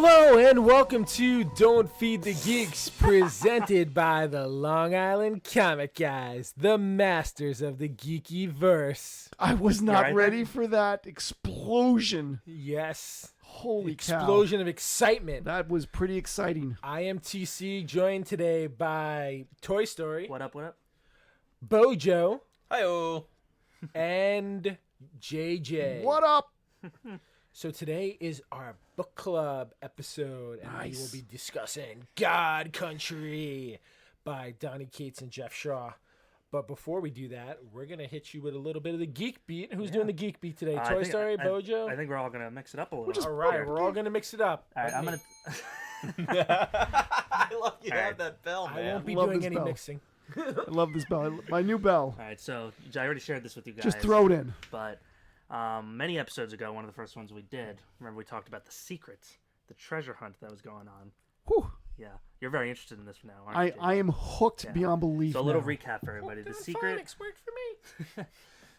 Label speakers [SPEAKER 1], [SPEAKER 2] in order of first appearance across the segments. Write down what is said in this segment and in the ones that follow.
[SPEAKER 1] Hello and welcome to Don't Feed the Geeks, presented by the Long Island Comic Guys, the masters of the geeky verse.
[SPEAKER 2] I was not ready for that explosion.
[SPEAKER 1] Yes.
[SPEAKER 2] Holy
[SPEAKER 1] explosion of excitement.
[SPEAKER 2] That was pretty exciting.
[SPEAKER 1] I am TC, joined today by Toy Story.
[SPEAKER 3] What up, what up?
[SPEAKER 1] Bojo.
[SPEAKER 4] Hi-oh.
[SPEAKER 1] And JJ.
[SPEAKER 2] What up?
[SPEAKER 1] So today is our book club episode, and
[SPEAKER 2] Nice.
[SPEAKER 1] we will be discussing God Country by Donnie Cates and Jeff Shaw. But before we do that, we're going to hit you with a little bit of the geek beat. Who's doing the geek beat today? Toy Story, Bojo?
[SPEAKER 3] I think we're all going to mix it up a little.
[SPEAKER 1] All right, we're all going to mix it up.
[SPEAKER 3] All right, I'm going to...
[SPEAKER 4] I love you have that bell,
[SPEAKER 1] I
[SPEAKER 4] man.
[SPEAKER 1] won't be
[SPEAKER 2] Love
[SPEAKER 1] doing
[SPEAKER 2] this
[SPEAKER 1] any
[SPEAKER 2] bell.
[SPEAKER 1] mixing.
[SPEAKER 2] I love this bell. My new bell.
[SPEAKER 3] All right, so I already shared this with you guys.
[SPEAKER 2] Just throw it in.
[SPEAKER 3] But many episodes ago, one of the first ones we did, remember we talked about the secrets, the treasure hunt that was going on.
[SPEAKER 2] Whew.
[SPEAKER 3] Yeah, you're very interested in this now, aren't you?
[SPEAKER 2] I am hooked beyond belief.
[SPEAKER 3] So a little
[SPEAKER 2] now.
[SPEAKER 3] recap for everybody. The Secret...
[SPEAKER 1] Phonics worked for me.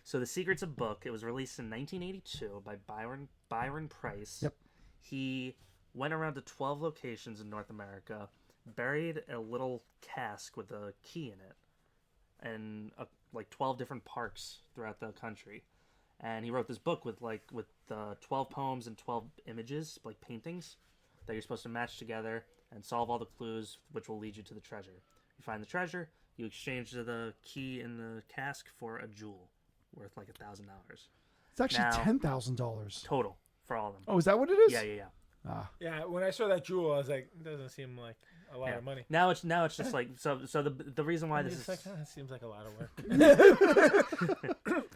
[SPEAKER 3] So The Secret's a book. It was released in 1982 by Byron Price.
[SPEAKER 2] Yep.
[SPEAKER 3] He went around to 12 locations in North America, buried a little cask with a key in it, and like 12 different parks throughout the country. And he wrote this book with 12 poems and 12 images, like paintings, that you're supposed to match together and solve all the clues, which will lead you to the treasure. You find the treasure, you exchange the key in the cask for a jewel worth like $1,000
[SPEAKER 2] It's actually
[SPEAKER 3] now-
[SPEAKER 2] $10,000
[SPEAKER 3] total for all of them.
[SPEAKER 2] Oh, is that what it is?
[SPEAKER 3] Yeah.
[SPEAKER 1] Yeah, when I saw that jewel, I was like, it doesn't seem like a lot of money.
[SPEAKER 3] Now it's just like so the reason why this is
[SPEAKER 1] It's like, that seems like a lot of work.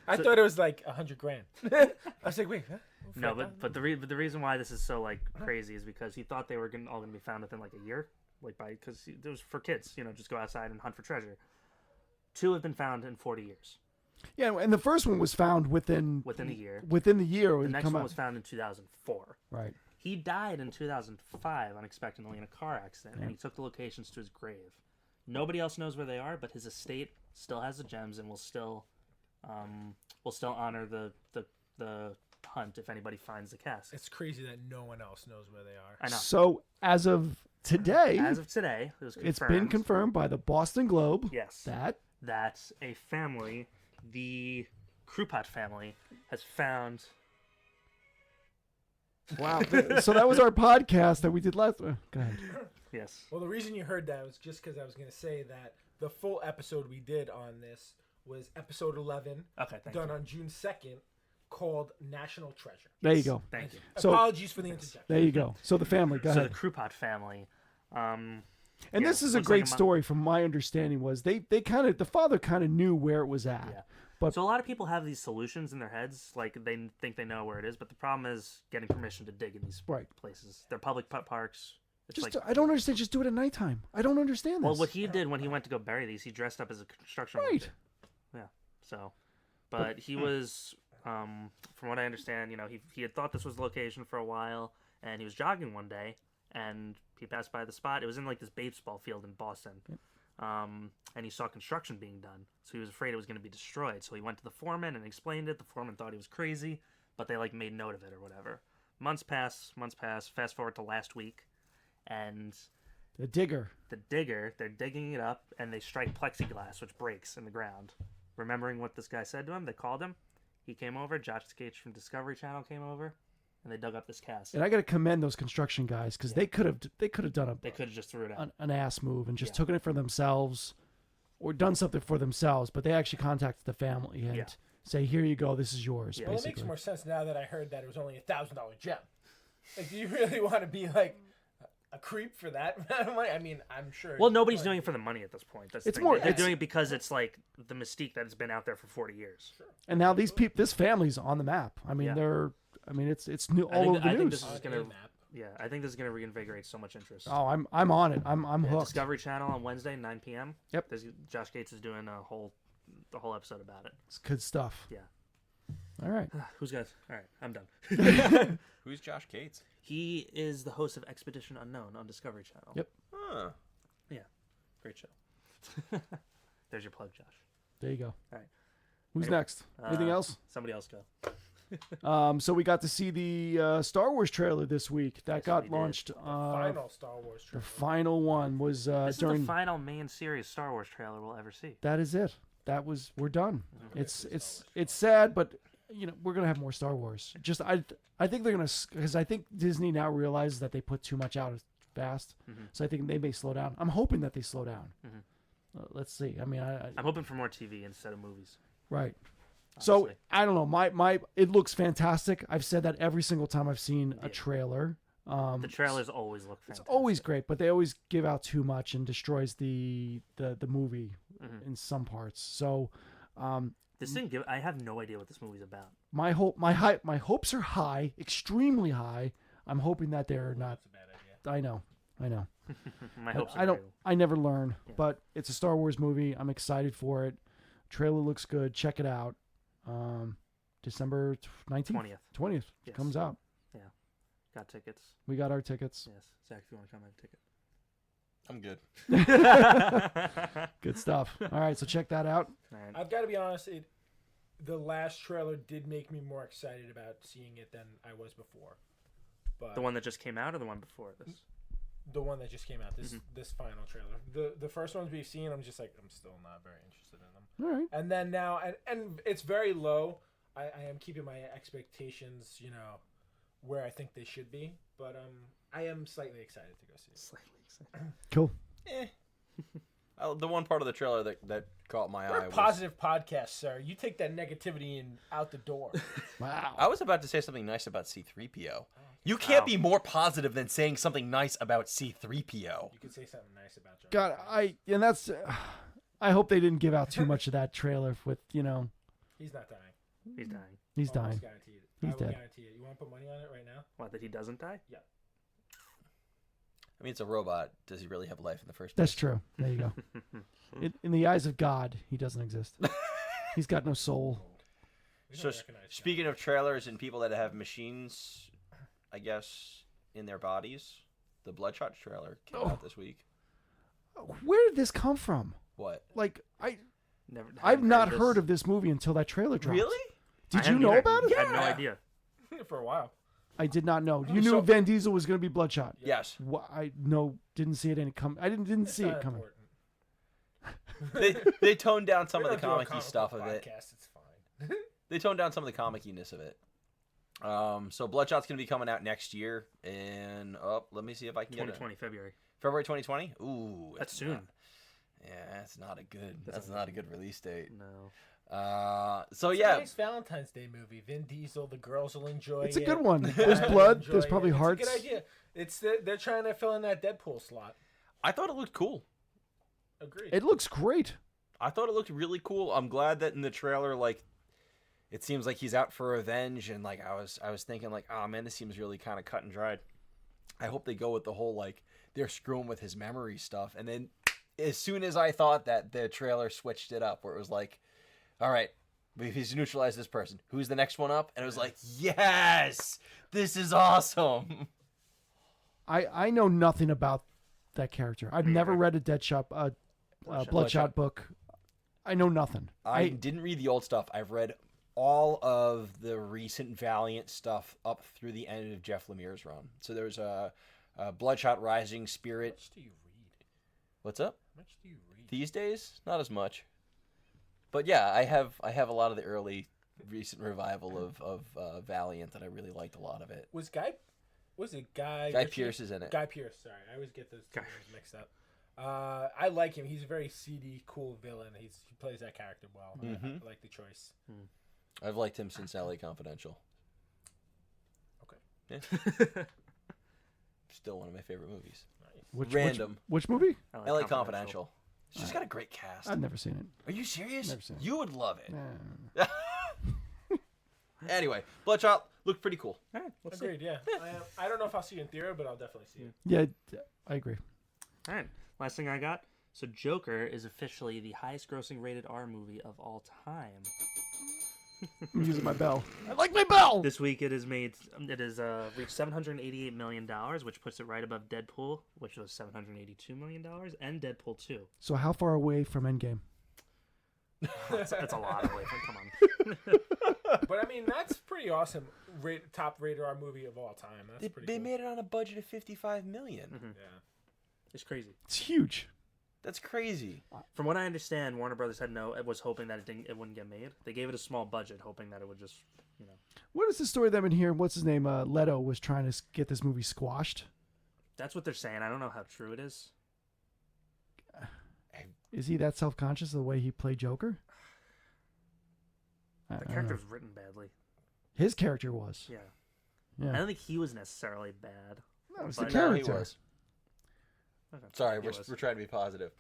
[SPEAKER 1] I thought it was like $100,000. I was like, wait, huh?
[SPEAKER 3] no, but the reason why this is so like crazy is because he thought they were all gonna be found within like a year, because it was for kids, just go outside and hunt for treasure. 2 have been found in 40 years.
[SPEAKER 2] Yeah, and the first one was found within
[SPEAKER 3] a year.
[SPEAKER 2] Within the year,
[SPEAKER 3] The next one was found in 2004.
[SPEAKER 2] Right.
[SPEAKER 3] He died in 2005 unexpectedly in a car accident, and he took the locations to his grave. Nobody else knows where they are, but his estate still has the gems and will still honor the hunt if anybody finds the cask.
[SPEAKER 1] It's crazy that no one else knows where they are.
[SPEAKER 3] I know.
[SPEAKER 2] So as of today,
[SPEAKER 3] it was confirmed.
[SPEAKER 2] it's been confirmed by the Boston Globe.
[SPEAKER 3] Yes.
[SPEAKER 2] That
[SPEAKER 3] a family, the Krupot family, has found...
[SPEAKER 2] Wow. So that was our podcast that we did last. Go ahead.
[SPEAKER 3] Yes.
[SPEAKER 1] Well, the reason you heard that was just because I was going to say that the full episode we did on this was episode 11,
[SPEAKER 3] Okay, thank
[SPEAKER 1] done
[SPEAKER 3] you.
[SPEAKER 1] on June 2nd, called National Treasure.
[SPEAKER 2] There you go.
[SPEAKER 3] Thank you.
[SPEAKER 2] So-
[SPEAKER 1] Apologies for the interjection.
[SPEAKER 2] There you go. So the family. Go
[SPEAKER 3] So
[SPEAKER 2] ahead.
[SPEAKER 3] the Krupot family...
[SPEAKER 2] And
[SPEAKER 3] yeah,
[SPEAKER 2] this is a
[SPEAKER 3] looks
[SPEAKER 2] great
[SPEAKER 3] like a
[SPEAKER 2] story from my understanding was they kind of, the father kind of knew where it was at.
[SPEAKER 3] Yeah.
[SPEAKER 2] But
[SPEAKER 3] So a lot of people have these solutions in their heads, like they think they know where it is, but the problem is getting permission to dig in these
[SPEAKER 2] Right.
[SPEAKER 3] places. They're public parks. It's
[SPEAKER 2] just,
[SPEAKER 3] like,
[SPEAKER 2] I don't understand. Just do it at nighttime. I don't understand this.
[SPEAKER 3] well, what he did when he went to go bury these, he dressed up as a construction
[SPEAKER 2] Right.
[SPEAKER 3] worker. Yeah. So, but he was, from what I understand, he had thought this was the location for a while, and he was jogging one day, and he passed by the spot. It was in like this baseball field in Boston. And he saw construction being done, so he was afraid it was going to be destroyed. So he went to the foreman and explained it. The foreman thought he was crazy, but they made note of it or whatever. Months pass. Fast forward to last week, and
[SPEAKER 2] The digger.
[SPEAKER 3] they're digging it up, and they strike plexiglass, which breaks in the ground. Remembering what this guy said to him, they called him. He came over. Josh Gates from Discovery Channel came over, and they dug up this cask.
[SPEAKER 2] And I got to commend those construction guys because they could have done
[SPEAKER 3] They could have just threw it out.
[SPEAKER 2] an ass move and just taken it for themselves, or done something for themselves. But they actually contacted the family and say, "Here you go. This is yours."
[SPEAKER 3] Yeah.
[SPEAKER 1] Well, it
[SPEAKER 2] Basically.
[SPEAKER 1] makes more sense now that I heard that it was only $1,000 gem. Like, do you really want to be like a creep for that amount of money? I mean, I'm sure.
[SPEAKER 3] Well, nobody's doing it for the money at this point. That's the
[SPEAKER 2] It's
[SPEAKER 3] thing.
[SPEAKER 2] more-
[SPEAKER 3] They're
[SPEAKER 2] it's-
[SPEAKER 3] doing it because it's like the mystique that has been out there for 40 years.
[SPEAKER 2] And now this family's on the map. I mean,
[SPEAKER 3] Yeah.
[SPEAKER 2] it's new all over the
[SPEAKER 3] I think
[SPEAKER 2] news.
[SPEAKER 3] this is gonna. Yeah, I think this is gonna reinvigorate so much interest.
[SPEAKER 2] Oh, I'm on it. I'm
[SPEAKER 3] Yeah,
[SPEAKER 2] hooked.
[SPEAKER 3] Discovery Channel on Wednesday, 9 p.m.
[SPEAKER 2] Yep.
[SPEAKER 3] Josh Gates is doing the whole episode about it.
[SPEAKER 2] It's good stuff.
[SPEAKER 3] Yeah.
[SPEAKER 2] All right.
[SPEAKER 3] Who's got? All right, I'm done.
[SPEAKER 4] Who's Josh Cates?
[SPEAKER 3] He is the host of Expedition Unknown on Discovery Channel.
[SPEAKER 2] Yep.
[SPEAKER 4] Huh.
[SPEAKER 3] Yeah, great show. There's your plug, Josh.
[SPEAKER 2] There you go.
[SPEAKER 3] All right.
[SPEAKER 2] Who's
[SPEAKER 3] Anyway,
[SPEAKER 2] next? Anything else?
[SPEAKER 3] Somebody else go.
[SPEAKER 2] So we got to see the Star Wars trailer this week that got
[SPEAKER 3] we did.
[SPEAKER 2] launched.
[SPEAKER 1] Final Star Wars
[SPEAKER 2] The
[SPEAKER 1] trailer.
[SPEAKER 2] final one was
[SPEAKER 3] This
[SPEAKER 2] during.
[SPEAKER 3] is the final main series Star Wars trailer we'll ever see.
[SPEAKER 2] That is it. We're done. It's sad, but we're gonna have more Star Wars. Just I think they're gonna, because I think Disney now realizes that they put too much out fast. So I think they may slow down. I'm hoping that they slow down. Let's see. I mean,
[SPEAKER 3] I'm hoping for more TV instead of movies.
[SPEAKER 2] right. So
[SPEAKER 3] honestly.
[SPEAKER 2] I don't know. My it looks fantastic. I've said that every single time I've seen a trailer.
[SPEAKER 3] The trailers always look
[SPEAKER 2] It's
[SPEAKER 3] fantastic.
[SPEAKER 2] always great, but they always give out too much and destroys the movie in some parts. So
[SPEAKER 3] This didn't give. I have no idea what this movie's about.
[SPEAKER 2] my hopes are high, extremely high. I'm hoping that they're not.
[SPEAKER 1] That's a bad idea.
[SPEAKER 2] I know.
[SPEAKER 3] My hopes
[SPEAKER 2] I
[SPEAKER 3] are
[SPEAKER 2] don't.
[SPEAKER 3] real.
[SPEAKER 2] I never learn, but it's a Star Wars movie. I'm excited for it. Trailer looks good. Check it out. December 19th, 20th
[SPEAKER 3] Yes.
[SPEAKER 2] comes out.
[SPEAKER 3] Got tickets.
[SPEAKER 2] We got our tickets.
[SPEAKER 3] Yes, Zach, if you want to come, I have a ticket.
[SPEAKER 4] I'm good.
[SPEAKER 2] Good stuff. All right, so check that out.
[SPEAKER 3] All right.
[SPEAKER 1] I've got to be honest. The last trailer did make me more excited about seeing it than I was before. But
[SPEAKER 3] The one that just came out, or the one before this?
[SPEAKER 1] the one that just came out, this final trailer. The first ones we've seen, I'm still not very interested in them.
[SPEAKER 2] All right.
[SPEAKER 1] And then now, and it's very low. I am keeping my expectations, where I think they should be. But I am slightly excited to go see it.
[SPEAKER 3] Slightly excited.
[SPEAKER 2] Cool.
[SPEAKER 4] The one part of the trailer that caught my
[SPEAKER 1] We're
[SPEAKER 4] eye
[SPEAKER 1] a
[SPEAKER 4] was...
[SPEAKER 1] positive podcast, sir. You take that negativity and out the door.
[SPEAKER 2] Wow.
[SPEAKER 4] I was about to say something nice about C-3PO. You can't be more positive than saying something nice about C-3PO.
[SPEAKER 1] You could say something nice about John.
[SPEAKER 2] God, I hope they didn't give out too much of that trailer with,
[SPEAKER 1] He's not dying.
[SPEAKER 3] He's dying.
[SPEAKER 2] he's
[SPEAKER 1] Almost
[SPEAKER 2] dying.
[SPEAKER 1] guaranteed.
[SPEAKER 2] He's
[SPEAKER 1] I will
[SPEAKER 2] dead.
[SPEAKER 1] guarantee it. You want to put money on it right now?
[SPEAKER 3] What, that he doesn't die?
[SPEAKER 4] I mean, it's a robot. Does he really have life in the first place?
[SPEAKER 2] That's true. There you go. In the eyes of God, he doesn't exist. He's got no soul.
[SPEAKER 1] We
[SPEAKER 4] So
[SPEAKER 1] don't recognize John.
[SPEAKER 4] speaking of trailers and people that have machines, I guess, in their bodies, the Bloodshot trailer came out this week.
[SPEAKER 2] Where did this come from?
[SPEAKER 4] What?
[SPEAKER 2] Like,
[SPEAKER 3] Never.
[SPEAKER 2] I've not
[SPEAKER 3] this.
[SPEAKER 2] heard of this movie until that trailer dropped.
[SPEAKER 4] Really?
[SPEAKER 2] Did
[SPEAKER 3] I
[SPEAKER 2] you
[SPEAKER 3] haven't
[SPEAKER 2] know
[SPEAKER 3] either.
[SPEAKER 2] about it?
[SPEAKER 3] I had no idea.
[SPEAKER 1] for a while.
[SPEAKER 2] I did not know. You
[SPEAKER 1] So-
[SPEAKER 2] knew Van Diesel was going to be Bloodshot.
[SPEAKER 4] Yes.
[SPEAKER 2] I didn't see it any come. I didn't
[SPEAKER 1] It's
[SPEAKER 2] see
[SPEAKER 1] not
[SPEAKER 2] it coming.
[SPEAKER 1] important.
[SPEAKER 4] They toned down some
[SPEAKER 1] We
[SPEAKER 4] of the
[SPEAKER 1] don't do a
[SPEAKER 4] comic-y
[SPEAKER 1] comic
[SPEAKER 4] stuff
[SPEAKER 1] book
[SPEAKER 4] of it.
[SPEAKER 1] podcast, It's fine.
[SPEAKER 4] They toned down some of the comic-iness of it. So Bloodshot's going to be coming out next year in, let me see if I can get it.
[SPEAKER 3] 2020 February.
[SPEAKER 4] February 2020? Ooh.
[SPEAKER 3] That's
[SPEAKER 4] it's
[SPEAKER 3] soon.
[SPEAKER 4] not- yeah, it's not a good, that's not a good release date.
[SPEAKER 3] No.
[SPEAKER 4] So
[SPEAKER 1] It's
[SPEAKER 4] yeah,
[SPEAKER 1] a nice Valentine's Day movie. Vin Diesel, the girls will enjoy
[SPEAKER 2] It's
[SPEAKER 1] it.
[SPEAKER 2] a good one.
[SPEAKER 1] The
[SPEAKER 2] There's
[SPEAKER 1] guys will
[SPEAKER 2] blood.
[SPEAKER 1] enjoy
[SPEAKER 2] There's
[SPEAKER 1] it.
[SPEAKER 2] probably
[SPEAKER 1] It's
[SPEAKER 2] hearts.
[SPEAKER 1] a good idea. They're trying to fill in that Deadpool slot.
[SPEAKER 4] I thought it looked cool.
[SPEAKER 1] Agreed.
[SPEAKER 2] It looks great.
[SPEAKER 4] I thought it looked really cool. I'm glad that in the trailer, like, it seems like he's out for revenge, and like I was thinking, like, oh man, this seems really kind of cut and dried. I hope they go with the whole like they're screwing with his memory stuff, and then as soon as I thought that, the trailer switched it up, where it was like, all right, he's neutralized this person. Who's the next one up? And it was like, yes, this is awesome.
[SPEAKER 2] I know nothing about that character. I've never read a Bloodshot book. I know nothing.
[SPEAKER 4] I didn't read the old stuff. I've read all of the recent Valiant stuff up through the end of Jeff Lemire's run. So there's a Bloodshot Rising Spirit.
[SPEAKER 1] How much do you read?
[SPEAKER 4] What's up?
[SPEAKER 1] How much do you read?
[SPEAKER 4] These days, not as much. But yeah, I have a lot of the early recent revival of Valiant, and I really liked a lot of it.
[SPEAKER 1] Guy
[SPEAKER 4] Guy
[SPEAKER 1] Ritchie?
[SPEAKER 4] Pearce is in it.
[SPEAKER 1] Guy Pearce, sorry. I always get those two names mixed up. I like him. He's a very seedy, cool villain. He plays that character well.
[SPEAKER 4] Mhm.
[SPEAKER 1] I like the choice.
[SPEAKER 4] I've liked him since LA Confidential.
[SPEAKER 1] Okay.
[SPEAKER 4] Yeah. Still one of my favorite movies.
[SPEAKER 2] Which
[SPEAKER 4] Random.
[SPEAKER 2] Which movie?
[SPEAKER 4] LA Confidential. It's just got a great cast.
[SPEAKER 2] I've never seen it.
[SPEAKER 4] Are you serious?
[SPEAKER 2] Never seen it.
[SPEAKER 4] You would love it.
[SPEAKER 2] Eh.
[SPEAKER 4] Anyway, Bloodshot looked pretty cool.
[SPEAKER 3] All right, let's see.
[SPEAKER 1] Agreed, yeah. I don't know if I'll see it in theater, but I'll definitely see it.
[SPEAKER 2] Yeah, I agree.
[SPEAKER 3] All right, last thing I got. So Joker is officially the highest grossing rated R movie of all time.
[SPEAKER 2] I'm using my bell. I like my bell.
[SPEAKER 3] This week it has reached $788 million, which puts it right above Deadpool, which was $782 million, and Deadpool 2.
[SPEAKER 2] So how far away from Endgame?
[SPEAKER 3] That's a lot away from, come on.
[SPEAKER 1] But I mean, that's pretty awesome. Top rated R movie of all time. That's pretty.
[SPEAKER 4] They
[SPEAKER 1] cool.
[SPEAKER 4] made it on a budget of $55 million.
[SPEAKER 3] Mm-hmm.
[SPEAKER 1] Yeah.
[SPEAKER 3] It's crazy.
[SPEAKER 2] It's huge.
[SPEAKER 4] That's crazy.
[SPEAKER 3] From what I understand, Warner Brothers was hoping that it wouldn't get made. They gave it a small budget, hoping that it would just,
[SPEAKER 2] What is the story that I've been hearing? What's his name? Leto was trying to get this movie squashed.
[SPEAKER 3] That's what they're saying. I don't know how true it is.
[SPEAKER 2] Is he that self-conscious of the way he played Joker? I
[SPEAKER 3] The
[SPEAKER 2] don't
[SPEAKER 3] character
[SPEAKER 2] know.
[SPEAKER 3] was written badly.
[SPEAKER 2] His character was.
[SPEAKER 3] Yeah.
[SPEAKER 2] Yeah.
[SPEAKER 3] I don't think he was necessarily bad.
[SPEAKER 2] That was the
[SPEAKER 3] But-
[SPEAKER 4] No,
[SPEAKER 2] character.
[SPEAKER 4] he was.
[SPEAKER 3] Okay.
[SPEAKER 4] Sorry,
[SPEAKER 3] He
[SPEAKER 4] we're
[SPEAKER 3] was.
[SPEAKER 4] trying to be positive.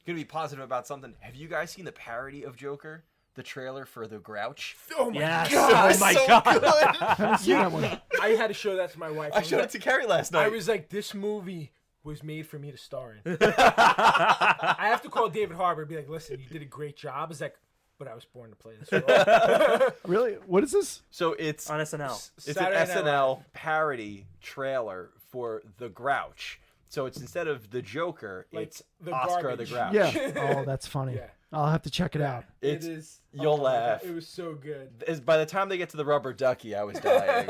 [SPEAKER 4] Gonna be positive about something. Have you guys seen the parody of Joker? The trailer for The Grouch?
[SPEAKER 1] Oh my
[SPEAKER 3] Yes.
[SPEAKER 1] god!
[SPEAKER 3] Oh my
[SPEAKER 4] so
[SPEAKER 3] God.
[SPEAKER 4] good.
[SPEAKER 2] I haven't seen that one.
[SPEAKER 1] I had to show that to my wife.
[SPEAKER 4] I
[SPEAKER 1] was
[SPEAKER 4] showed
[SPEAKER 1] like-
[SPEAKER 4] it to Carrie last night.
[SPEAKER 1] I was like, this movie was made for me to star in. I have to call David Harbour and be like, listen, you did a great job. It's like, but I was born to play this role.
[SPEAKER 2] Really? What is this?
[SPEAKER 4] So it's
[SPEAKER 3] On SNL.
[SPEAKER 4] it's
[SPEAKER 1] Saturday
[SPEAKER 4] an
[SPEAKER 1] Night
[SPEAKER 4] SNL parody trailer for The Grouch. So it's instead of the Joker,
[SPEAKER 1] Like
[SPEAKER 4] it's
[SPEAKER 1] the
[SPEAKER 4] Oscar
[SPEAKER 1] garbage.
[SPEAKER 4] the Grouch.
[SPEAKER 2] Yeah. Oh, that's funny.
[SPEAKER 1] Yeah.
[SPEAKER 2] I'll have to check it out.
[SPEAKER 4] It's-
[SPEAKER 1] it is.
[SPEAKER 4] you'll
[SPEAKER 1] my God,
[SPEAKER 4] laugh.
[SPEAKER 1] It was so good.
[SPEAKER 4] By the time they get to the rubber ducky, I was dying.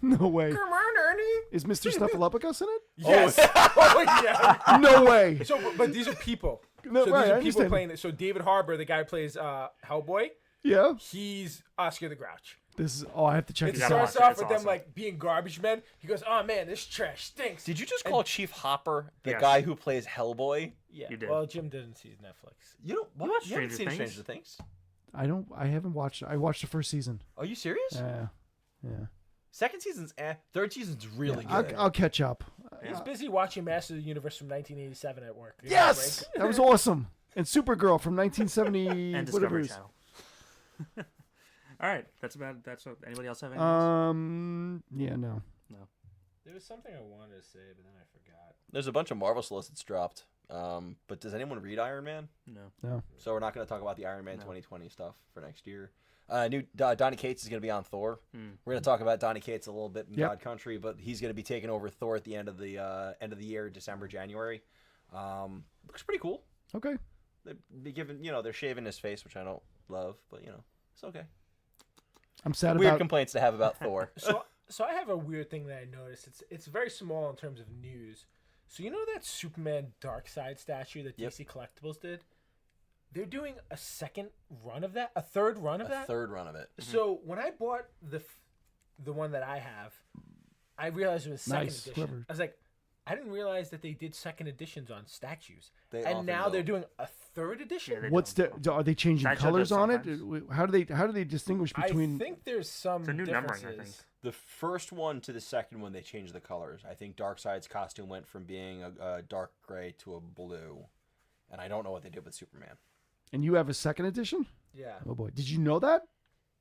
[SPEAKER 2] No way.
[SPEAKER 1] Come on, Ernie.
[SPEAKER 2] Is Mr. Snuffleupagus in it?
[SPEAKER 1] Yes. Oh, yeah.
[SPEAKER 2] No way.
[SPEAKER 1] So, but these are people.
[SPEAKER 2] No,
[SPEAKER 1] So
[SPEAKER 2] right,
[SPEAKER 1] these
[SPEAKER 2] I
[SPEAKER 1] are people
[SPEAKER 2] understand.
[SPEAKER 1] playing it. So David Harbour, the guy who plays Hellboy,
[SPEAKER 2] Yeah.
[SPEAKER 1] he's Oscar the Grouch.
[SPEAKER 2] This is. Oh, I have to check
[SPEAKER 1] It
[SPEAKER 2] this
[SPEAKER 3] gotta
[SPEAKER 2] out.
[SPEAKER 1] starts
[SPEAKER 3] watch it.
[SPEAKER 1] off
[SPEAKER 3] It's
[SPEAKER 1] with them
[SPEAKER 3] awesome.
[SPEAKER 1] like being garbage men. He goes, "Oh man, this trash stinks."
[SPEAKER 4] Did you just call Chief Hopper the
[SPEAKER 3] Yes.
[SPEAKER 4] guy who plays Hellboy?
[SPEAKER 1] Yeah.
[SPEAKER 3] You did.
[SPEAKER 1] Well, Jim didn't see Netflix.
[SPEAKER 4] You don't. What?
[SPEAKER 3] watched
[SPEAKER 4] You haven't
[SPEAKER 3] Stranger
[SPEAKER 4] seen
[SPEAKER 3] Things?
[SPEAKER 4] Stranger Things?
[SPEAKER 2] I don't. I haven't watched. I watched the first season.
[SPEAKER 4] Are you serious?
[SPEAKER 2] Yeah.
[SPEAKER 4] Second season's third season's really
[SPEAKER 2] I'll,
[SPEAKER 4] good.
[SPEAKER 2] I'll catch up.
[SPEAKER 1] He's busy watching Master of the Universe from 1987 at work. You know,
[SPEAKER 2] Yes,
[SPEAKER 1] break.
[SPEAKER 2] that was awesome. And Supergirl from 1970.
[SPEAKER 3] And
[SPEAKER 2] whatever
[SPEAKER 3] Discovery
[SPEAKER 2] it is.
[SPEAKER 3] Channel. All right. That's what. Anybody else have anything?
[SPEAKER 2] Yeah. No.
[SPEAKER 1] There was something I wanted to say, but then I forgot.
[SPEAKER 4] There's a bunch of Marvel solicits dropped. But does anyone read Iron Man?
[SPEAKER 3] No.
[SPEAKER 4] So we're not going to talk about the Iron Man 2020 stuff for next year. New Donny Cates is going to be on Thor. We're going to talk about Donny Cates a little bit in
[SPEAKER 2] Yep.
[SPEAKER 4] God Country, but he's going to be taking over Thor at the end of the year, December, January. Looks pretty cool.
[SPEAKER 2] Okay.
[SPEAKER 4] They're be giving, they're shaving his face, which I don't love, but it's okay.
[SPEAKER 2] I'm sad
[SPEAKER 4] Weird
[SPEAKER 2] about.
[SPEAKER 4] complaints to have about Thor.
[SPEAKER 1] So I have a weird thing that I noticed. It's very small in terms of news. So you know that Superman Darkseid statue that
[SPEAKER 4] Yep.
[SPEAKER 1] DC Collectibles did? They're doing a second run of that, a third run of
[SPEAKER 4] A
[SPEAKER 1] that.
[SPEAKER 4] third run of it.
[SPEAKER 1] So when I bought the one that I have, I realized it was second
[SPEAKER 2] Nice,
[SPEAKER 1] edition.
[SPEAKER 2] clever.
[SPEAKER 1] I was like, I didn't realize that they did second editions on statues,
[SPEAKER 4] They often
[SPEAKER 1] and now
[SPEAKER 4] will.
[SPEAKER 1] they're doing a third edition.
[SPEAKER 3] Yeah, they
[SPEAKER 2] What's
[SPEAKER 3] don't.
[SPEAKER 2] the? Are they changing
[SPEAKER 3] Sideshow
[SPEAKER 2] colors
[SPEAKER 3] does
[SPEAKER 2] on it?
[SPEAKER 3] sometimes.
[SPEAKER 2] How do they distinguish between?
[SPEAKER 1] I think there's some
[SPEAKER 3] It's a new numbering,
[SPEAKER 1] differences.
[SPEAKER 3] I think.
[SPEAKER 4] The first one to the second one, they changed the colors. I think Darkseid's costume went from being a dark gray to a blue, and I don't know what they did with Superman.
[SPEAKER 2] And you have a second edition?
[SPEAKER 1] Yeah,
[SPEAKER 2] Oh boy, did you know that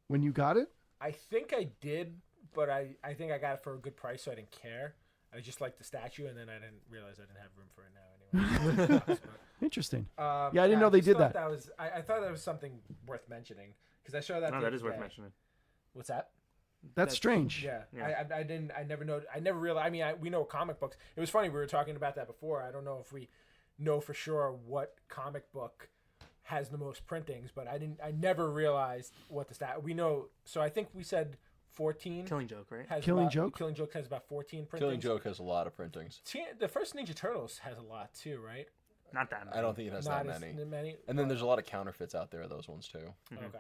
[SPEAKER 2] when you got it?
[SPEAKER 1] I think I did, but I think I got it for a good price, so I didn't care. I just liked the statue, and then I didn't realize I didn't have room for it now anyway.
[SPEAKER 2] Interesting.
[SPEAKER 1] Yeah,
[SPEAKER 2] I didn't know they
[SPEAKER 1] just
[SPEAKER 2] did
[SPEAKER 1] thought
[SPEAKER 2] that.
[SPEAKER 1] was I thought that was something worth mentioning because I saw that.
[SPEAKER 3] No,
[SPEAKER 1] the
[SPEAKER 3] that
[SPEAKER 1] other
[SPEAKER 3] is worth
[SPEAKER 1] day.
[SPEAKER 3] mentioning.
[SPEAKER 1] What's that?
[SPEAKER 2] That's strange.
[SPEAKER 1] Yeah,
[SPEAKER 3] Yeah.
[SPEAKER 1] I never realized. I mean, we know comic books. It was funny we were talking about that before. I don't know if we know for sure what comic book has the most printings, but I never realized what the stat. We know. So I think we said 14.
[SPEAKER 3] Killing Joke, right?
[SPEAKER 1] Has
[SPEAKER 2] Killing
[SPEAKER 1] about,
[SPEAKER 2] Joke?
[SPEAKER 1] Killing Joke has about 14 printings.
[SPEAKER 4] Killing Joke has a lot of printings.
[SPEAKER 1] The first Ninja Turtles has a lot too, right?
[SPEAKER 3] Not that many.
[SPEAKER 4] I don't think it has
[SPEAKER 1] Not
[SPEAKER 4] that
[SPEAKER 1] as
[SPEAKER 4] many. And then there's a lot of counterfeits out there of those ones too.
[SPEAKER 3] Mm-hmm.
[SPEAKER 1] Okay.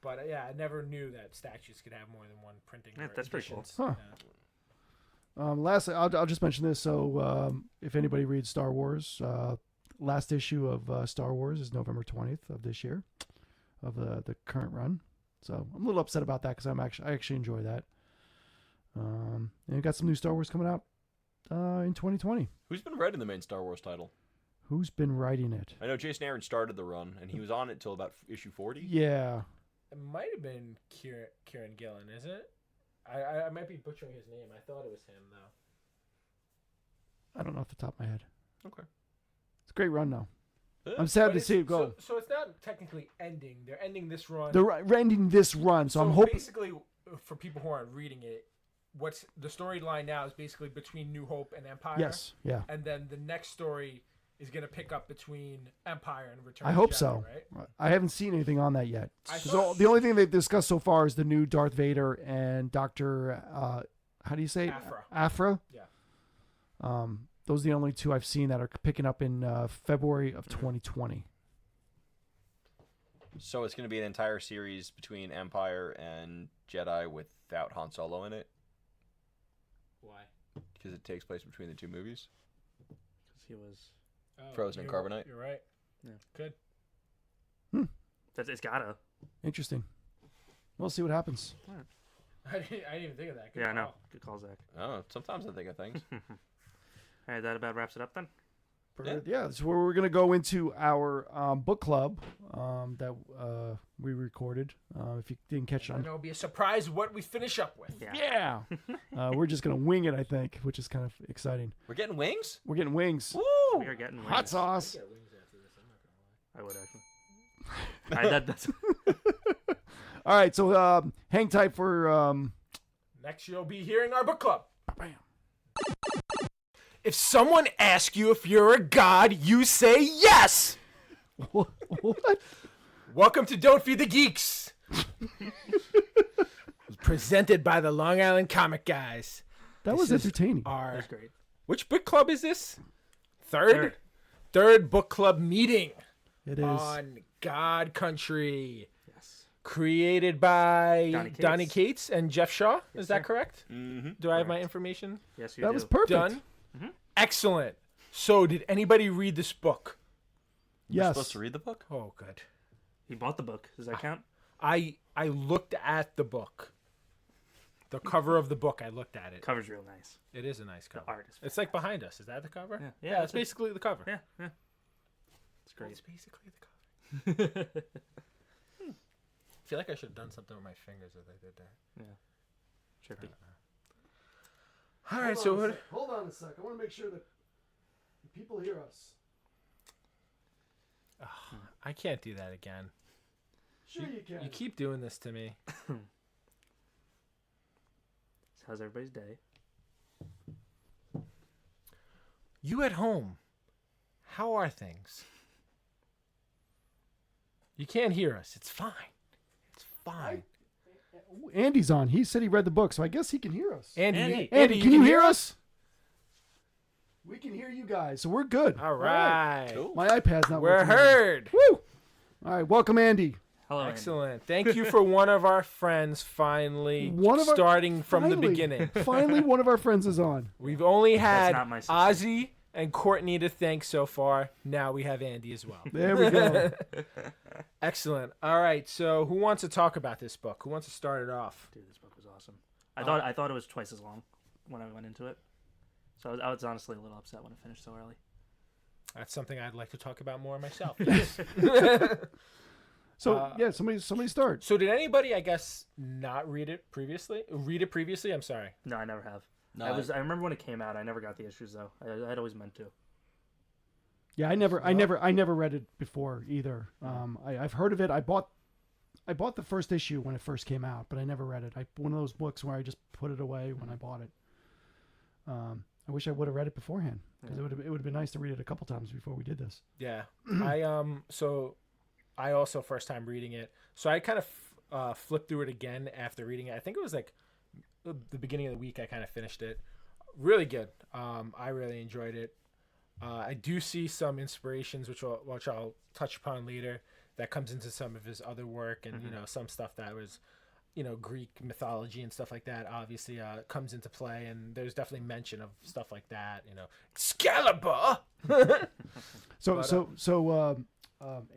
[SPEAKER 1] But yeah, I never knew that statues could have more than one printing.
[SPEAKER 3] Yeah,
[SPEAKER 1] or
[SPEAKER 3] that's pretty cool.
[SPEAKER 1] editions.
[SPEAKER 2] Huh.
[SPEAKER 1] Yeah.
[SPEAKER 2] Lastly, I'll just mention this. So, if anybody reads Star Wars, last issue of Star Wars is November 20th of this year, of the current run. So I'm a little upset about that because I actually enjoy that. And we got some new Star Wars coming out in 2020.
[SPEAKER 4] Who's been writing the main Star Wars title?
[SPEAKER 2] Who's been writing it?
[SPEAKER 4] I know Jason Aaron started the run, and he was on it till about issue 40.
[SPEAKER 2] Yeah,
[SPEAKER 1] It might have been Kieran Gillen, isn't it? I might be butchering his name. I thought it was him though.
[SPEAKER 2] I don't know off the top of my head.
[SPEAKER 4] Okay.
[SPEAKER 2] It's a great run though.
[SPEAKER 4] Yeah.
[SPEAKER 2] I'm sad
[SPEAKER 1] But
[SPEAKER 2] to
[SPEAKER 1] it's-
[SPEAKER 2] see it go.
[SPEAKER 1] So it's not technically ending. They're ending this run.
[SPEAKER 2] They're ending this run, so I'm hoping.
[SPEAKER 1] Basically, for people who aren't reading it, what's the storyline now is basically between New Hope and Empire.
[SPEAKER 2] Yes, yeah.
[SPEAKER 1] And then the next story is going to pick up between Empire and Return.
[SPEAKER 2] I
[SPEAKER 1] of
[SPEAKER 2] hope
[SPEAKER 1] Jedi,
[SPEAKER 2] so.
[SPEAKER 1] Right?
[SPEAKER 2] I haven't seen anything on that yet.
[SPEAKER 1] I
[SPEAKER 2] So
[SPEAKER 1] thought-
[SPEAKER 2] the only thing they've discussed so far is the new Darth Vader and Doctor. How do you say it?
[SPEAKER 1] Aphra.
[SPEAKER 2] Aphra.
[SPEAKER 1] Yeah.
[SPEAKER 2] Those are the only two I've seen that are picking up in February of 2020.
[SPEAKER 4] So it's going to be an entire series between Empire and Jedi without Han Solo in it
[SPEAKER 1] Why?
[SPEAKER 4] because it takes place between the two movies.
[SPEAKER 3] Because he was.
[SPEAKER 4] Frozen in
[SPEAKER 1] you're-
[SPEAKER 4] carbonite.
[SPEAKER 1] You're right.
[SPEAKER 3] Yeah.
[SPEAKER 1] Good.
[SPEAKER 3] It's gotta.
[SPEAKER 2] Interesting. We'll see what happens.
[SPEAKER 1] I didn't even think of that. Good
[SPEAKER 3] Yeah, I know.
[SPEAKER 1] call.
[SPEAKER 3] Good call, Zach.
[SPEAKER 4] Oh, sometimes I think of things.
[SPEAKER 3] All right, that about wraps it up then.
[SPEAKER 2] Yeah, so we're going to go into our book club that we recorded. If you didn't catch it
[SPEAKER 1] I
[SPEAKER 2] on.
[SPEAKER 1] know it'll be a surprise what we finish up with.
[SPEAKER 3] Yeah.
[SPEAKER 2] Yeah. We're just going to wing it, I think, which is kind of exciting.
[SPEAKER 4] We're getting wings?
[SPEAKER 2] We're getting wings.
[SPEAKER 4] Woo!
[SPEAKER 3] We are getting wings.
[SPEAKER 2] Hot sauce.
[SPEAKER 3] I would actually. That's
[SPEAKER 2] All right, so hang tight for.
[SPEAKER 1] Next, you'll be hearing our book club.
[SPEAKER 2] Bam.
[SPEAKER 1] If someone asks you if you're a god, you say yes.
[SPEAKER 2] What?
[SPEAKER 1] Welcome to Don't Feed the Geeks. Presented by the Long Island Comic Guys.
[SPEAKER 2] That was
[SPEAKER 1] This is
[SPEAKER 2] entertaining.
[SPEAKER 1] Our
[SPEAKER 3] that's great.
[SPEAKER 1] which book club is this? Third book club meeting
[SPEAKER 2] It is.
[SPEAKER 1] on God Country.
[SPEAKER 3] Yes.
[SPEAKER 1] Created by
[SPEAKER 3] Donnie
[SPEAKER 1] Cates.
[SPEAKER 3] Cates.
[SPEAKER 1] And Jeff Shaw. Is that
[SPEAKER 3] sir.
[SPEAKER 1] correct?
[SPEAKER 4] Mm-hmm.
[SPEAKER 1] Do I have my information
[SPEAKER 3] Yes, you
[SPEAKER 2] That
[SPEAKER 3] do.
[SPEAKER 2] was perfect.
[SPEAKER 1] done? Excellent. So, did anybody read this book?
[SPEAKER 4] You're
[SPEAKER 2] Yes.
[SPEAKER 4] supposed to read the book?
[SPEAKER 1] Oh, good.
[SPEAKER 3] He bought the book. Does that count?
[SPEAKER 1] I looked at the book. The cover of the book, I looked at it.
[SPEAKER 3] Cover's real nice.
[SPEAKER 1] It is a nice cover.
[SPEAKER 3] art is
[SPEAKER 1] It's like behind us. Is that the cover?
[SPEAKER 3] Yeah.
[SPEAKER 1] Yeah,
[SPEAKER 3] Yeah,
[SPEAKER 1] it's
[SPEAKER 3] that's it.
[SPEAKER 1] basically the cover.
[SPEAKER 3] Yeah, yeah. It's great.
[SPEAKER 1] It's basically the cover. I feel like I should have done something with my fingers as I did that.
[SPEAKER 3] Trippy.
[SPEAKER 1] All right, so what?
[SPEAKER 2] Hold on a sec. I want to make sure that people hear us.
[SPEAKER 1] I can't do that again.
[SPEAKER 2] Sure you can.
[SPEAKER 1] You keep doing this to me.
[SPEAKER 3] How's everybody's day?
[SPEAKER 1] You at home, how are things? You can't hear us. It's fine. It's fine.
[SPEAKER 2] Ooh, Andy's on. He said he read the book, so I guess he can hear us.
[SPEAKER 1] Andy,
[SPEAKER 2] Andy, can you hear us? We can hear you guys, so we're good.
[SPEAKER 1] All right.
[SPEAKER 4] Cool.
[SPEAKER 2] My iPad's not
[SPEAKER 1] We're
[SPEAKER 2] working.
[SPEAKER 1] heard.
[SPEAKER 2] Woo! All right, welcome, Andy.
[SPEAKER 3] Hello. Andy.
[SPEAKER 1] Excellent. Thank you for one of our friends finally starting from the beginning.
[SPEAKER 2] Finally, one of our friends is on.
[SPEAKER 1] We've only had
[SPEAKER 3] not my sister.
[SPEAKER 1] Ozzy and Courtney to thank so far. Now we have Andy as well.
[SPEAKER 2] There we go.
[SPEAKER 1] Excellent. All right. So who wants to talk about this book? Who wants to start it off?
[SPEAKER 3] Dude, this book was awesome. I thought it was twice as long when I went into it. So I was honestly a little upset when it finished so early.
[SPEAKER 1] That's something I'd like to talk about more myself.
[SPEAKER 2] So yeah, somebody start.
[SPEAKER 1] So did anybody, I guess, not read it previously? I'm sorry.
[SPEAKER 3] No, I never have.
[SPEAKER 4] No,
[SPEAKER 3] I remember when it came out. I never got the issues though. I'd always meant to.
[SPEAKER 2] Yeah, I never read it before either. I've heard of it. I bought the first issue when it first came out, but I never read it. One of those books where I just put it away when I bought it. I wish I would have read it beforehand because it would have been nice to read it a couple times before we did this.
[SPEAKER 1] Yeah. I also first time reading it. So I kind of flipped through it again after reading it. I think it was like the beginning of the week I kind of finished it. Really good. I really enjoyed it. I do see some inspirations which I'll touch upon later that comes into some of his other work and some stuff that was Greek mythology and stuff like that obviously comes into play, and there's definitely mention of stuff like that, Excalibur.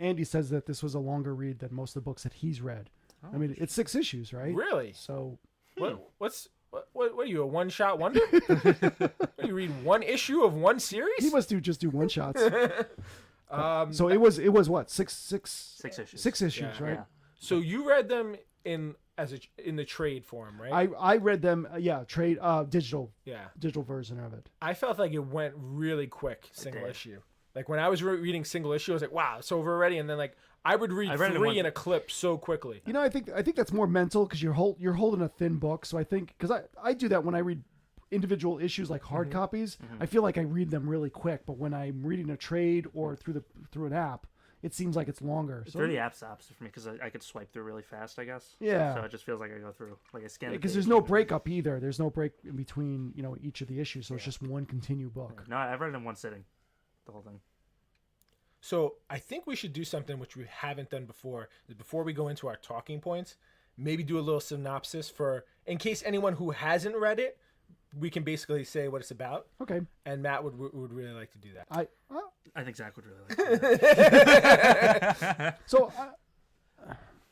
[SPEAKER 2] Andy says that this was a longer read than most of the books that he's read. I mean, it's 6 issues, right?
[SPEAKER 1] Really?
[SPEAKER 2] So
[SPEAKER 1] What are you, a one-shot wonder? What, you read one issue of one series?
[SPEAKER 2] he must just do one shots. So it was what 6
[SPEAKER 3] issues.
[SPEAKER 2] 6 issues,
[SPEAKER 1] Yeah.
[SPEAKER 2] right?
[SPEAKER 3] Yeah.
[SPEAKER 1] So you read them in the trade form, right?
[SPEAKER 2] I read them, trade digital
[SPEAKER 1] Yeah.
[SPEAKER 2] version of it.
[SPEAKER 1] I felt like it went really quick, single
[SPEAKER 3] did.
[SPEAKER 1] issue. Like when I was reading single issue, I was like, wow, it's over already. And then like I would read
[SPEAKER 3] I read it in
[SPEAKER 1] 3
[SPEAKER 3] one-
[SPEAKER 1] in a clip so quickly.
[SPEAKER 2] I think that's more mental because you're holding a thin book. So I think because I do that when I read individual issues like hard copies, I feel like I read them really quick. But when I'm reading a trade or through an app, it seems like it's longer. So,
[SPEAKER 3] Through the app's opposite for me because I could swipe through really fast, I guess.
[SPEAKER 2] Yeah.
[SPEAKER 3] So it just feels like I go through, like I scan.
[SPEAKER 2] because there's no breakup either. There's no break in between, each of the issues. So it's just one continued book.
[SPEAKER 3] No, I've read it in one sitting, the whole thing.
[SPEAKER 1] So I think we should do something which we haven't done before. Before we go into our talking points, maybe do a little synopsis in case anyone who hasn't read it, we can basically say what it's about.
[SPEAKER 2] Okay.
[SPEAKER 1] And Matt would really like to do that.
[SPEAKER 3] I think Zach would really like that.
[SPEAKER 2] So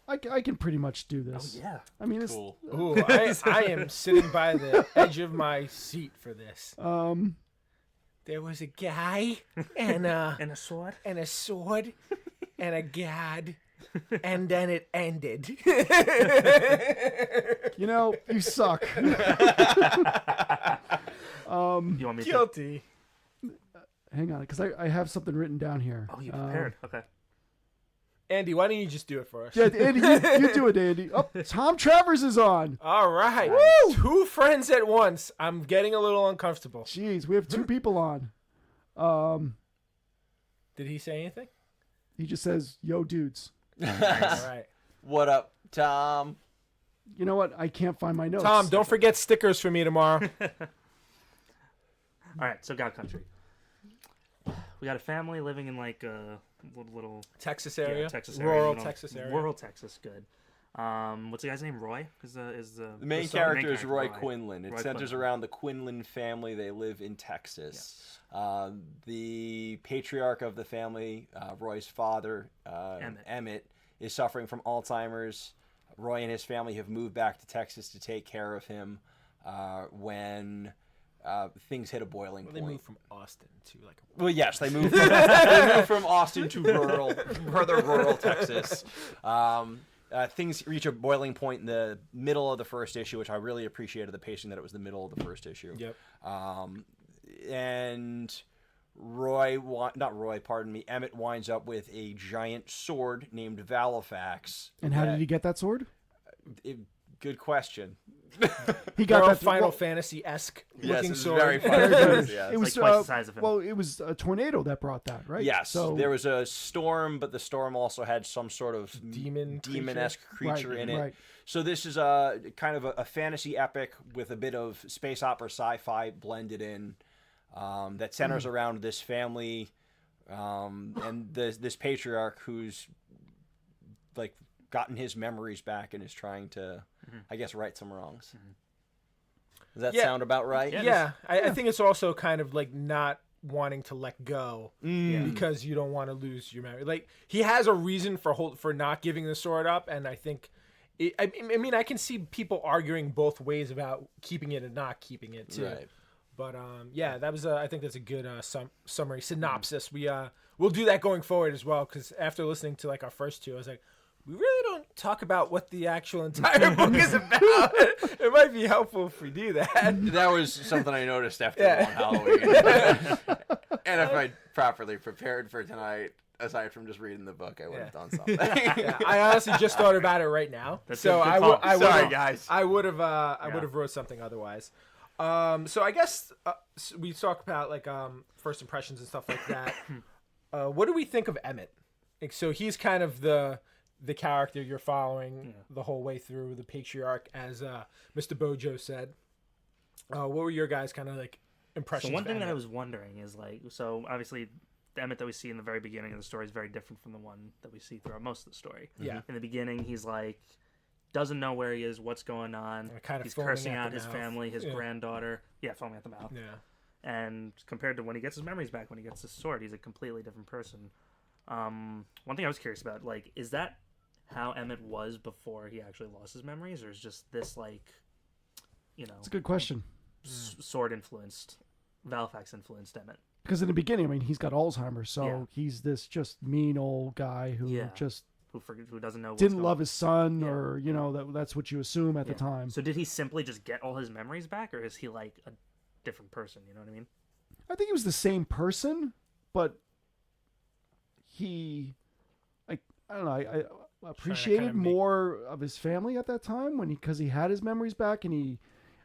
[SPEAKER 2] I can pretty much do this.
[SPEAKER 3] Oh, yeah.
[SPEAKER 2] I mean,
[SPEAKER 4] Cool.
[SPEAKER 1] Ooh, I am sitting by the edge of my seat for this. There was a guy and
[SPEAKER 3] And a sword.
[SPEAKER 1] and a sword and a god, and then it ended.
[SPEAKER 2] You suck.
[SPEAKER 3] You want me to?
[SPEAKER 1] Guilty.
[SPEAKER 2] Hang on, because I have something written down here.
[SPEAKER 3] Oh, you prepared. Okay.
[SPEAKER 1] Andy, why don't you just do it for us?
[SPEAKER 2] Yeah, Andy, you do it, Andy. Oh, Tom Travers is on.
[SPEAKER 1] All right.
[SPEAKER 2] Woo!
[SPEAKER 1] 2 friends at once. I'm getting a little uncomfortable.
[SPEAKER 2] Jeez, we have 2 people on.
[SPEAKER 1] Did he say anything?
[SPEAKER 2] He just says, "Yo, dudes."
[SPEAKER 1] All right.
[SPEAKER 4] What up, Tom?
[SPEAKER 2] You know what? I can't find my notes.
[SPEAKER 1] Tom, don't forget stickers for me tomorrow.
[SPEAKER 3] All right. So God Country. We got a family living in like a little
[SPEAKER 1] Texas area.
[SPEAKER 3] Yeah, Texas area.
[SPEAKER 1] Rural Texas area.
[SPEAKER 3] Rural Texas. Good. What's the guy's name? Roy is the
[SPEAKER 4] The main
[SPEAKER 3] son?
[SPEAKER 4] character
[SPEAKER 3] Main
[SPEAKER 4] is Roy Quinlan. It
[SPEAKER 3] Roy
[SPEAKER 4] centers
[SPEAKER 3] Quinlan.
[SPEAKER 4] around the Quinlan family. They live in Texas. The patriarch of the family, Roy's father, Emmett, is suffering from Alzheimer's. Roy and his family have moved back to Texas to take care of him when things hit a boiling
[SPEAKER 1] They
[SPEAKER 4] point.
[SPEAKER 1] moved from Austin to like.
[SPEAKER 4] Well, yes, they moved from Austin to further rural Texas. Things reach a boiling point in the middle of the first issue, which I really appreciated the pacing that it was the middle of the first issue.
[SPEAKER 1] Yep.
[SPEAKER 4] And Emmett winds up with a giant sword named Valifax.
[SPEAKER 2] And how did he get that sword?
[SPEAKER 4] Good question.
[SPEAKER 2] He got
[SPEAKER 1] Girl
[SPEAKER 2] that
[SPEAKER 1] Final
[SPEAKER 2] well,
[SPEAKER 1] Fantasy-esque
[SPEAKER 4] Yes,
[SPEAKER 1] looking
[SPEAKER 4] it's
[SPEAKER 1] sword.
[SPEAKER 4] very Final yeah.
[SPEAKER 2] It was
[SPEAKER 3] like twice the size of him.
[SPEAKER 2] Well, it was a tornado that brought that, right?
[SPEAKER 4] Yes,
[SPEAKER 2] So
[SPEAKER 4] there was a storm, but the storm also had some sort of demon-esque creature
[SPEAKER 2] Right,
[SPEAKER 4] in it.
[SPEAKER 2] right.
[SPEAKER 4] So this is a kind of a fantasy epic with a bit of space opera sci-fi blended in that centers around this family and this patriarch who's like gotten his memories back and is trying to, I guess, right some wrongs. Does that sound about right?
[SPEAKER 1] Yeah, I think it's also kind of like not wanting to let go because you don't want to lose your memory. Like he has a reason for not giving the sword up, and I think, I mean, I can see people arguing both ways about keeping it and not keeping it too. Right. But yeah, that was I think that's a good summary synopsis. We'll do that going forward as well, because after listening to like our first 2, I was like, we really don't talk about what the actual entire book is about. It might be helpful if we do that.
[SPEAKER 4] That was something I noticed after one Halloween. And if I'd properly prepared for tonight, aside from just reading the book, I would have done something.
[SPEAKER 1] I honestly just thought about it right now.
[SPEAKER 3] That's
[SPEAKER 1] so
[SPEAKER 3] a good call.
[SPEAKER 4] Sorry, guys.
[SPEAKER 1] I would have wrote something otherwise. So I guess we talk about like first impressions and stuff like that. What do we think of Emmett? Like, so he's kind of the character you're following the whole way through, the patriarch, as Mr. Bojo said. What were your guys' kind of like impressions?
[SPEAKER 3] So one thing
[SPEAKER 1] of
[SPEAKER 3] that I
[SPEAKER 1] Emmett?
[SPEAKER 3] was wondering is like, so obviously the Emmett that we see in the very beginning of the story is very different from the one that we see throughout most of the story.
[SPEAKER 1] Yeah.
[SPEAKER 3] In the beginning, he's like, doesn't know where he is, what's going on.
[SPEAKER 1] Kind of
[SPEAKER 3] He's
[SPEAKER 1] foaming
[SPEAKER 3] cursing
[SPEAKER 1] at
[SPEAKER 3] out
[SPEAKER 1] the
[SPEAKER 3] his
[SPEAKER 1] mouth.
[SPEAKER 3] family, his granddaughter. Yeah, foaming at the mouth.
[SPEAKER 1] Yeah.
[SPEAKER 3] And compared to when he gets his memories back, when he gets his sword, he's a completely different person. One thing I was curious about, like, is that how Emmett was before he actually lost his memories, or is just this like,
[SPEAKER 2] It's a good question.
[SPEAKER 3] sword influenced, Valifax influenced Emmett?
[SPEAKER 2] Because in the beginning, I mean, he's got Alzheimer's, so he's this just mean old guy who just
[SPEAKER 3] who doesn't know
[SPEAKER 2] didn't love his son,
[SPEAKER 3] Yeah.
[SPEAKER 2] or that's what you assume at the time.
[SPEAKER 3] So did he simply just get all his memories back, or is he like a different person? You know what I mean?
[SPEAKER 2] I think he was the same person, but I don't know. I appreciated
[SPEAKER 1] kind of
[SPEAKER 2] more of his family at that time because he had his memories back, and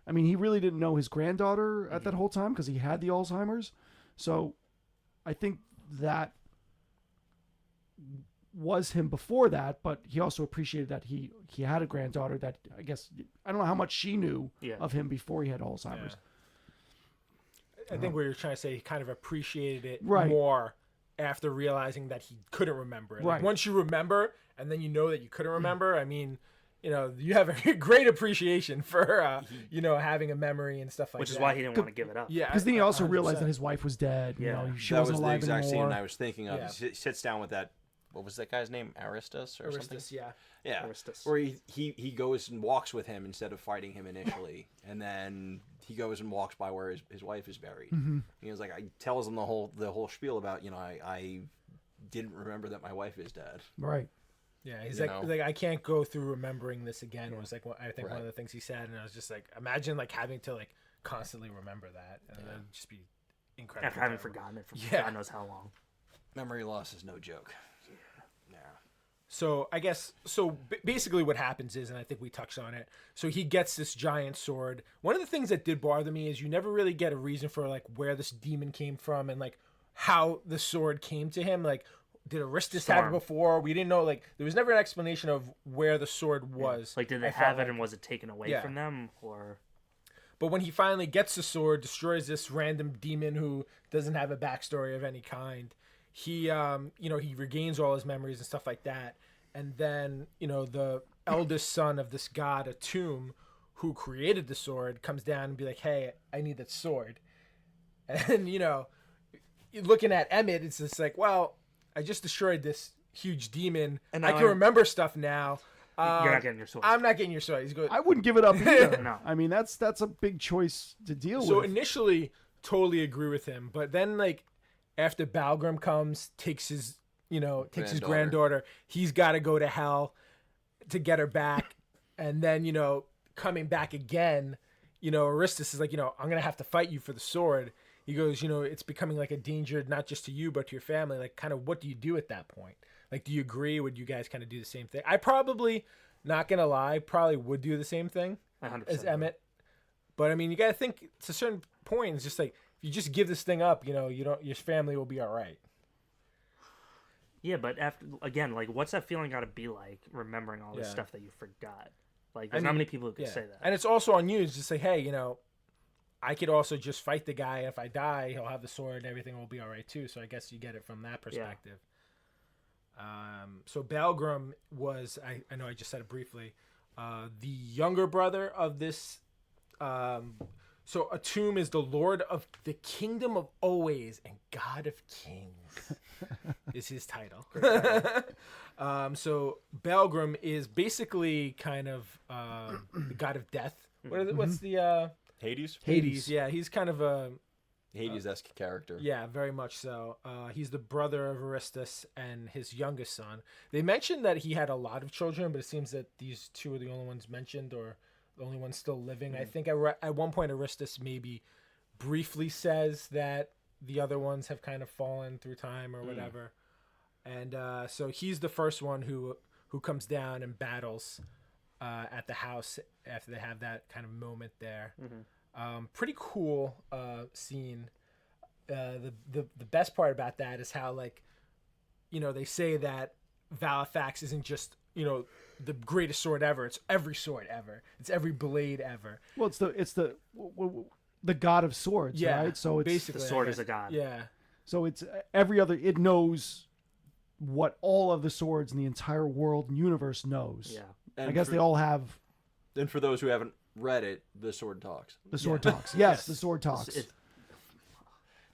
[SPEAKER 2] I mean, he really didn't know his granddaughter at that whole time because he had the Alzheimer's. So I think that was him before that, but he also appreciated that he had a granddaughter that I guess, I don't know how much she knew of him before he had Alzheimer's.
[SPEAKER 1] I think what you're trying to say, he kind of appreciated it
[SPEAKER 2] Right.
[SPEAKER 1] more after realizing that he couldn't remember it. Like,
[SPEAKER 2] Right.
[SPEAKER 1] once you remember and then you know that you couldn't remember, I mean, you know, you have a great appreciation for, you know, having a memory and stuff like that.
[SPEAKER 3] Which is why he didn't want to give it up.
[SPEAKER 1] Yeah.
[SPEAKER 2] Because then he also
[SPEAKER 1] 100%.
[SPEAKER 2] realized that his wife was dead. You know, she
[SPEAKER 4] That
[SPEAKER 2] wasn't
[SPEAKER 4] was the
[SPEAKER 2] alive
[SPEAKER 4] exact scene
[SPEAKER 2] anymore.
[SPEAKER 4] I was thinking of.
[SPEAKER 1] Yeah.
[SPEAKER 4] He sits down with that. What was that guy's name? Aristus or something?
[SPEAKER 1] Aristus, yeah.
[SPEAKER 4] Yeah.
[SPEAKER 3] Aristus.
[SPEAKER 4] Where he goes and walks with him instead of fighting him initially, and then he goes and walks by where his wife is buried. He was like, I tells him the whole spiel about, you know, I didn't remember that my wife is dead.
[SPEAKER 2] Right.
[SPEAKER 1] Yeah, he's
[SPEAKER 4] You
[SPEAKER 1] like,
[SPEAKER 4] know?
[SPEAKER 1] I can't go through remembering this again. Was like, I think one
[SPEAKER 4] Right.
[SPEAKER 1] of the things he said, and I was just like, imagine like having to like constantly remember that, and then just be incredible.
[SPEAKER 3] After having forgotten it for God knows how long.
[SPEAKER 4] Memory loss is no joke. Yeah.
[SPEAKER 1] So I guess basically what happens is, and I think we touched on it. So he gets this giant sword. One of the things that did bother me is you never really get a reason for like where this demon came from and like how the sword came to him. Like, did Aristus have it
[SPEAKER 3] Storm.
[SPEAKER 1] before? We didn't know. Like, there was never an explanation of where the sword was.
[SPEAKER 3] Like, did they
[SPEAKER 1] I felt
[SPEAKER 3] have it
[SPEAKER 1] like.
[SPEAKER 3] and was it taken away
[SPEAKER 1] Yeah.
[SPEAKER 3] from them? Or
[SPEAKER 1] But when he finally gets the sword, destroys this random demon who doesn't have a backstory of any kind, he, you know, he regains all his memories and stuff like that. And then, you know, the eldest son of this god, Atum, who created the sword, comes down and be like, hey, I need that sword. And, you know, looking at Emmett, it's just like, well, I just destroyed this huge demon.
[SPEAKER 3] And
[SPEAKER 1] I
[SPEAKER 3] now
[SPEAKER 1] can
[SPEAKER 3] I'm-
[SPEAKER 1] remember stuff now.
[SPEAKER 3] you're not getting your sword.
[SPEAKER 1] I'm not getting your sword. He's going,
[SPEAKER 2] I wouldn't give it up either.
[SPEAKER 3] No.
[SPEAKER 2] I mean, that's a big choice to deal
[SPEAKER 1] So
[SPEAKER 2] with.
[SPEAKER 1] initially, totally agree with him, but then like after Balgrim comes, takes his granddaughter, he's got to go to hell to get her back, and then you know coming back again, you know Aristus is like, you know, I'm gonna have to fight you for the sword. He goes, you know, it's becoming like a danger not just to you but to your family. Like, kind of, what do you do at that point? Like, do you agree? Would you guys kind of do the same thing? I probably, not gonna lie, probably would do the same thing
[SPEAKER 3] 100%.
[SPEAKER 1] as Emmett. But I mean, you gotta think to a certain point. It's just like if you just give this thing up, you know, your family will be all right.
[SPEAKER 3] Yeah, but after again, like, what's that feeling got to be like? Remembering all this
[SPEAKER 1] Yeah.
[SPEAKER 3] stuff that you forgot. Like, there's not many people who can say that.
[SPEAKER 1] And it's also on you to just say, hey, you know, I could also just fight the guy. If I die, he'll have the sword and everything will be all right too. So I guess you get it from that perspective. So Balgrim was, I know I just said it briefly, the younger brother of this. So Atum is the Lord of the Kingdom of Always and God of Kings is his title. So Balgrim is basically kind of the god of death. What is it? What's the
[SPEAKER 4] Hades?
[SPEAKER 1] Hades? Yeah, he's kind of a
[SPEAKER 4] Hades-esque character.
[SPEAKER 1] yeah, very much so. He's the brother of Aristus and his youngest son. They mentioned that he had a lot of children, but it seems that these two are the only ones mentioned, or the only ones still living. I think at one point Aristus maybe briefly says that the other ones have kind of fallen through time or whatever. And so he's the first one who comes down and battles at the house after they have that kind of moment there. Pretty cool scene. The best part about that is how, like, you know, they say that Valifax isn't just, you know, the greatest sword ever. It's every sword ever. It's every blade ever.
[SPEAKER 2] Well, it's the god of swords,
[SPEAKER 1] Yeah,
[SPEAKER 2] right? So it's
[SPEAKER 1] basically
[SPEAKER 3] The sword
[SPEAKER 1] I
[SPEAKER 3] is a
[SPEAKER 1] guess.
[SPEAKER 3] god.
[SPEAKER 1] Yeah.
[SPEAKER 2] so it's every other. It knows what all of the swords in the entire world and universe knows.
[SPEAKER 3] Yeah.
[SPEAKER 4] And
[SPEAKER 2] I guess
[SPEAKER 4] for,
[SPEAKER 2] they all have
[SPEAKER 4] And for those who haven't read it, the sword talks.
[SPEAKER 2] the sword talks. Yes, the sword talks.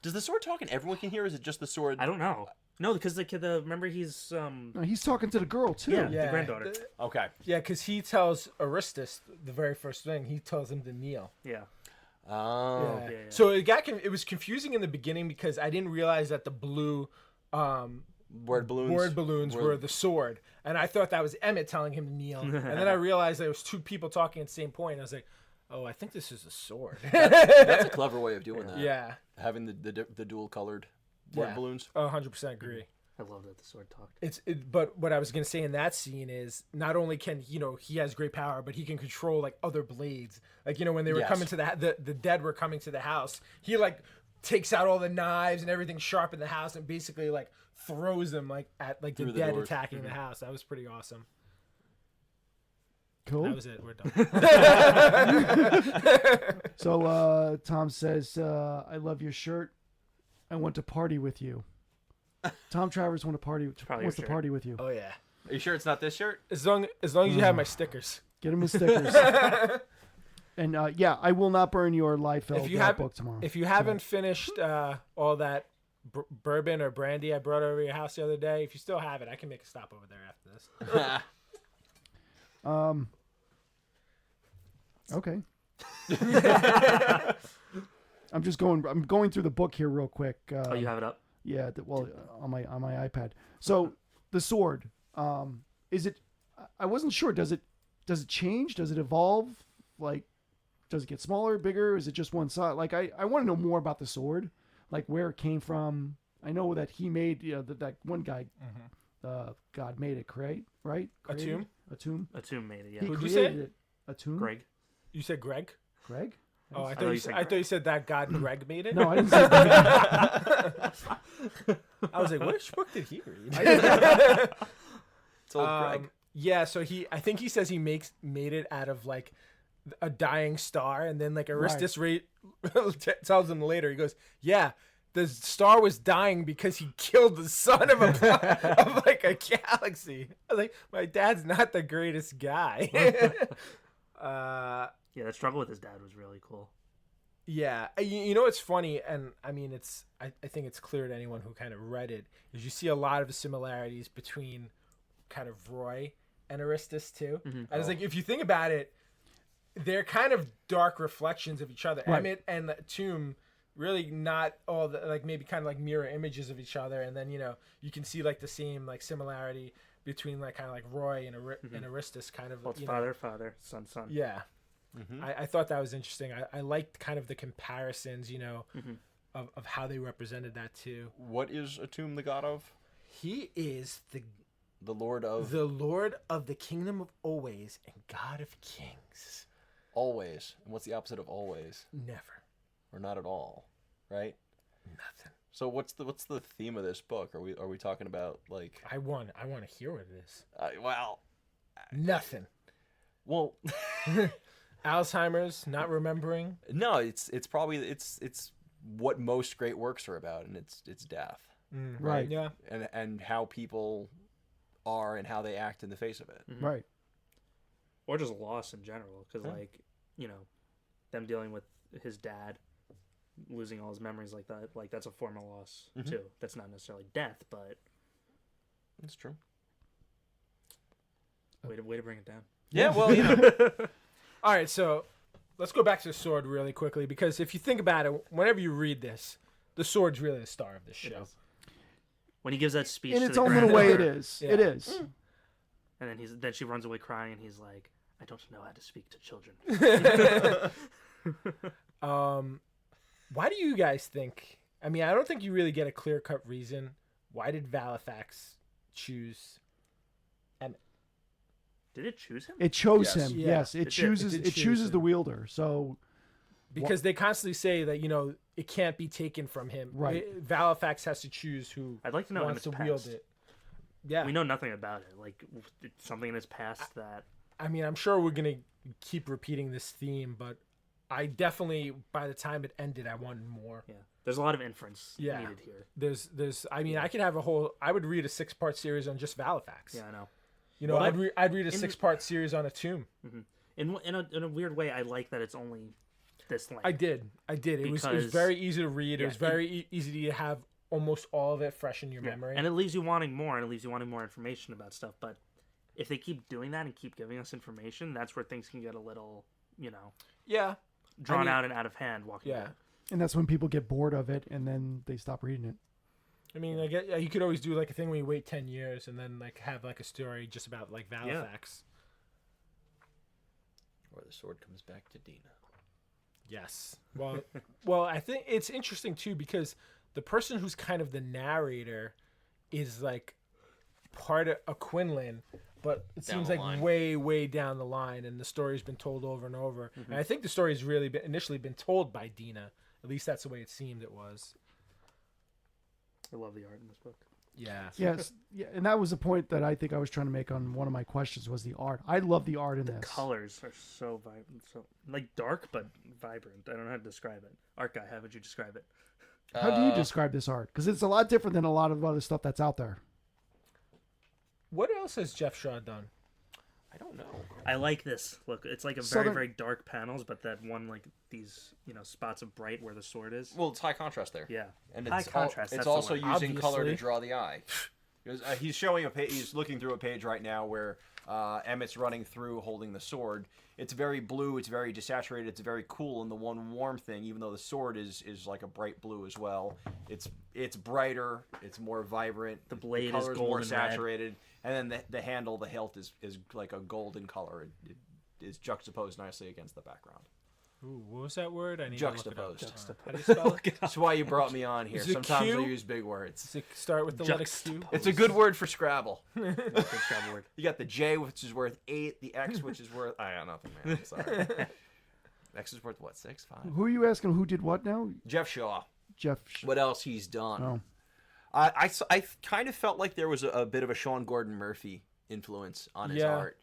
[SPEAKER 4] Does the sword talk and everyone can hear? Or is it just the sword?
[SPEAKER 3] I don't know. No, because the kid, remember he's
[SPEAKER 2] No, he's talking to the girl too.
[SPEAKER 3] Yeah.
[SPEAKER 1] Yeah.
[SPEAKER 3] The granddaughter.
[SPEAKER 4] Okay.
[SPEAKER 1] Yeah, because he tells Aristus the very first thing. He tells him to kneel.
[SPEAKER 3] yeah.
[SPEAKER 4] Oh.
[SPEAKER 1] Yeah.
[SPEAKER 3] yeah.
[SPEAKER 1] So it was confusing in the beginning because I didn't realize that the blue
[SPEAKER 4] Word balloons.
[SPEAKER 1] word balloons were the sword, and I thought that was Emmett telling him to kneel. And then I realized there was two people talking at the same point. I was like, "Oh, I think this is a sword."
[SPEAKER 4] That's a clever way of doing that.
[SPEAKER 1] yeah,
[SPEAKER 4] Having the dual colored word balloons.
[SPEAKER 1] Oh, 100% agree.
[SPEAKER 3] I love that the sword talked.
[SPEAKER 1] But what I was gonna say in that scene is not only can he has great power, but he can control like other blades. Like when they were
[SPEAKER 4] Yes.
[SPEAKER 1] coming to the dead were coming to the house, he like takes out all the knives and everything sharp in the house and basically like throws them like at like the
[SPEAKER 4] Through the
[SPEAKER 1] dead
[SPEAKER 4] doors.
[SPEAKER 1] attacking the house. That was pretty awesome.
[SPEAKER 2] Cool.
[SPEAKER 1] That was it. We're done.
[SPEAKER 2] So Tom says, "I love your shirt. I want to party with you." Tom Travers wants
[SPEAKER 3] Probably
[SPEAKER 2] to
[SPEAKER 3] your shirt.
[SPEAKER 2] party with you.
[SPEAKER 1] Oh yeah.
[SPEAKER 4] Are you sure it's not this shirt?
[SPEAKER 1] As long as you have my stickers.
[SPEAKER 2] Get him his stickers. And yeah, I will not burn your Liefeld
[SPEAKER 1] If you have
[SPEAKER 2] book tomorrow.
[SPEAKER 1] If you haven't finished all that bourbon or brandy I brought over your house the other day, if you still have it, I can make a stop over there after this.
[SPEAKER 2] Okay. I'm going through the book here real quick.
[SPEAKER 3] Oh, you have it up?
[SPEAKER 2] Yeah, on my iPad. So the sword, is it? I wasn't sure. Does it change? Does it evolve? Like, does it get smaller, bigger? Is it just one size? Like, I want to know more about the sword, like where it came from. I know that he made that one guy, God made it, right?
[SPEAKER 1] A tomb?
[SPEAKER 2] A tomb.
[SPEAKER 3] A tomb made it, yeah.
[SPEAKER 2] He
[SPEAKER 1] Who'd you
[SPEAKER 2] created
[SPEAKER 1] say?
[SPEAKER 2] it. A tomb.
[SPEAKER 3] Greg.
[SPEAKER 1] You said Greg?
[SPEAKER 2] Greg.
[SPEAKER 1] Oh, I
[SPEAKER 3] thought
[SPEAKER 1] thought
[SPEAKER 3] you
[SPEAKER 1] you
[SPEAKER 3] said
[SPEAKER 1] said, I thought you said that God Greg made it.
[SPEAKER 2] No, I didn't say that.
[SPEAKER 1] I was like, which book did he read?
[SPEAKER 4] It's old Greg.
[SPEAKER 1] Yeah, so I think he says he made it out of like a dying star, and then like Aristus tells him later. He goes, "Yeah, the star was dying because he killed the son of of like a galaxy." I was like, my dad's not the greatest guy.
[SPEAKER 3] Yeah, that struggle with his dad was really cool.
[SPEAKER 1] Yeah, you know what's funny, and I mean I think it's clear to anyone who kind of read it, is you see a lot of similarities between kind of Roy and Aristus too. And it's like, if you think about it, they're kind of dark reflections of each other.
[SPEAKER 2] Right.
[SPEAKER 1] Emmett and the Tomb really not all the like maybe kind of like mirror images of each other, and then you can see like the same like similarity between like kind of like Roy and and Aristus kind of.
[SPEAKER 3] Well, it's father, son.
[SPEAKER 1] Yeah. I thought that was interesting. I liked kind of the comparisons, of how they represented that too.
[SPEAKER 4] What is Atum the god of?
[SPEAKER 1] He is
[SPEAKER 4] The Lord of
[SPEAKER 1] the Lord of the Kingdom of Always and God of Kings.
[SPEAKER 4] always. And what's the opposite of always?
[SPEAKER 1] Never.
[SPEAKER 4] Or not at all, right?
[SPEAKER 1] Nothing.
[SPEAKER 4] So what's the theme of this book? Are we talking about like?
[SPEAKER 1] I want to hear what it is. Nothing.
[SPEAKER 4] Well,
[SPEAKER 1] Alzheimer's, not remembering.
[SPEAKER 4] no, it's probably it's what most great works are about, and it's death,
[SPEAKER 2] Right.
[SPEAKER 1] Yeah.
[SPEAKER 4] and how people are and how they act in the face of it.
[SPEAKER 2] Right.
[SPEAKER 3] Or just loss in general, because them dealing with his dad losing all his memories like that, like that's a form of loss too. That's not necessarily death, but
[SPEAKER 4] It's true.
[SPEAKER 3] way to bring it down.
[SPEAKER 4] Yeah, well,
[SPEAKER 1] All right, so let's go back to the sword really quickly, because if you think about it, whenever you read this, the sword's really the star of this
[SPEAKER 3] It
[SPEAKER 1] show.
[SPEAKER 3] is. When he gives that speech
[SPEAKER 2] In
[SPEAKER 3] to
[SPEAKER 2] its
[SPEAKER 3] the
[SPEAKER 2] own little way, it
[SPEAKER 3] grandmother,
[SPEAKER 2] is.
[SPEAKER 1] Yeah.
[SPEAKER 2] It is.
[SPEAKER 3] and then she runs away crying, and he's like, "I don't know how to speak to children."
[SPEAKER 1] Why do you guys think? I mean, I don't think you really get a clear-cut reason. Why did Valifax choose Emmett?
[SPEAKER 3] Did it choose him?
[SPEAKER 2] It chose
[SPEAKER 4] Yes.
[SPEAKER 2] him.
[SPEAKER 1] Yeah,
[SPEAKER 2] Yes,
[SPEAKER 3] it
[SPEAKER 2] it
[SPEAKER 3] did.
[SPEAKER 2] chooses.
[SPEAKER 1] It
[SPEAKER 2] It,
[SPEAKER 1] did choose
[SPEAKER 2] chooses the
[SPEAKER 1] him.
[SPEAKER 2] wielder. So
[SPEAKER 1] Because they constantly say that it can't be taken from him.
[SPEAKER 2] Right.
[SPEAKER 1] Valifax has to choose who
[SPEAKER 3] I'd like to know
[SPEAKER 1] wants to
[SPEAKER 3] Emmett's
[SPEAKER 1] wield
[SPEAKER 3] past.
[SPEAKER 1] it. Yeah.
[SPEAKER 3] We know nothing about it. Like it's something in his past that
[SPEAKER 1] I mean, I'm sure we're gonna keep repeating this theme, but I definitely, by the time it ended, I wanted more.
[SPEAKER 3] yeah. There's a lot of inference
[SPEAKER 1] Yeah.
[SPEAKER 3] needed here.
[SPEAKER 1] There's. I mean, I could have I would read a 6-part series on just Valifax.
[SPEAKER 3] Yeah, I know.
[SPEAKER 1] Well,
[SPEAKER 3] Well,
[SPEAKER 1] I'd read a
[SPEAKER 3] in-
[SPEAKER 1] 6-part series on a tomb.
[SPEAKER 3] In a weird way, I like that it's only this length.
[SPEAKER 1] I did. It was
[SPEAKER 3] Because-
[SPEAKER 1] very easy to read. It
[SPEAKER 3] Yeah,
[SPEAKER 1] was very easy to have almost all of it fresh in your memory.
[SPEAKER 3] And it leaves you wanting more, and it leaves you wanting more information about stuff. But if they keep doing that and keep giving us information, that's where things can get a little,
[SPEAKER 1] yeah.
[SPEAKER 3] drawn
[SPEAKER 1] mean,
[SPEAKER 3] out and out of hand. Walking.
[SPEAKER 1] Yeah.
[SPEAKER 2] and that's when people get bored of it and then they stop reading it.
[SPEAKER 1] I mean, I get you could always do like a thing where you wait 10 years and then like have like a story just about like Valifax.
[SPEAKER 4] Or the sword comes back to Dina.
[SPEAKER 1] Yes. Well, I think it's interesting too because the person who's kind of the narrator is like part of a Quinlan, but it
[SPEAKER 4] Down
[SPEAKER 1] seems
[SPEAKER 4] the
[SPEAKER 1] like
[SPEAKER 4] line.
[SPEAKER 1] way down the line, and the story's been told over and over. And I think the story's really initially been told by Dina. At least that's the way it seemed it was.
[SPEAKER 3] I love the art in this book.
[SPEAKER 1] Yeah.
[SPEAKER 2] Yes, yeah, and that was the point that I think I was trying to make on one of my questions was the art. I love the art in
[SPEAKER 3] The
[SPEAKER 2] this.
[SPEAKER 3] colors are so vibrant, so like dark but vibrant. I don't know how to describe it. Art guy, how would you describe it?
[SPEAKER 2] How do you describe this art? Because it's a lot different than a lot of other stuff that's out there.
[SPEAKER 1] What else has Jeff Shaw done?
[SPEAKER 4] I don't know.
[SPEAKER 3] I like this. Look, it's like a
[SPEAKER 2] Southern-
[SPEAKER 3] very dark panels, but that one like these spots of bright where the sword is.
[SPEAKER 4] Well, it's high contrast there.
[SPEAKER 3] Yeah,
[SPEAKER 4] And
[SPEAKER 3] high
[SPEAKER 4] it's
[SPEAKER 3] contrast.
[SPEAKER 4] It's
[SPEAKER 3] that's the
[SPEAKER 4] also
[SPEAKER 3] word.
[SPEAKER 4] using color to
[SPEAKER 1] Obviously.
[SPEAKER 4] draw the eye. He's showing a page. He's looking through a page right now where Emmett's running through holding the sword. It's very blue. It's very desaturated. It's very cool. And the one warm thing, even though the sword is like a bright blue as well, it's brighter. It's more vibrant.
[SPEAKER 3] The blade is
[SPEAKER 4] color's
[SPEAKER 3] gold
[SPEAKER 4] more
[SPEAKER 3] and red.
[SPEAKER 4] saturated. And then the handle, the hilt is like a golden color. It is juxtaposed nicely against the background.
[SPEAKER 1] Ooh, what was that word? I need
[SPEAKER 4] Juxtaposed.
[SPEAKER 1] to look it up. How do you spell it?
[SPEAKER 4] That's why you brought me on here.
[SPEAKER 1] Is it
[SPEAKER 4] Sometimes
[SPEAKER 1] Q?
[SPEAKER 4] I use big words.
[SPEAKER 1] Does it start with the letter Q?
[SPEAKER 3] Juxtaposed.
[SPEAKER 4] It's a good word for Scrabble.
[SPEAKER 3] Good Scrabble word.
[SPEAKER 4] You got the J, which is worth 8, the X, which is worth... I got nothing, man. I'm sorry. X is worth, what, 6, 5?
[SPEAKER 2] Who are you asking who did what now?
[SPEAKER 4] Jeff Shaw.
[SPEAKER 2] Jeff.
[SPEAKER 4] What else he's done?
[SPEAKER 2] Oh.
[SPEAKER 4] I kind of felt like there was a bit of a Sean Gordon Murphy influence on his
[SPEAKER 1] Yeah.
[SPEAKER 4] art.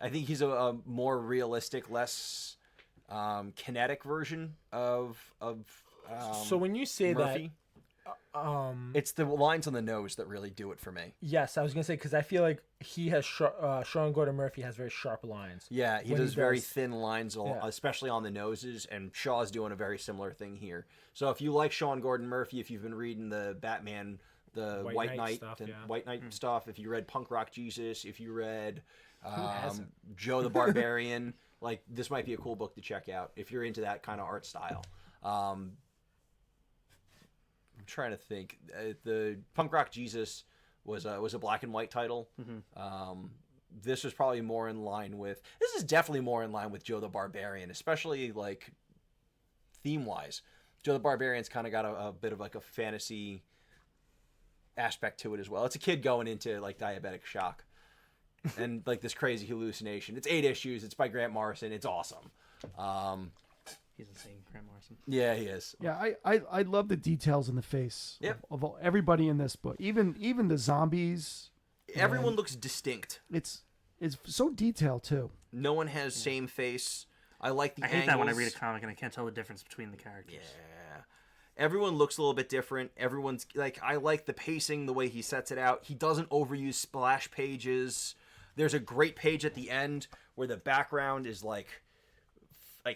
[SPEAKER 4] I think he's a more realistic, less kinetic version of
[SPEAKER 1] So when you say
[SPEAKER 4] Murphy.
[SPEAKER 1] that,
[SPEAKER 4] It's the lines on the nose that really do it for me.
[SPEAKER 1] yes, I was gonna say because I feel like he has Sean Gordon Murphy has very sharp lines.
[SPEAKER 4] Yeah, he
[SPEAKER 1] when
[SPEAKER 4] does very
[SPEAKER 1] does-
[SPEAKER 4] thin lines,
[SPEAKER 1] Yeah.
[SPEAKER 4] especially on the noses, and Shaw's doing a very similar thing here. So if you like Sean Gordon Murphy, if you've been reading the Batman, the
[SPEAKER 1] White
[SPEAKER 4] White
[SPEAKER 1] Knight
[SPEAKER 4] Knight,
[SPEAKER 1] stuff,
[SPEAKER 4] the
[SPEAKER 1] yeah.
[SPEAKER 4] White Knight stuff, if you read Punk Rock Jesus, if you read
[SPEAKER 1] hasn't?
[SPEAKER 4] Joe the Barbarian, like this might be a cool book to check out if you're into that kind of art style. I'm trying to think. The Punk Rock Jesus was a black and white title. This was probably more in line with. This is definitely more in line with Joe the Barbarian, especially like theme wise. Joe the Barbarian's kind of got a bit of like a fantasy aspect to it as well. It's a kid going into like diabetic shock and like this crazy hallucination. It's 8 issues. It's by Grant Morrison. It's awesome.
[SPEAKER 3] He's insane, Grant Morrison.
[SPEAKER 4] Yeah, he is.
[SPEAKER 2] Yeah, I love the details in the face
[SPEAKER 4] Yep.
[SPEAKER 2] of everybody in this book. Even the zombies.
[SPEAKER 4] Everyone looks distinct.
[SPEAKER 2] It's so detailed too.
[SPEAKER 4] No one has same face. I like the
[SPEAKER 3] I hate
[SPEAKER 4] angles.
[SPEAKER 3] that when I read a comic and I can't tell the difference between the characters.
[SPEAKER 4] Yeah. Everyone looks a little bit different. Everyone's like, I like the pacing, the way he sets it out. He doesn't overuse splash pages. There's a great page at the end where the background is like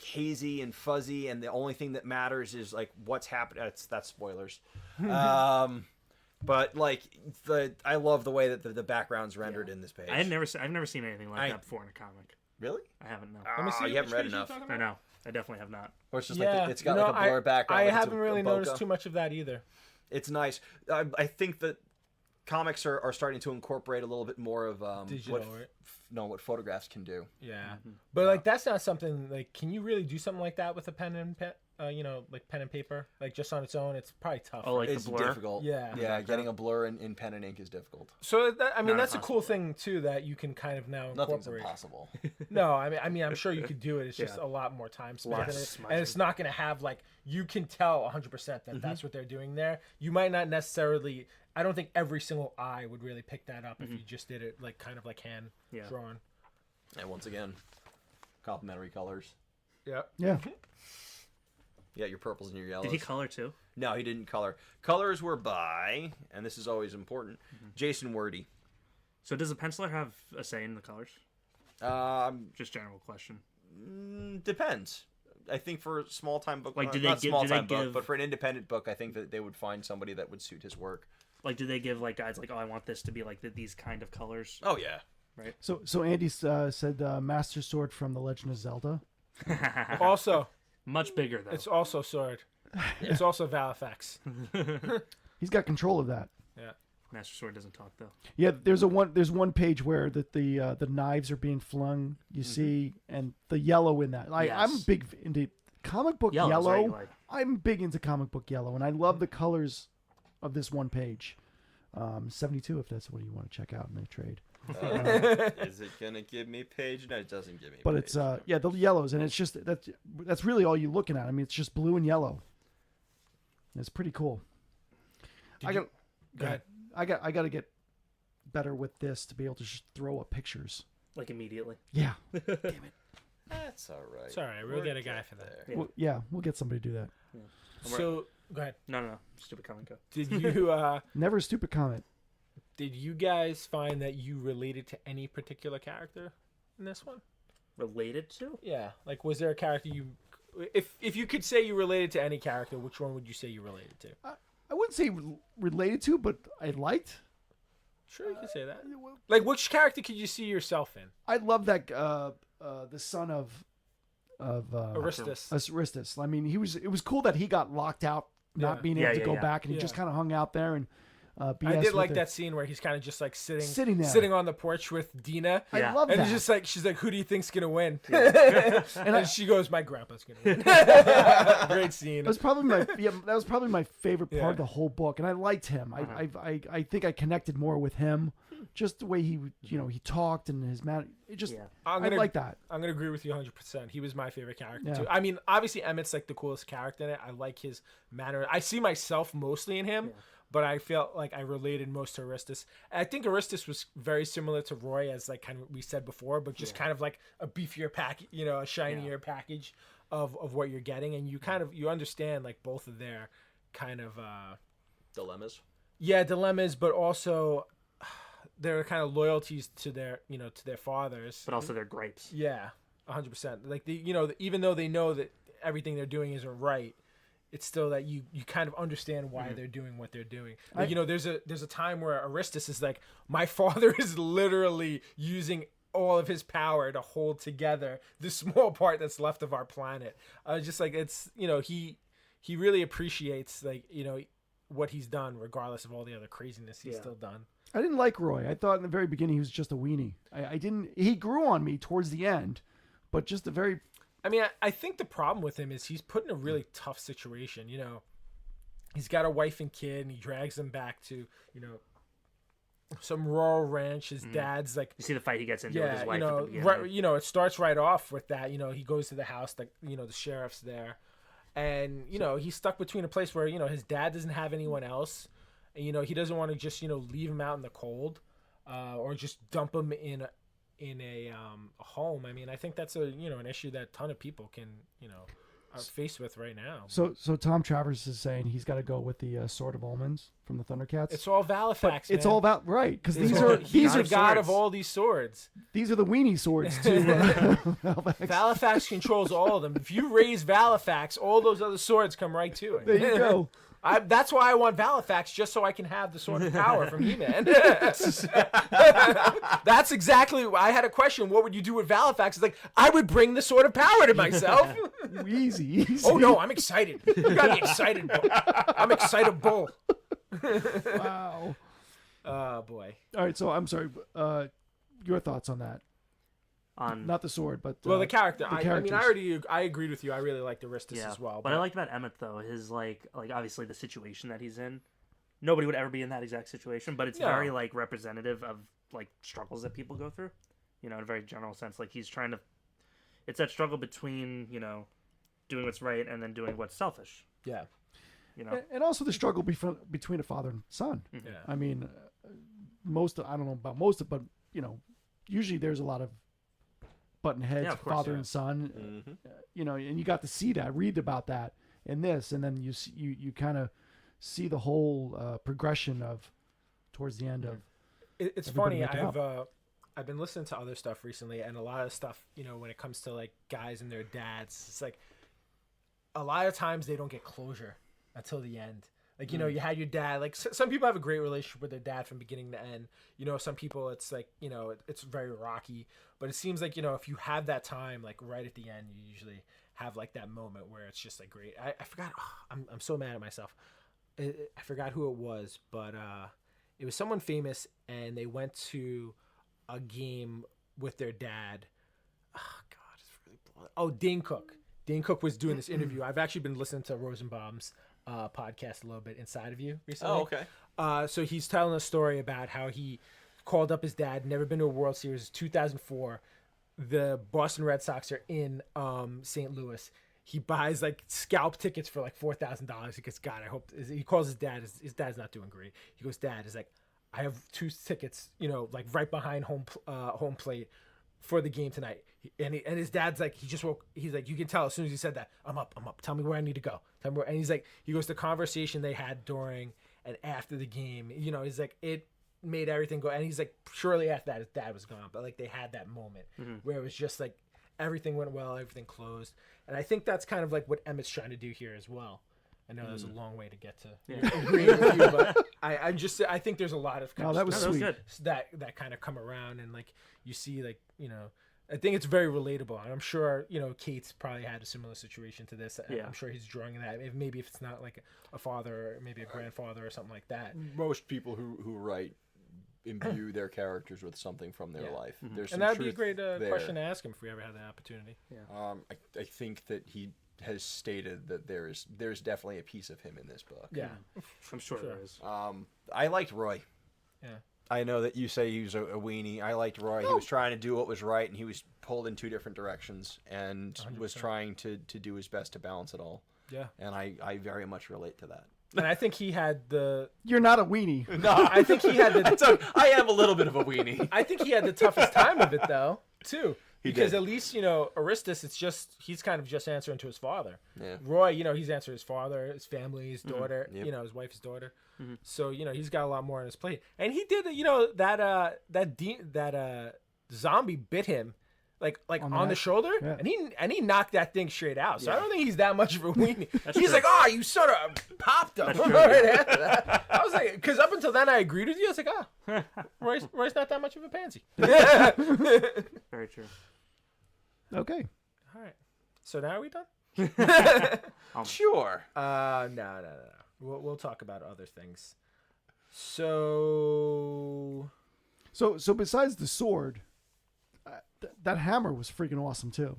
[SPEAKER 4] hazy and fuzzy, and the only thing that matters is like what's happening. That's spoilers. But like I love the way that the background's rendered in this page.
[SPEAKER 3] I've never seen anything like that before in a comic.
[SPEAKER 4] Really?
[SPEAKER 3] I haven't, no.
[SPEAKER 1] Let me see.
[SPEAKER 4] You haven't
[SPEAKER 1] which
[SPEAKER 4] read
[SPEAKER 1] page you're
[SPEAKER 4] enough.
[SPEAKER 1] talking
[SPEAKER 3] I
[SPEAKER 1] about.
[SPEAKER 3] know. I definitely have not.
[SPEAKER 4] Or it's just
[SPEAKER 1] Yeah,
[SPEAKER 4] like it's got
[SPEAKER 1] you know,
[SPEAKER 4] like a blur background.
[SPEAKER 1] I
[SPEAKER 4] like it's
[SPEAKER 1] haven't really
[SPEAKER 4] a
[SPEAKER 1] noticed
[SPEAKER 4] bokeh.
[SPEAKER 1] too much of that either.
[SPEAKER 4] It's nice. I think that comics are starting to incorporate a little bit more of
[SPEAKER 1] Digital, right?
[SPEAKER 4] what photographs can do.
[SPEAKER 1] Yeah, but like that's not something like. Can you really do something like that with a pen and like pen and paper, like just on its own? It's probably tough.
[SPEAKER 3] Oh, like
[SPEAKER 4] It's
[SPEAKER 3] the blur?
[SPEAKER 4] difficult.
[SPEAKER 1] Yeah.
[SPEAKER 4] Yeah, getting a blur in pen and ink is difficult.
[SPEAKER 1] So I mean,
[SPEAKER 3] Not
[SPEAKER 1] that's a cool
[SPEAKER 3] impossible.
[SPEAKER 1] thing too that you can kind of now
[SPEAKER 4] Nothing's
[SPEAKER 1] incorporate.
[SPEAKER 4] impossible.
[SPEAKER 1] No, I mean, I'm sure you could do it. It's just
[SPEAKER 3] Yeah.
[SPEAKER 1] a lot more time spent,
[SPEAKER 3] Lots
[SPEAKER 1] in
[SPEAKER 3] of
[SPEAKER 1] it.
[SPEAKER 3] smudging.
[SPEAKER 1] And it's not going to have like you can tell 100% that that's what they're doing there. You might not necessarily. I don't think every single eye would really pick that up if you just did it like kind of like hand
[SPEAKER 3] Yeah.
[SPEAKER 1] drawn.
[SPEAKER 4] And once again, complementary colors.
[SPEAKER 1] Yep.
[SPEAKER 2] Yeah.
[SPEAKER 4] You got your purples and your yellows.
[SPEAKER 3] Did he color too?
[SPEAKER 4] No, he didn't color. Colors were by, and this is always important, Jason Wordy.
[SPEAKER 3] So does the penciler have a say in the colors? Just general question.
[SPEAKER 4] Depends. I think for a small time book,
[SPEAKER 3] Like, do they
[SPEAKER 4] not
[SPEAKER 3] give-
[SPEAKER 4] small
[SPEAKER 3] do they
[SPEAKER 4] time book,
[SPEAKER 3] give-
[SPEAKER 4] but for an independent book, I think that they would find somebody that would suit his work.
[SPEAKER 3] Like, do they give like guides like, oh, I want this to be like these kind of colors?
[SPEAKER 4] Oh yeah.
[SPEAKER 2] So Andy said Master Sword from The Legend of Zelda.
[SPEAKER 1] Also,
[SPEAKER 3] Much bigger though.
[SPEAKER 1] it's also sword. It's also Valifax.
[SPEAKER 2] He's got control of that.
[SPEAKER 1] Yeah.
[SPEAKER 3] Master Sword doesn't talk though.
[SPEAKER 2] Yeah, there's one page where the knives are being flung. You see, and the yellow in that. I'm
[SPEAKER 3] Yes.
[SPEAKER 2] big into comic book
[SPEAKER 3] Yellow's
[SPEAKER 2] yellow.
[SPEAKER 3] right, like-
[SPEAKER 2] I'm big into comic book yellow, and I love the colors of this one page. 72 if that's what you want to check out in the trade.
[SPEAKER 4] Is it gonna give me page? No, it doesn't give me.
[SPEAKER 2] But
[SPEAKER 4] page.
[SPEAKER 2] it's the yellows, and it's just that's really all you're looking at. I mean, it's just blue and yellow. It's pretty cool.
[SPEAKER 1] Go ahead.
[SPEAKER 2] I got to get better with this to be able to just throw up pictures.
[SPEAKER 3] Like immediately.
[SPEAKER 2] Yeah. Damn it.
[SPEAKER 4] That's all right.
[SPEAKER 1] It's all right. We'll get a guy for that.
[SPEAKER 3] Yeah.
[SPEAKER 2] We'll get somebody to do that.
[SPEAKER 1] So go ahead.
[SPEAKER 3] No. Stupid comment. Go.
[SPEAKER 1] Did you
[SPEAKER 2] Never a stupid comment.
[SPEAKER 1] did you guys find that you related to any particular character in this one?
[SPEAKER 3] Related to?
[SPEAKER 1] Yeah. Like, was there a character you, if you could say you related to any character, which one would you say you related to?
[SPEAKER 2] I wouldn't say related to, but I liked.
[SPEAKER 1] Sure, you can say that. Like, which character could you see yourself in?
[SPEAKER 2] I love that the son of
[SPEAKER 1] Aristus.
[SPEAKER 2] Aristus. I mean, it was cool that he got locked out, not
[SPEAKER 1] Yeah.
[SPEAKER 2] being able to go
[SPEAKER 3] Yeah.
[SPEAKER 2] back, and he
[SPEAKER 1] Yeah.
[SPEAKER 2] just kind of hung out there and BS
[SPEAKER 1] I did
[SPEAKER 2] with
[SPEAKER 1] like
[SPEAKER 2] it.
[SPEAKER 1] that scene where he's kind of just like
[SPEAKER 2] Sitting there.
[SPEAKER 1] sitting on the porch with Dina.
[SPEAKER 2] I
[SPEAKER 3] Yeah.
[SPEAKER 2] love
[SPEAKER 1] And
[SPEAKER 2] that.
[SPEAKER 1] it's just like, she's like, who do you think's gonna win?
[SPEAKER 2] And
[SPEAKER 1] she goes, my grandpa's gonna win. Great scene.
[SPEAKER 2] that was probably my favorite part
[SPEAKER 1] Yeah.
[SPEAKER 2] of the whole book, and I liked him. I think I connected more with him, just the way he he talked and his man. It just
[SPEAKER 3] Yeah.
[SPEAKER 2] I
[SPEAKER 1] I'm gonna,
[SPEAKER 2] like that.
[SPEAKER 1] I'm gonna agree with you 100%. He was my favorite character
[SPEAKER 2] Yeah.
[SPEAKER 1] too. I mean, obviously Emmett's like the coolest character in it. I like his manner. I see myself mostly in him. But I felt like I related most to Aristus. I think Aristus was very similar to Roy, as like kind of we said before, but just kind of like a beefier package, a shinier package of what you're getting, and you understand like both of their kind of
[SPEAKER 4] Dilemmas.
[SPEAKER 1] dilemmas, but also their kind of loyalties to their to their fathers.
[SPEAKER 3] But also their gripes.
[SPEAKER 1] Yeah, 100%. Like even though they know that everything they're doing isn't right, it's still that you kind of understand why they're doing what they're doing. Like, there's a time where Aristus is like, my father is literally using all of his power to hold together the small part that's left of our planet. Just like it's he really appreciates like what he's done, regardless of all the other craziness he's still done.
[SPEAKER 2] I didn't like Roy. I thought in the very beginning he was just a weenie. I didn't. He grew on me towards the end, but just a very.
[SPEAKER 1] I mean, I think the problem with him is he's put in a really tough situation. He's got a wife and kid, and he drags them back to, some rural ranch. His dad's like,
[SPEAKER 3] You see the fight he gets into with his wife at the beginning.
[SPEAKER 1] right, it starts right off with that. He goes to the house, the sheriff's there, and he's stuck between a place where his dad doesn't have anyone else, and he doesn't want to just leave him out in the cold, or just dump him in a home. I mean, I think that's an issue that a ton of people can are faced with right now.
[SPEAKER 2] So Tom Travers is saying he's got to go with the Sword of Omens from the Thundercats.
[SPEAKER 1] It's all Valifax,
[SPEAKER 2] but it's
[SPEAKER 1] man.
[SPEAKER 2] all about right because
[SPEAKER 1] He's
[SPEAKER 2] these are
[SPEAKER 1] the god of
[SPEAKER 3] swords.
[SPEAKER 1] all these swords.
[SPEAKER 2] these are the weenie swords too.
[SPEAKER 1] Valifax controls all of them. If you raise Valifax, all those other swords come right to it.
[SPEAKER 2] There you go.
[SPEAKER 1] That's why I want Valifax, just so I can have the Sword of Power from He-Man. That's exactly. I had a question. What would you do with Valifax? It's like, I would bring the Sword of Power to myself.
[SPEAKER 2] Easy.
[SPEAKER 1] Oh no, I'm excited. You got me excited. I'm excitable.
[SPEAKER 2] Wow.
[SPEAKER 1] Oh boy.
[SPEAKER 2] All right. So I'm sorry. Your thoughts on that?
[SPEAKER 3] On
[SPEAKER 2] Not the sword, but
[SPEAKER 1] Well, the character.
[SPEAKER 2] the
[SPEAKER 1] I mean,
[SPEAKER 2] characters.
[SPEAKER 1] I agreed with you. I really liked Aristus as well.
[SPEAKER 3] What I liked about Emmett though, his like obviously the situation that he's in. Nobody would ever be in that exact situation, but it's
[SPEAKER 1] No.
[SPEAKER 3] very like representative of like struggles that people go through. In a very general sense. Like he's trying to. It's that struggle between doing what's right and then doing what's selfish.
[SPEAKER 1] Yeah.
[SPEAKER 2] And also the struggle between a father and son.
[SPEAKER 1] Yeah.
[SPEAKER 2] I mean, I don't know about most of, but usually there's a lot of button heads,
[SPEAKER 3] Yeah, of course,
[SPEAKER 2] father
[SPEAKER 3] yeah.
[SPEAKER 2] and son. And you got to see that, read about that in this, and then you kind of see the whole progression of towards the end of.
[SPEAKER 1] It's
[SPEAKER 2] Everybody
[SPEAKER 1] funny.
[SPEAKER 2] went
[SPEAKER 1] I've been listening to other stuff recently, and a lot of stuff, when it comes to like guys and their dads, it's like a lot of times they don't get closure until the end. Like, you had your dad, like some people have a great relationship with their dad from beginning to end. Some people it's like, it's very rocky, but it seems like, if you have that time, like right at the end, you usually have like that moment where it's just like great. I forgot. I'm so mad at myself. I forgot who it was, but it was someone famous, and they went to a game with their dad. Oh God, it's really bloody. Oh, Dane Cook. Dane Cook was doing this interview. I've actually been listening to Rosenbaum's podcast a little bit, Inside of You, recently.
[SPEAKER 4] Oh, okay.
[SPEAKER 1] So he's telling a story about how he called up his dad, never been to a World Series, 2004. The Boston Red Sox are in St. Louis. He buys like scalp tickets for like $4,000. He goes, God, I hope. He calls his dad. His dad's not doing great. He goes, Dad, is like, I have 2 tickets, like right behind home plate for the game tonight. And his dad's like, he just woke. He's like, you can tell as soon as he said that, I'm up. Tell me where I need to go. Tell me where. And he's like, he goes, the conversation they had during and after the game. He's like, it made everything go. And he's like, shortly after that, his dad was gone. But like they had that moment where it was just like everything went well, everything closed. And I think that's kind of like what Emmett's trying to do here as well. I know there's a long way to get to agreeing with you, but I think there's a lot of kind of
[SPEAKER 2] that was
[SPEAKER 1] stuff
[SPEAKER 2] sweet.
[SPEAKER 1] that kind of come around, and like you see, like I think it's very relatable. And I'm sure Kate's probably had a similar situation to this. And I'm sure he's drawing that. Maybe if it's not like a father, or maybe a grandfather or something like that.
[SPEAKER 4] Most people who write imbue their characters with something from their life. There's some
[SPEAKER 1] And that'd be a
[SPEAKER 4] truth
[SPEAKER 1] great
[SPEAKER 4] there.
[SPEAKER 1] question to ask him if we ever had the opportunity.
[SPEAKER 4] I think that he has stated that there's definitely a piece of him in this book.
[SPEAKER 1] Yeah,
[SPEAKER 3] I'm sure there is.
[SPEAKER 4] I liked Roy.
[SPEAKER 1] yeah.
[SPEAKER 4] I know that you say he was a weenie. I liked Roy. He was trying to do what was right, and he was pulled in 2 different directions, and
[SPEAKER 1] 100%.
[SPEAKER 4] was trying to do his best to balance it all.
[SPEAKER 1] Yeah.
[SPEAKER 4] And I very much relate to that.
[SPEAKER 1] And I think he had the.
[SPEAKER 2] You're not a weenie.
[SPEAKER 1] No, I think he had the.
[SPEAKER 4] So I am a little bit of a weenie.
[SPEAKER 1] I think he had the toughest time of it though, too. Because
[SPEAKER 4] did.
[SPEAKER 1] at least Aristus, it's just he's kind of just answering to his father.
[SPEAKER 4] Yeah.
[SPEAKER 1] Roy, he's answering his father, his family, his daughter,
[SPEAKER 4] Yep.
[SPEAKER 1] his wife, his daughter. So he's got a lot more on his plate. And he did, that zombie bit him, like on the
[SPEAKER 2] neck?
[SPEAKER 1] shoulder,
[SPEAKER 2] Yeah.
[SPEAKER 1] and he knocked that thing straight out. So I don't think he's that much of a weenie. He's
[SPEAKER 3] true.
[SPEAKER 1] like, you sort of popped him
[SPEAKER 3] true,
[SPEAKER 1] right after that. I was like, because up until then I agreed with you. I was like, Roy's not that much of a pansy.
[SPEAKER 3] Very true.
[SPEAKER 2] Okay.
[SPEAKER 1] All right. So now are we done?
[SPEAKER 4] Sure.
[SPEAKER 1] No. We'll talk about other things. So
[SPEAKER 2] So besides the sword, that hammer was freaking awesome too.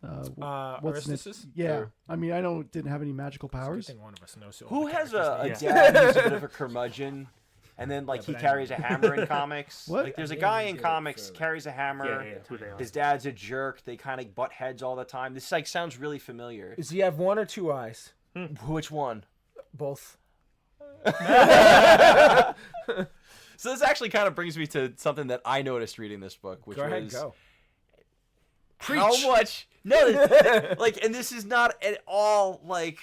[SPEAKER 2] What's its-
[SPEAKER 1] Aristus's?
[SPEAKER 2] Yeah, I mean, I know it didn't have any magical
[SPEAKER 1] I
[SPEAKER 2] powers.
[SPEAKER 1] think one of us knows
[SPEAKER 4] Who has a
[SPEAKER 3] names.
[SPEAKER 4] dad who's a bit of a curmudgeon, and then like he
[SPEAKER 1] but I
[SPEAKER 4] carries a hammer in comics?
[SPEAKER 2] What?
[SPEAKER 4] Like there's a
[SPEAKER 1] I
[SPEAKER 4] guy
[SPEAKER 1] didn't
[SPEAKER 4] in
[SPEAKER 1] get it
[SPEAKER 4] comics
[SPEAKER 1] for-
[SPEAKER 4] carries a hammer.
[SPEAKER 3] Yeah, who they are.
[SPEAKER 4] His dad's a jerk. They kind of butt heads all the time. This like sounds really familiar.
[SPEAKER 1] Does he have 1 or 2 eyes?
[SPEAKER 4] Which one?
[SPEAKER 1] Both.
[SPEAKER 4] So this actually kind of brings me to something that I noticed reading this book, which
[SPEAKER 1] Go ahead,
[SPEAKER 4] was
[SPEAKER 1] go.
[SPEAKER 4] how much. No, like, and this is not at all like,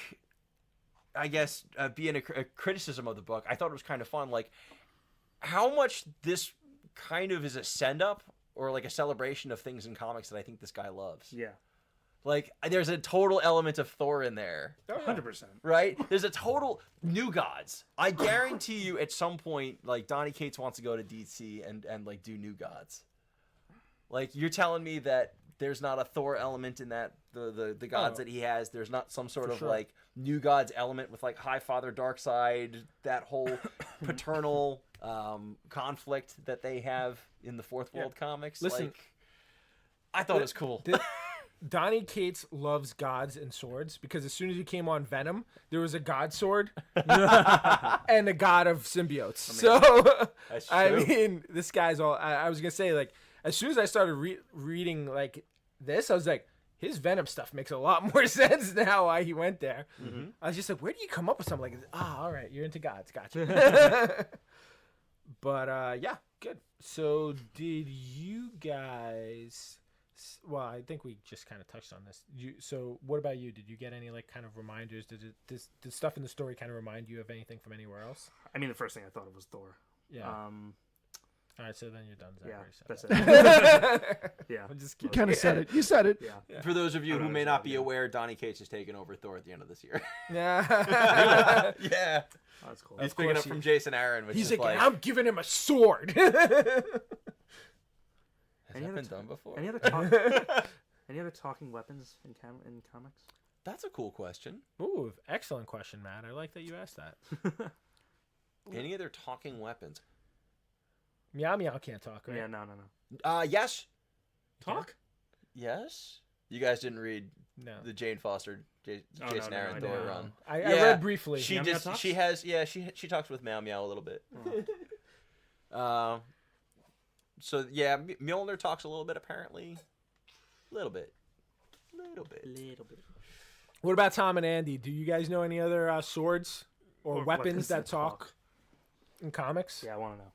[SPEAKER 4] I guess, being a criticism of the book. I thought it was kind of fun, like how much this kind of is a send up or like a celebration of things in comics that I think this guy loves.
[SPEAKER 3] Yeah.
[SPEAKER 4] Like, there's a total element of Thor in there.
[SPEAKER 3] 100%.
[SPEAKER 4] Right? There's a total new gods. I guarantee you at some point, like, Donny Cates wants to go to DC and like do new gods. Like, you're telling me that there's not a Thor element in that the gods that he has. There's not some sort of
[SPEAKER 1] sure.
[SPEAKER 4] like new gods element with like High Father Darkseid, that whole paternal conflict that they have in the Fourth World comics.
[SPEAKER 1] Listen,
[SPEAKER 4] like, I thought it was cool.
[SPEAKER 1] Donny Cates loves gods and swords because as soon as he came on Venom, there was a god sword and a god of symbiotes.
[SPEAKER 4] That's
[SPEAKER 1] I
[SPEAKER 4] true.
[SPEAKER 1] mean, this guy's all. I was gonna say, like, as soon as I started reading like this, I was like, his Venom stuff makes a lot more sense now. Why he went there? I was just like, where do you come up with something like this? All right, you're into gods, gotcha. But yeah, good. So did you guys? Well, I think we just kind of touched on this. So what about you? Did you get any like kind of reminders? Did stuff in the story kind of remind you of anything from anywhere else?
[SPEAKER 3] I mean, the first thing I thought of was Thor.
[SPEAKER 1] Yeah. All right, so then you're done,
[SPEAKER 3] Yeah,
[SPEAKER 1] Zachary.
[SPEAKER 3] that's it. Yeah.
[SPEAKER 1] I'm just
[SPEAKER 2] You
[SPEAKER 1] kidding.
[SPEAKER 2] kind of said it. You said it.
[SPEAKER 3] Yeah.
[SPEAKER 4] For those of you
[SPEAKER 3] I
[SPEAKER 4] who
[SPEAKER 3] don't
[SPEAKER 4] may
[SPEAKER 3] know,
[SPEAKER 4] not be
[SPEAKER 3] yeah.
[SPEAKER 4] aware, Donny Cates is taking over Thor at the end of this year.
[SPEAKER 1] Yeah.
[SPEAKER 4] Yeah.
[SPEAKER 3] Oh, that's cool.
[SPEAKER 4] He's
[SPEAKER 1] Of
[SPEAKER 4] picking
[SPEAKER 1] course
[SPEAKER 4] up from
[SPEAKER 1] he-
[SPEAKER 4] Jason Aaron, which
[SPEAKER 1] He's
[SPEAKER 4] is
[SPEAKER 1] like,
[SPEAKER 4] like,
[SPEAKER 1] I'm giving him a sword.
[SPEAKER 4] has
[SPEAKER 3] Any
[SPEAKER 4] that
[SPEAKER 3] other
[SPEAKER 4] been done before?
[SPEAKER 3] Any other talking weapons in comics?
[SPEAKER 4] That's a cool question.
[SPEAKER 1] Ooh, excellent question, Matt. I like that you asked that.
[SPEAKER 4] Any other talking weapons?
[SPEAKER 1] Meow Meow can't talk, right?
[SPEAKER 3] Yeah, no.
[SPEAKER 4] Yes.
[SPEAKER 3] Talk?
[SPEAKER 4] Yes. You guys didn't read
[SPEAKER 1] No.
[SPEAKER 4] the Jane Foster
[SPEAKER 3] no,
[SPEAKER 4] Jason
[SPEAKER 3] no,
[SPEAKER 4] Aaron
[SPEAKER 3] I
[SPEAKER 4] Thor
[SPEAKER 3] don't.
[SPEAKER 4] run.
[SPEAKER 1] I
[SPEAKER 4] Yeah,
[SPEAKER 1] read briefly.
[SPEAKER 4] She
[SPEAKER 3] Meow Meow
[SPEAKER 4] just
[SPEAKER 3] talks?
[SPEAKER 4] she has she talks with Meow Meow a little bit. So yeah, Mjolnir talks a little bit apparently, little bit.
[SPEAKER 3] Little bit.
[SPEAKER 1] What about Tom and Andy? Do you guys know any other swords or
[SPEAKER 3] Or
[SPEAKER 1] weapons that talk in comics?
[SPEAKER 3] Yeah, I want to know.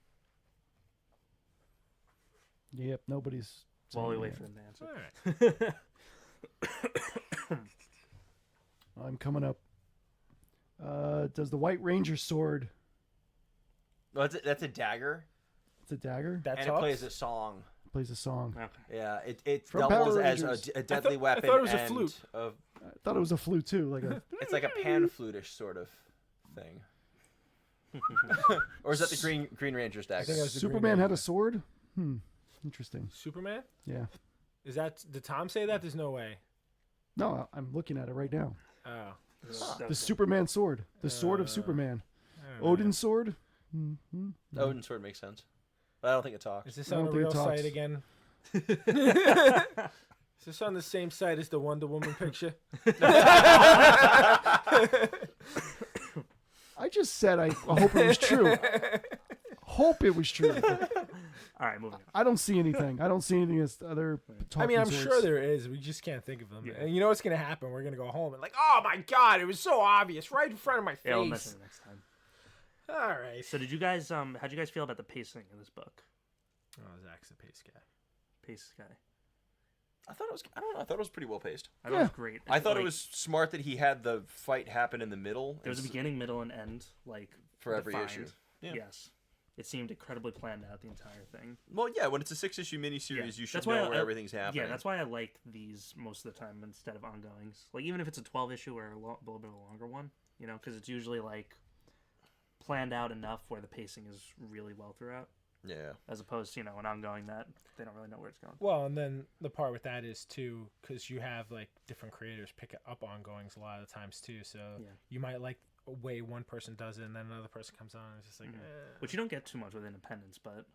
[SPEAKER 2] Yep, nobody's.
[SPEAKER 3] While we
[SPEAKER 2] saying
[SPEAKER 3] wait
[SPEAKER 2] it.
[SPEAKER 3] for them to answer.
[SPEAKER 1] All right.
[SPEAKER 2] I'm coming up. Does the White Ranger sword?
[SPEAKER 4] Well, that's a dagger,
[SPEAKER 2] It's a dagger.
[SPEAKER 1] That
[SPEAKER 4] and
[SPEAKER 1] talks?
[SPEAKER 4] it plays a song.
[SPEAKER 2] Plays a song.
[SPEAKER 3] Okay.
[SPEAKER 4] Yeah, it
[SPEAKER 2] From
[SPEAKER 4] doubles
[SPEAKER 2] Power
[SPEAKER 4] as
[SPEAKER 2] Rangers.
[SPEAKER 4] a deadly weapon.
[SPEAKER 1] I thought it was a
[SPEAKER 4] and
[SPEAKER 1] flute.
[SPEAKER 2] I thought it was a flute too, like a.
[SPEAKER 4] It's like a pan flutish sort of thing. Or is that the Green Ranger's dagger?
[SPEAKER 1] think it was the Green
[SPEAKER 2] Superman had
[SPEAKER 1] Ranger.
[SPEAKER 2] a sword. Interesting.
[SPEAKER 1] Superman?
[SPEAKER 2] Yeah.
[SPEAKER 1] Is that? Did Tom say that? There's no way.
[SPEAKER 2] No, I'm looking at it right now.
[SPEAKER 1] Oh.
[SPEAKER 2] The Superman sword. The sword of Superman.
[SPEAKER 1] I don't know.
[SPEAKER 2] Odin's sword.
[SPEAKER 4] Odin's sword makes sense, but I don't think it talks.
[SPEAKER 1] Is this
[SPEAKER 2] I
[SPEAKER 1] on
[SPEAKER 2] don't
[SPEAKER 1] a
[SPEAKER 2] think
[SPEAKER 1] real
[SPEAKER 2] it talks.
[SPEAKER 1] site again? Is this on the same site as the Wonder Woman picture?
[SPEAKER 2] I just said I hope it was true. Hope it was true.
[SPEAKER 3] All right, moving on.
[SPEAKER 2] I don't see anything. I don't see anything as other talking
[SPEAKER 1] I mean, I'm
[SPEAKER 2] swords.
[SPEAKER 1] sure there is. We just can't think of them.
[SPEAKER 3] Yeah.
[SPEAKER 1] And you know what's gonna happen? We're gonna go home and like, oh my god, it was so obvious, right in front of my
[SPEAKER 3] Yeah, we'll mention
[SPEAKER 1] face.
[SPEAKER 3] it next time.
[SPEAKER 1] All right.
[SPEAKER 3] So, did you guys how'd you guys feel about the pacing in this book?
[SPEAKER 1] Oh, Zach's the pace guy.
[SPEAKER 3] Pace guy.
[SPEAKER 4] I thought it was. I don't know. I thought it was pretty well paced.
[SPEAKER 3] I thought it was great.
[SPEAKER 4] I thought it
[SPEAKER 3] Like,
[SPEAKER 4] was smart that he had the fight happen in the middle.
[SPEAKER 3] there was a
[SPEAKER 4] and
[SPEAKER 3] beginning, middle, and end, like
[SPEAKER 4] for every
[SPEAKER 3] defined.
[SPEAKER 4] issue. Yeah.
[SPEAKER 3] Yes. It seemed incredibly planned out, the entire thing.
[SPEAKER 4] Well, yeah. When it's a 6-issue miniseries,
[SPEAKER 3] Yeah.
[SPEAKER 4] you should
[SPEAKER 3] That's why
[SPEAKER 4] know where
[SPEAKER 3] I-
[SPEAKER 4] everything's happening.
[SPEAKER 3] Yeah, that's why I like these most of the time instead of ongoings. Like, even if it's a 12 issue or a little bit of a longer one, you know, because it's usually like planned out enough where the pacing is really well throughout,
[SPEAKER 4] Yeah.
[SPEAKER 3] as opposed to, you know, an ongoing that they don't really know where it's going.
[SPEAKER 1] Well, and then the part with that is too, because you have like different creators pick up ongoings a lot of the times too. So
[SPEAKER 3] Yeah.
[SPEAKER 1] you might like a way one person does it, and then another person comes on, and it's just like,
[SPEAKER 3] Which you don't get too much with Independence, but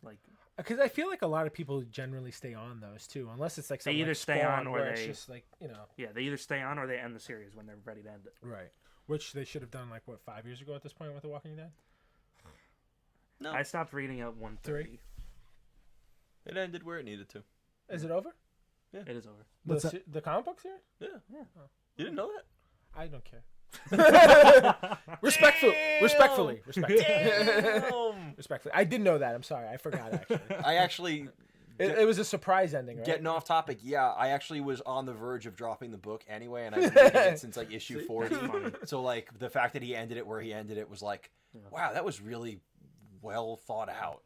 [SPEAKER 3] like
[SPEAKER 1] because I feel like a lot of people generally stay on those too, unless it's like
[SPEAKER 3] They
[SPEAKER 1] something
[SPEAKER 3] either
[SPEAKER 1] like
[SPEAKER 3] stay
[SPEAKER 1] Spawn,
[SPEAKER 3] on or
[SPEAKER 1] where it's
[SPEAKER 3] they-
[SPEAKER 1] just like, you know,
[SPEAKER 3] yeah, they either stay on or they end the series when they're ready to end it.
[SPEAKER 1] right, which they should have done like what 5 years ago at this point with The Walking Dead.
[SPEAKER 4] No,
[SPEAKER 3] I stopped reading at 1:30.
[SPEAKER 4] it ended where it needed to.
[SPEAKER 1] Is it over?
[SPEAKER 3] It is over.
[SPEAKER 2] What's
[SPEAKER 1] The, the comic book series?
[SPEAKER 4] Yeah.
[SPEAKER 3] Yeah.
[SPEAKER 4] You didn't know that?
[SPEAKER 1] I don't care. Respectfully. Respectfully. I did know that. I'm sorry. I forgot actually.
[SPEAKER 4] I actually.
[SPEAKER 1] It was a surprise ending, right?
[SPEAKER 4] Getting off topic, yeah, I actually was on the verge of dropping the book anyway, and I've been reading it since like issue 40. So like the fact that he ended it where he ended it was like, wow, that was really well thought out.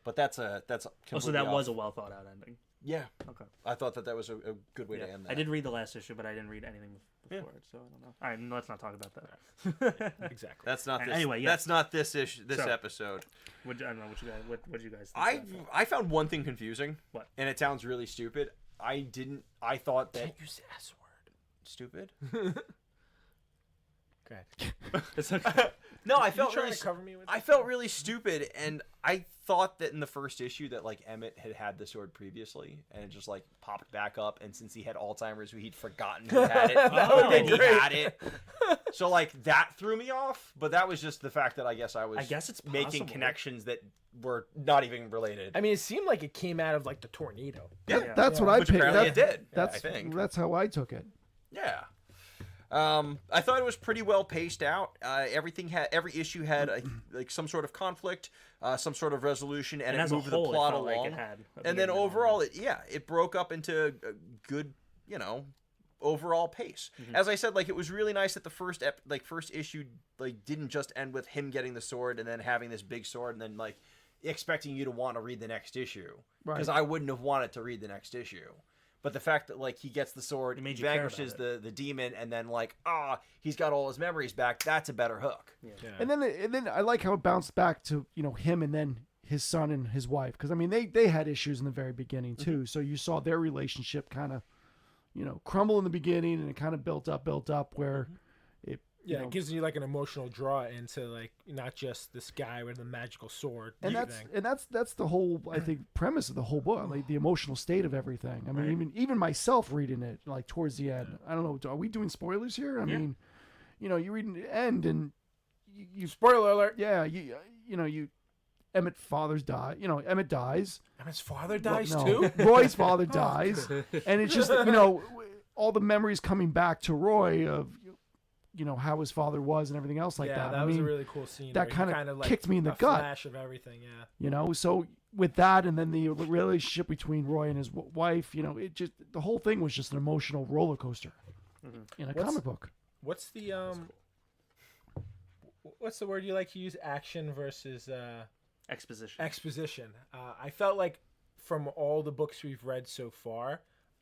[SPEAKER 4] But that's
[SPEAKER 3] Oh, so
[SPEAKER 4] completely
[SPEAKER 3] that
[SPEAKER 4] off.
[SPEAKER 3] was a well thought out ending.
[SPEAKER 4] Yeah.
[SPEAKER 3] Okay.
[SPEAKER 4] I thought that was a good way
[SPEAKER 3] Yeah.
[SPEAKER 4] to end that.
[SPEAKER 3] I did read the last issue, but I didn't read anything before it, so I don't know. All right, let's not talk about that.
[SPEAKER 1] Exactly.
[SPEAKER 4] That's not this.
[SPEAKER 3] Anyway, yeah.
[SPEAKER 4] That's not this issue. This
[SPEAKER 3] So-
[SPEAKER 4] episode.
[SPEAKER 3] I don't know what you guys. What did you guys? Think
[SPEAKER 4] I
[SPEAKER 3] about that?
[SPEAKER 4] I found one thing confusing.
[SPEAKER 3] What?
[SPEAKER 4] And it sounds really stupid. I thought that
[SPEAKER 1] Use the S word.
[SPEAKER 4] stupid.
[SPEAKER 1] Okay.
[SPEAKER 3] It's okay.
[SPEAKER 4] No, I
[SPEAKER 1] You
[SPEAKER 4] felt
[SPEAKER 1] trying
[SPEAKER 4] really.
[SPEAKER 1] to cover me with?
[SPEAKER 4] I felt really stupid, and I thought that in the first issue that like Emmett had the sword previously, and it just like popped back up, and since he had Alzheimer's, he'd forgotten he had it, but then he had it. So like that threw me off, but that was just the fact that I guess
[SPEAKER 3] it's
[SPEAKER 4] making
[SPEAKER 3] possible.
[SPEAKER 4] connections that were not even related.
[SPEAKER 1] I mean, it seemed like it came out of like the tornado.
[SPEAKER 3] Yeah.
[SPEAKER 2] That's what
[SPEAKER 1] Yeah.
[SPEAKER 2] I
[SPEAKER 4] Which
[SPEAKER 2] picked.
[SPEAKER 4] apparently it did,
[SPEAKER 2] That's
[SPEAKER 4] I think.
[SPEAKER 2] that's how I took it.
[SPEAKER 4] Yeah. I thought it was pretty well paced out. Every issue had like some sort of conflict, some sort of resolution, and it
[SPEAKER 3] as a
[SPEAKER 4] moved
[SPEAKER 3] whole,
[SPEAKER 4] the
[SPEAKER 3] it
[SPEAKER 4] plot
[SPEAKER 3] felt like
[SPEAKER 4] along.
[SPEAKER 3] it had a
[SPEAKER 4] And then
[SPEAKER 3] beginning,
[SPEAKER 4] overall, it broke up into a good, overall pace. As I said, like it was really nice that the first issue like didn't just end with him getting the sword and then having this big sword and then like expecting you to want to read the next issue, because I wouldn't have wanted to read the next issue. But the fact that like he gets the sword,
[SPEAKER 3] It made
[SPEAKER 4] he
[SPEAKER 3] you care
[SPEAKER 4] vanquishes
[SPEAKER 3] about
[SPEAKER 4] the demon, and then like he's got all his memories back. That's a better hook.
[SPEAKER 1] Yeah.
[SPEAKER 2] And then I like how it bounced back to him and then his son and his wife, because I mean they had issues in the very beginning too. So you saw their relationship kind of crumble in the beginning, and it kind of built up where
[SPEAKER 1] Yeah,
[SPEAKER 2] know.
[SPEAKER 1] it gives you like an emotional draw into like not just this guy with a magical sword.
[SPEAKER 2] And that's the whole, I think, premise of the whole book, like the emotional state of everything. I mean, even myself reading it, like towards the end, I don't know, are we doing spoilers here? I mean, you read the end and you
[SPEAKER 1] Spoiler alert.
[SPEAKER 2] yeah, Emmett father's die. Emmett dies.
[SPEAKER 1] Emmett's father dies
[SPEAKER 2] No,
[SPEAKER 1] too.
[SPEAKER 2] Roy's father dies, and it's just all the memories coming back to Roy of how his father was and everything else like that.
[SPEAKER 1] That was a really cool scene.
[SPEAKER 2] that
[SPEAKER 1] where he
[SPEAKER 2] kinda
[SPEAKER 1] like,
[SPEAKER 2] kicked me in the
[SPEAKER 1] a
[SPEAKER 2] gut.
[SPEAKER 1] Flash of everything. Yeah.
[SPEAKER 2] So with that, and then the relationship between Roy and his wife, it just the whole thing was just an emotional roller coaster in a comic book.
[SPEAKER 1] What's the what's the word you like to use? Action versus
[SPEAKER 3] Exposition.
[SPEAKER 1] exposition. I felt like from all the books we've read so far,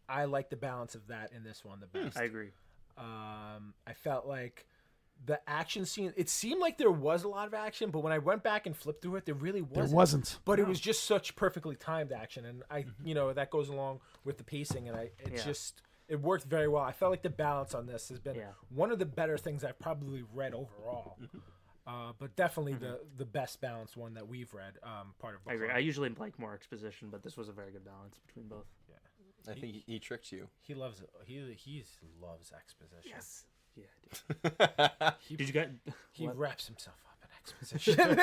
[SPEAKER 1] I like the balance of that in this one the best.
[SPEAKER 3] I agree.
[SPEAKER 1] I felt like the action scene, it seemed like there was a lot of action, but when I went back and flipped through it, there really wasn't.
[SPEAKER 2] There wasn't.
[SPEAKER 1] But it was just such perfectly timed action, and that goes along with the pacing, and it worked very well. I felt like the balance on this has been one of the better things I've probably read overall. But definitely the best balanced one that we've read. Part of book
[SPEAKER 3] I agree.
[SPEAKER 1] club.
[SPEAKER 3] I usually like more exposition, but this was a very good balance between both.
[SPEAKER 4] I think he tricked you.
[SPEAKER 1] He loves it. He loves exposition.
[SPEAKER 3] Yes. Yeah, I did. Did you get?
[SPEAKER 1] He
[SPEAKER 3] What?
[SPEAKER 1] wraps himself up in exposition.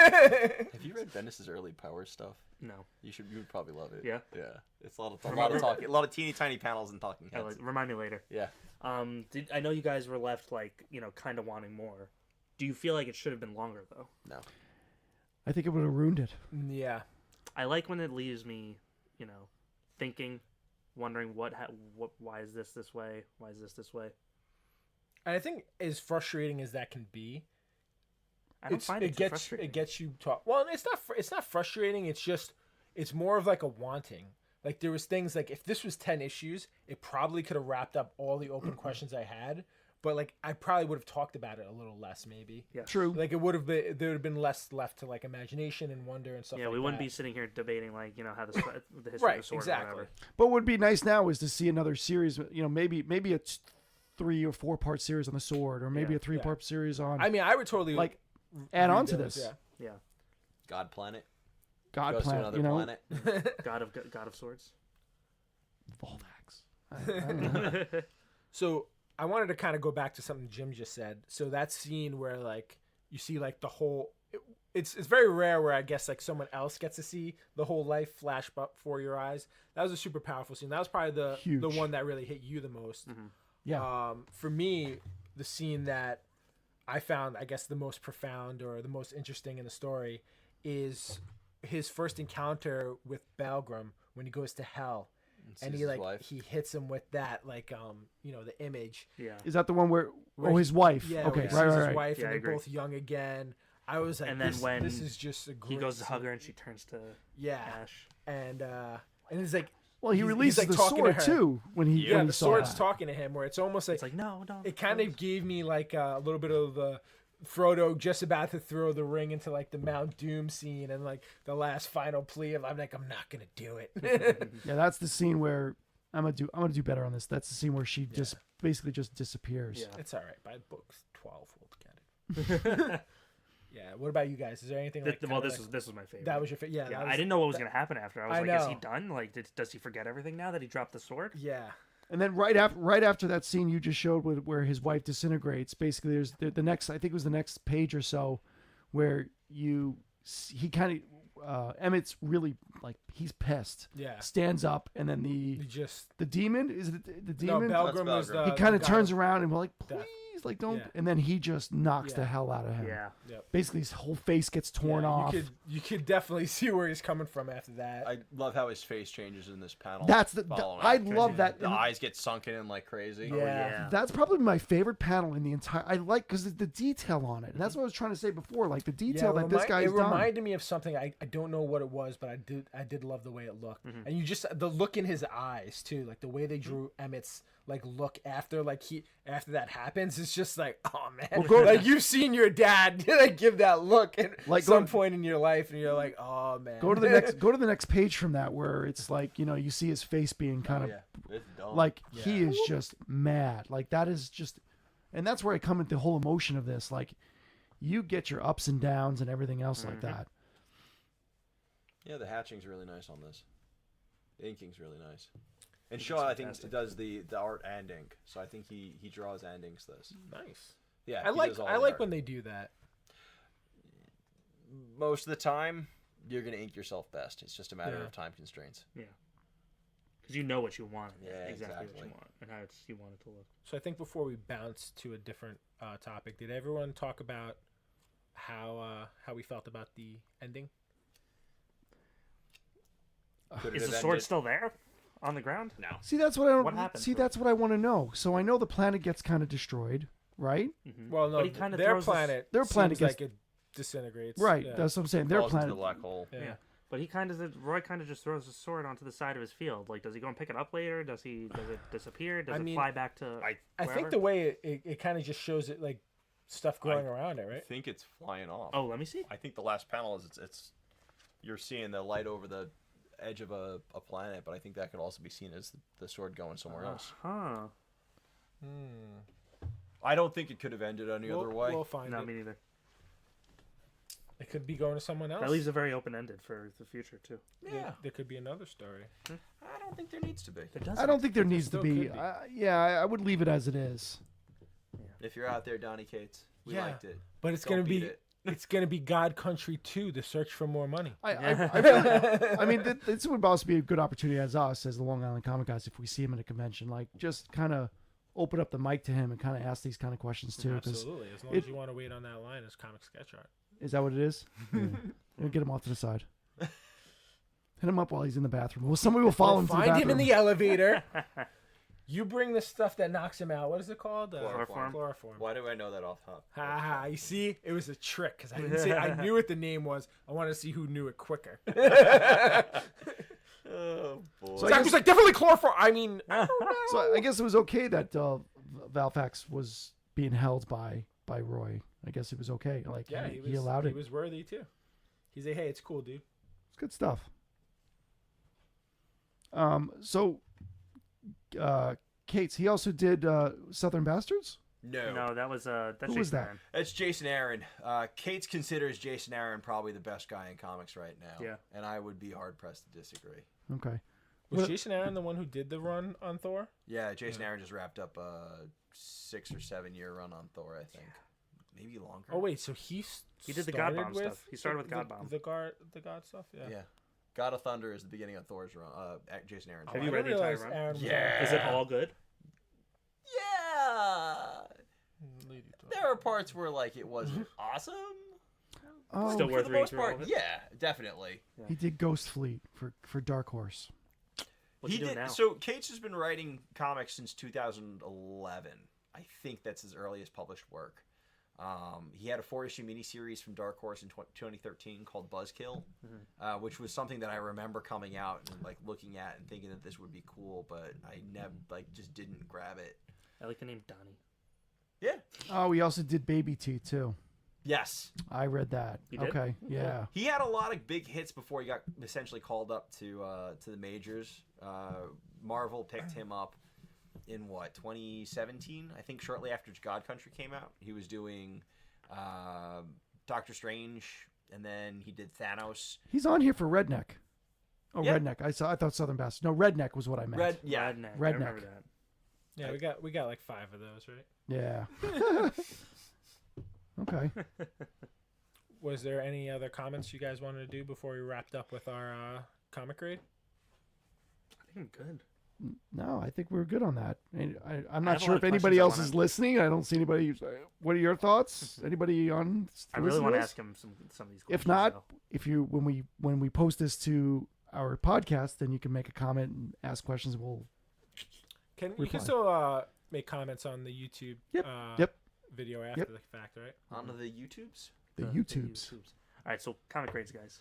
[SPEAKER 4] Have you read Bendis' early Power stuff?
[SPEAKER 3] No.
[SPEAKER 4] You would probably love it.
[SPEAKER 3] Yeah?
[SPEAKER 4] Yeah. It's a lot of talking, a lot of teeny tiny panels and talking
[SPEAKER 3] I
[SPEAKER 4] heads.
[SPEAKER 3] remind me later.
[SPEAKER 4] Yeah.
[SPEAKER 3] I know you guys were left kind of wanting more. Do you feel like it should have been longer though?
[SPEAKER 4] No.
[SPEAKER 2] I think it would have ruined it.
[SPEAKER 1] Yeah.
[SPEAKER 3] I like when it leaves me, thinking, wondering why is this way? Why is this way?
[SPEAKER 1] And I think as frustrating as that can be,
[SPEAKER 3] I don't find it too frustrating.
[SPEAKER 1] it gets you talk. Well, it's not frustrating. It's more of like a wanting. Like there was things like if this was 10 issues, it probably could have wrapped up all the open questions I had. But like I probably would have talked about it a little less, maybe.
[SPEAKER 3] Yeah.
[SPEAKER 2] True.
[SPEAKER 1] Like there would have been less left to like imagination and wonder and stuff.
[SPEAKER 3] Yeah,
[SPEAKER 1] like
[SPEAKER 3] we wouldn't
[SPEAKER 1] that.
[SPEAKER 3] be sitting here debating how the history
[SPEAKER 1] Right,
[SPEAKER 3] of the sword
[SPEAKER 1] exactly.
[SPEAKER 3] or whatever.
[SPEAKER 2] But what would be nice now is to see another series. Maybe a 3 or 4 part series on the sword, or maybe
[SPEAKER 3] Yeah.
[SPEAKER 2] a 3-part series on.
[SPEAKER 1] I mean, I would totally
[SPEAKER 2] like add on
[SPEAKER 1] read
[SPEAKER 2] to
[SPEAKER 1] those,
[SPEAKER 2] this.
[SPEAKER 1] Yeah.
[SPEAKER 3] Yeah.
[SPEAKER 4] God Planet.
[SPEAKER 2] God
[SPEAKER 4] Goes to
[SPEAKER 2] Planet,
[SPEAKER 4] another planet.
[SPEAKER 3] God of Swords.
[SPEAKER 2] Volvax. I don't know.
[SPEAKER 1] So I wanted to kind of go back to something Jim just said. So that scene where like you see like the whole, it's very rare where I guess like someone else gets to see the whole life flash before your eyes. That was a super powerful scene. That was probably the
[SPEAKER 2] Huge.
[SPEAKER 1] one that really hit you the most.
[SPEAKER 2] Yeah.
[SPEAKER 1] For me, the scene that I found, I guess, the most profound or the most interesting in the story is his first encounter with Balgrim when he goes to hell. And
[SPEAKER 4] sees
[SPEAKER 1] he
[SPEAKER 4] his
[SPEAKER 1] like
[SPEAKER 4] wife.
[SPEAKER 1] he hits him with that like the image.
[SPEAKER 3] Yeah.
[SPEAKER 2] Is that the one where?
[SPEAKER 1] Where
[SPEAKER 2] His wife.
[SPEAKER 1] Yeah,
[SPEAKER 2] Okay.
[SPEAKER 1] where he
[SPEAKER 2] Right.
[SPEAKER 1] sees
[SPEAKER 2] Right.
[SPEAKER 1] his
[SPEAKER 2] Right.
[SPEAKER 1] wife
[SPEAKER 3] Yeah, I
[SPEAKER 1] and they're
[SPEAKER 3] agree.
[SPEAKER 1] both young again. I was like,
[SPEAKER 3] And then when
[SPEAKER 1] this is just a great
[SPEAKER 3] He goes to hug
[SPEAKER 1] scene.
[SPEAKER 3] her and she turns to
[SPEAKER 1] Yeah,
[SPEAKER 3] ash.
[SPEAKER 1] and it's like
[SPEAKER 2] Well, he
[SPEAKER 1] he's
[SPEAKER 2] releases
[SPEAKER 1] like
[SPEAKER 2] the
[SPEAKER 1] talking to
[SPEAKER 2] sword
[SPEAKER 1] her.
[SPEAKER 2] too when he
[SPEAKER 1] yeah,
[SPEAKER 2] when he
[SPEAKER 1] the
[SPEAKER 2] saw
[SPEAKER 1] sword's
[SPEAKER 2] that.
[SPEAKER 1] talking to him where it's almost like
[SPEAKER 3] It's like no.
[SPEAKER 1] it kind of gave me like a little bit of the Frodo just about to throw the ring into like the Mount Doom scene and like the last final plea of I'm not gonna do it.
[SPEAKER 2] Yeah, that's the scene where I'm gonna do better on this. That's the scene where she just basically just disappears.
[SPEAKER 3] Yeah.
[SPEAKER 1] It's all right. By books 12, we'll get it. Yeah. What about you guys? Is there anything like?
[SPEAKER 3] Well, this was my favorite.
[SPEAKER 1] That was your favorite. Yeah.
[SPEAKER 3] Yeah,
[SPEAKER 1] that
[SPEAKER 3] I
[SPEAKER 1] was-
[SPEAKER 3] didn't know what was gonna happen after. I was
[SPEAKER 1] I
[SPEAKER 3] like, is
[SPEAKER 1] know.
[SPEAKER 3] he done? Like, does he forget everything now that he dropped the sword?
[SPEAKER 1] Yeah.
[SPEAKER 2] And then right after that scene you just showed where his wife disintegrates, basically there's the next, I think it was the next page or so, where he kind of Emmett's really like he's pissed.
[SPEAKER 1] Yeah.
[SPEAKER 2] Stands up and then
[SPEAKER 1] He just
[SPEAKER 2] the demon is it the
[SPEAKER 1] no.
[SPEAKER 2] demon?
[SPEAKER 1] Balgrim was
[SPEAKER 4] Balgrim.
[SPEAKER 1] the.
[SPEAKER 2] He kind of
[SPEAKER 1] the
[SPEAKER 2] turns
[SPEAKER 1] god
[SPEAKER 2] around and we're like,
[SPEAKER 1] death.
[SPEAKER 2] please, like don't.
[SPEAKER 1] Yeah.
[SPEAKER 2] And then he just knocks
[SPEAKER 1] Yeah.
[SPEAKER 2] the hell out of him.
[SPEAKER 3] Yeah.
[SPEAKER 1] Yep.
[SPEAKER 2] Basically, his whole face gets torn
[SPEAKER 1] Yeah,
[SPEAKER 2] off.
[SPEAKER 1] You could definitely see where he's coming from after that.
[SPEAKER 4] I love how his face changes in this panel.
[SPEAKER 2] That's
[SPEAKER 4] following
[SPEAKER 2] I
[SPEAKER 4] it.
[SPEAKER 2] love that.
[SPEAKER 4] The eyes get sunken in like crazy.
[SPEAKER 1] Yeah.
[SPEAKER 3] Yeah.
[SPEAKER 2] That's probably my favorite panel in the entire. I like because the detail on it, and that's what I was trying to say before. Like the detail that this guy's
[SPEAKER 1] it
[SPEAKER 2] done.
[SPEAKER 1] reminded me of something I don't know what it was, but I did love the way it looked, and you just the look in his eyes too, like the way they drew Emmett's like look after after that happens. It's just like, oh man, like you've seen your dad like give that look at
[SPEAKER 2] Like,
[SPEAKER 1] some point in your life, and you're like, oh man.
[SPEAKER 2] Go to the next page from that where it's like you see his face being kind
[SPEAKER 4] Oh,
[SPEAKER 2] of
[SPEAKER 4] yeah. It's dumb.
[SPEAKER 2] like he is just mad. Like that is just, And that's where I come at the whole emotion of this. Like, you get your ups and downs and everything else like that.
[SPEAKER 4] Yeah, the hatching's really nice on this. The inking's really nice. And Shaw, I think, does the art and ink. So I think he draws and inks this.
[SPEAKER 1] Nice.
[SPEAKER 4] Yeah,
[SPEAKER 1] I like when they do that.
[SPEAKER 4] Most of the time, you're going to ink yourself best. It's just a matter of time constraints.
[SPEAKER 3] Yeah. Because you know what you want.
[SPEAKER 4] Yeah,
[SPEAKER 3] exactly what
[SPEAKER 4] exactly.
[SPEAKER 3] you want and how you want it to look.
[SPEAKER 1] So I think before we bounce to a different topic, did everyone talk about how we felt about the ending?
[SPEAKER 4] Could it
[SPEAKER 3] Is
[SPEAKER 4] have
[SPEAKER 3] the sword
[SPEAKER 4] ended-
[SPEAKER 3] still there on the ground?
[SPEAKER 4] No.
[SPEAKER 2] See, that's what I don't.
[SPEAKER 3] What happened
[SPEAKER 2] See,
[SPEAKER 3] to
[SPEAKER 2] that's what I want to know. So I know the planet gets kind of destroyed, right?
[SPEAKER 1] Well, no,
[SPEAKER 3] But he kinda
[SPEAKER 1] their
[SPEAKER 3] throws this-
[SPEAKER 1] planet.
[SPEAKER 2] Their planet
[SPEAKER 1] seems
[SPEAKER 2] gets-
[SPEAKER 1] like it disintegrates.
[SPEAKER 2] Right.
[SPEAKER 1] Yeah.
[SPEAKER 2] That's what I'm saying. Their
[SPEAKER 4] Falls into
[SPEAKER 2] planet.
[SPEAKER 4] the black hole.
[SPEAKER 1] Yeah.
[SPEAKER 3] But Roy kind of just throws his sword onto the side of his field. Like, does he go and pick it up later? Does it disappear? Does
[SPEAKER 1] I
[SPEAKER 3] it
[SPEAKER 1] mean,
[SPEAKER 3] fly back to
[SPEAKER 1] I think the way it kind of just shows it like stuff growing around it,
[SPEAKER 4] I
[SPEAKER 1] right?
[SPEAKER 4] think it's flying off.
[SPEAKER 3] Oh, let me see.
[SPEAKER 4] I think the last panel is it's you're seeing the light over the edge of a planet, but I think that could also be seen as the sword going somewhere else.
[SPEAKER 3] Huh.
[SPEAKER 4] I don't think it could have ended any other way.
[SPEAKER 1] We'll find
[SPEAKER 3] No,
[SPEAKER 1] it.
[SPEAKER 3] me neither.
[SPEAKER 1] It could be going to someone else.
[SPEAKER 3] That leaves it very open-ended for the future, too.
[SPEAKER 4] Yeah,
[SPEAKER 1] There could be another story.
[SPEAKER 4] I don't think there needs to be.
[SPEAKER 3] There doesn't.
[SPEAKER 2] I don't think there needs to
[SPEAKER 1] still
[SPEAKER 2] be.
[SPEAKER 1] could be.
[SPEAKER 2] Yeah, I would leave it as it is.
[SPEAKER 4] If you're out there, Donnie Cates, we
[SPEAKER 1] Yeah.
[SPEAKER 4] liked it.
[SPEAKER 1] But it's
[SPEAKER 4] Don't
[SPEAKER 1] gonna
[SPEAKER 4] beat
[SPEAKER 1] be
[SPEAKER 4] it.
[SPEAKER 1] it's gonna be God Country 2, The Search for More Money.
[SPEAKER 2] I mean, this would also be a good opportunity as us, as the Long Island Comic Guys, if we see him at a convention, like just kind of open up the mic to him and kind of ask these kind of questions too. 'Cause
[SPEAKER 1] Absolutely, as long as you want to wait on that line as comic sketch art.
[SPEAKER 2] is that what it is? Yeah. We'll get him off to the side. Hit him up while he's in the bathroom. Well, somebody will follow him to the
[SPEAKER 1] Find
[SPEAKER 2] bathroom.
[SPEAKER 1] him in the elevator. You bring the stuff that knocks him out. What is it called?
[SPEAKER 3] Chloroform.
[SPEAKER 1] Chloroform.
[SPEAKER 4] Why do I know that off top?
[SPEAKER 1] Ha ha! You see, it was a trick because I didn't say I knew what the name was. I wanted to see who knew it quicker.
[SPEAKER 4] Oh boy.
[SPEAKER 2] So I
[SPEAKER 1] Zach
[SPEAKER 2] guess-
[SPEAKER 1] was like, definitely chloroform. I mean,
[SPEAKER 2] So I guess it was okay that Valfax was being held by Roy. I guess it was okay. Like
[SPEAKER 1] yeah,
[SPEAKER 2] he allowed it.
[SPEAKER 1] He was worthy too. He's like, hey, it's cool, dude.
[SPEAKER 2] It's good stuff. So Cates, he also did Southern Bastards.
[SPEAKER 4] No.
[SPEAKER 3] No, that's
[SPEAKER 2] Who was
[SPEAKER 3] Jason
[SPEAKER 2] that?
[SPEAKER 3] Aaron.
[SPEAKER 4] It's Jason Aaron. Cates considers Jason Aaron probably the best guy in comics right now.
[SPEAKER 3] Yeah.
[SPEAKER 4] And I would be hard pressed to disagree.
[SPEAKER 2] Okay.
[SPEAKER 1] Was
[SPEAKER 2] Well-
[SPEAKER 1] Jason Aaron the one who did the run on Thor?
[SPEAKER 4] Yeah, Jason Aaron just wrapped up a 6 or 7 year run on Thor, I think. Maybe longer.
[SPEAKER 1] Oh wait, so he
[SPEAKER 3] did the God
[SPEAKER 1] started
[SPEAKER 3] Bomb
[SPEAKER 1] with
[SPEAKER 3] stuff. He started with God Bomb.
[SPEAKER 1] The God stuff. Yeah.
[SPEAKER 4] Yeah. God of Thunder is the beginning of Thor's run. Jason Aaron's
[SPEAKER 3] Have
[SPEAKER 4] run.
[SPEAKER 3] you
[SPEAKER 1] I
[SPEAKER 3] read
[SPEAKER 1] didn't
[SPEAKER 3] the entire
[SPEAKER 1] realize
[SPEAKER 3] run?
[SPEAKER 1] Aaron was
[SPEAKER 4] Yeah.
[SPEAKER 3] Is it all good?
[SPEAKER 4] Yeah.
[SPEAKER 1] on Lady Thor.
[SPEAKER 4] There are parts where like it wasn't awesome.
[SPEAKER 2] Oh,
[SPEAKER 3] Still
[SPEAKER 4] For
[SPEAKER 3] worth
[SPEAKER 4] the
[SPEAKER 3] reading
[SPEAKER 4] most
[SPEAKER 3] through all
[SPEAKER 4] part,
[SPEAKER 3] of it?
[SPEAKER 4] yeah, definitely.
[SPEAKER 2] he did Ghost Fleet for Dark Horse.
[SPEAKER 3] What's he doing now?
[SPEAKER 4] So Cates has been writing comics since 2011. I think that's his earliest published work. He had a 4-issue miniseries from Dark Horse in 2013 called Buzzkill, which was something that I remember coming out and like looking at and thinking that this would be cool, but I never just didn't grab it.
[SPEAKER 3] I like the name Donnie.
[SPEAKER 4] Yeah.
[SPEAKER 2] Oh, he also did Baby Teeth too.
[SPEAKER 4] Yes.
[SPEAKER 2] I read that.
[SPEAKER 3] You did?
[SPEAKER 2] Okay. Yeah.
[SPEAKER 4] He had a lot of big hits before he got essentially called up to the majors. Marvel picked him up in 2017, I think, shortly after God Country came out. He was doing Doctor Strange, and then he did Thanos.
[SPEAKER 2] He's on here for Redneck. Oh,
[SPEAKER 4] Yeah.
[SPEAKER 2] Redneck. I thought Southern Bastard. No, Redneck was what I meant.
[SPEAKER 4] Yeah.
[SPEAKER 3] Redneck. I
[SPEAKER 2] Redneck.
[SPEAKER 3] remember that.
[SPEAKER 1] Yeah, we got like 5 of those, right?
[SPEAKER 2] Yeah. Okay.
[SPEAKER 1] Was there any other comments you guys wanted to do before we wrapped up with our comic grade?
[SPEAKER 3] I think I'm good.
[SPEAKER 2] No, I think we're good on that. And I'm
[SPEAKER 3] I
[SPEAKER 2] not
[SPEAKER 3] have a
[SPEAKER 2] sure
[SPEAKER 3] lot
[SPEAKER 2] if
[SPEAKER 3] of
[SPEAKER 2] anybody
[SPEAKER 3] questions I
[SPEAKER 2] else
[SPEAKER 3] wanna-
[SPEAKER 2] is listening. I don't see anybody. What are your thoughts? Anybody on?
[SPEAKER 3] I really
[SPEAKER 2] listen
[SPEAKER 3] want to
[SPEAKER 2] this?
[SPEAKER 3] ask him some of these questions.
[SPEAKER 2] If not,
[SPEAKER 3] though.
[SPEAKER 2] if you when we post this to our podcast, then you can make a comment and ask questions. We'll
[SPEAKER 1] You
[SPEAKER 2] We're
[SPEAKER 1] can
[SPEAKER 2] fine.
[SPEAKER 1] still make comments on the YouTube
[SPEAKER 2] Yep.
[SPEAKER 1] video after
[SPEAKER 2] Yep.
[SPEAKER 1] the fact, right?
[SPEAKER 4] Onto the YouTubes.
[SPEAKER 2] the YouTubes.
[SPEAKER 3] All right, so comic grades, guys.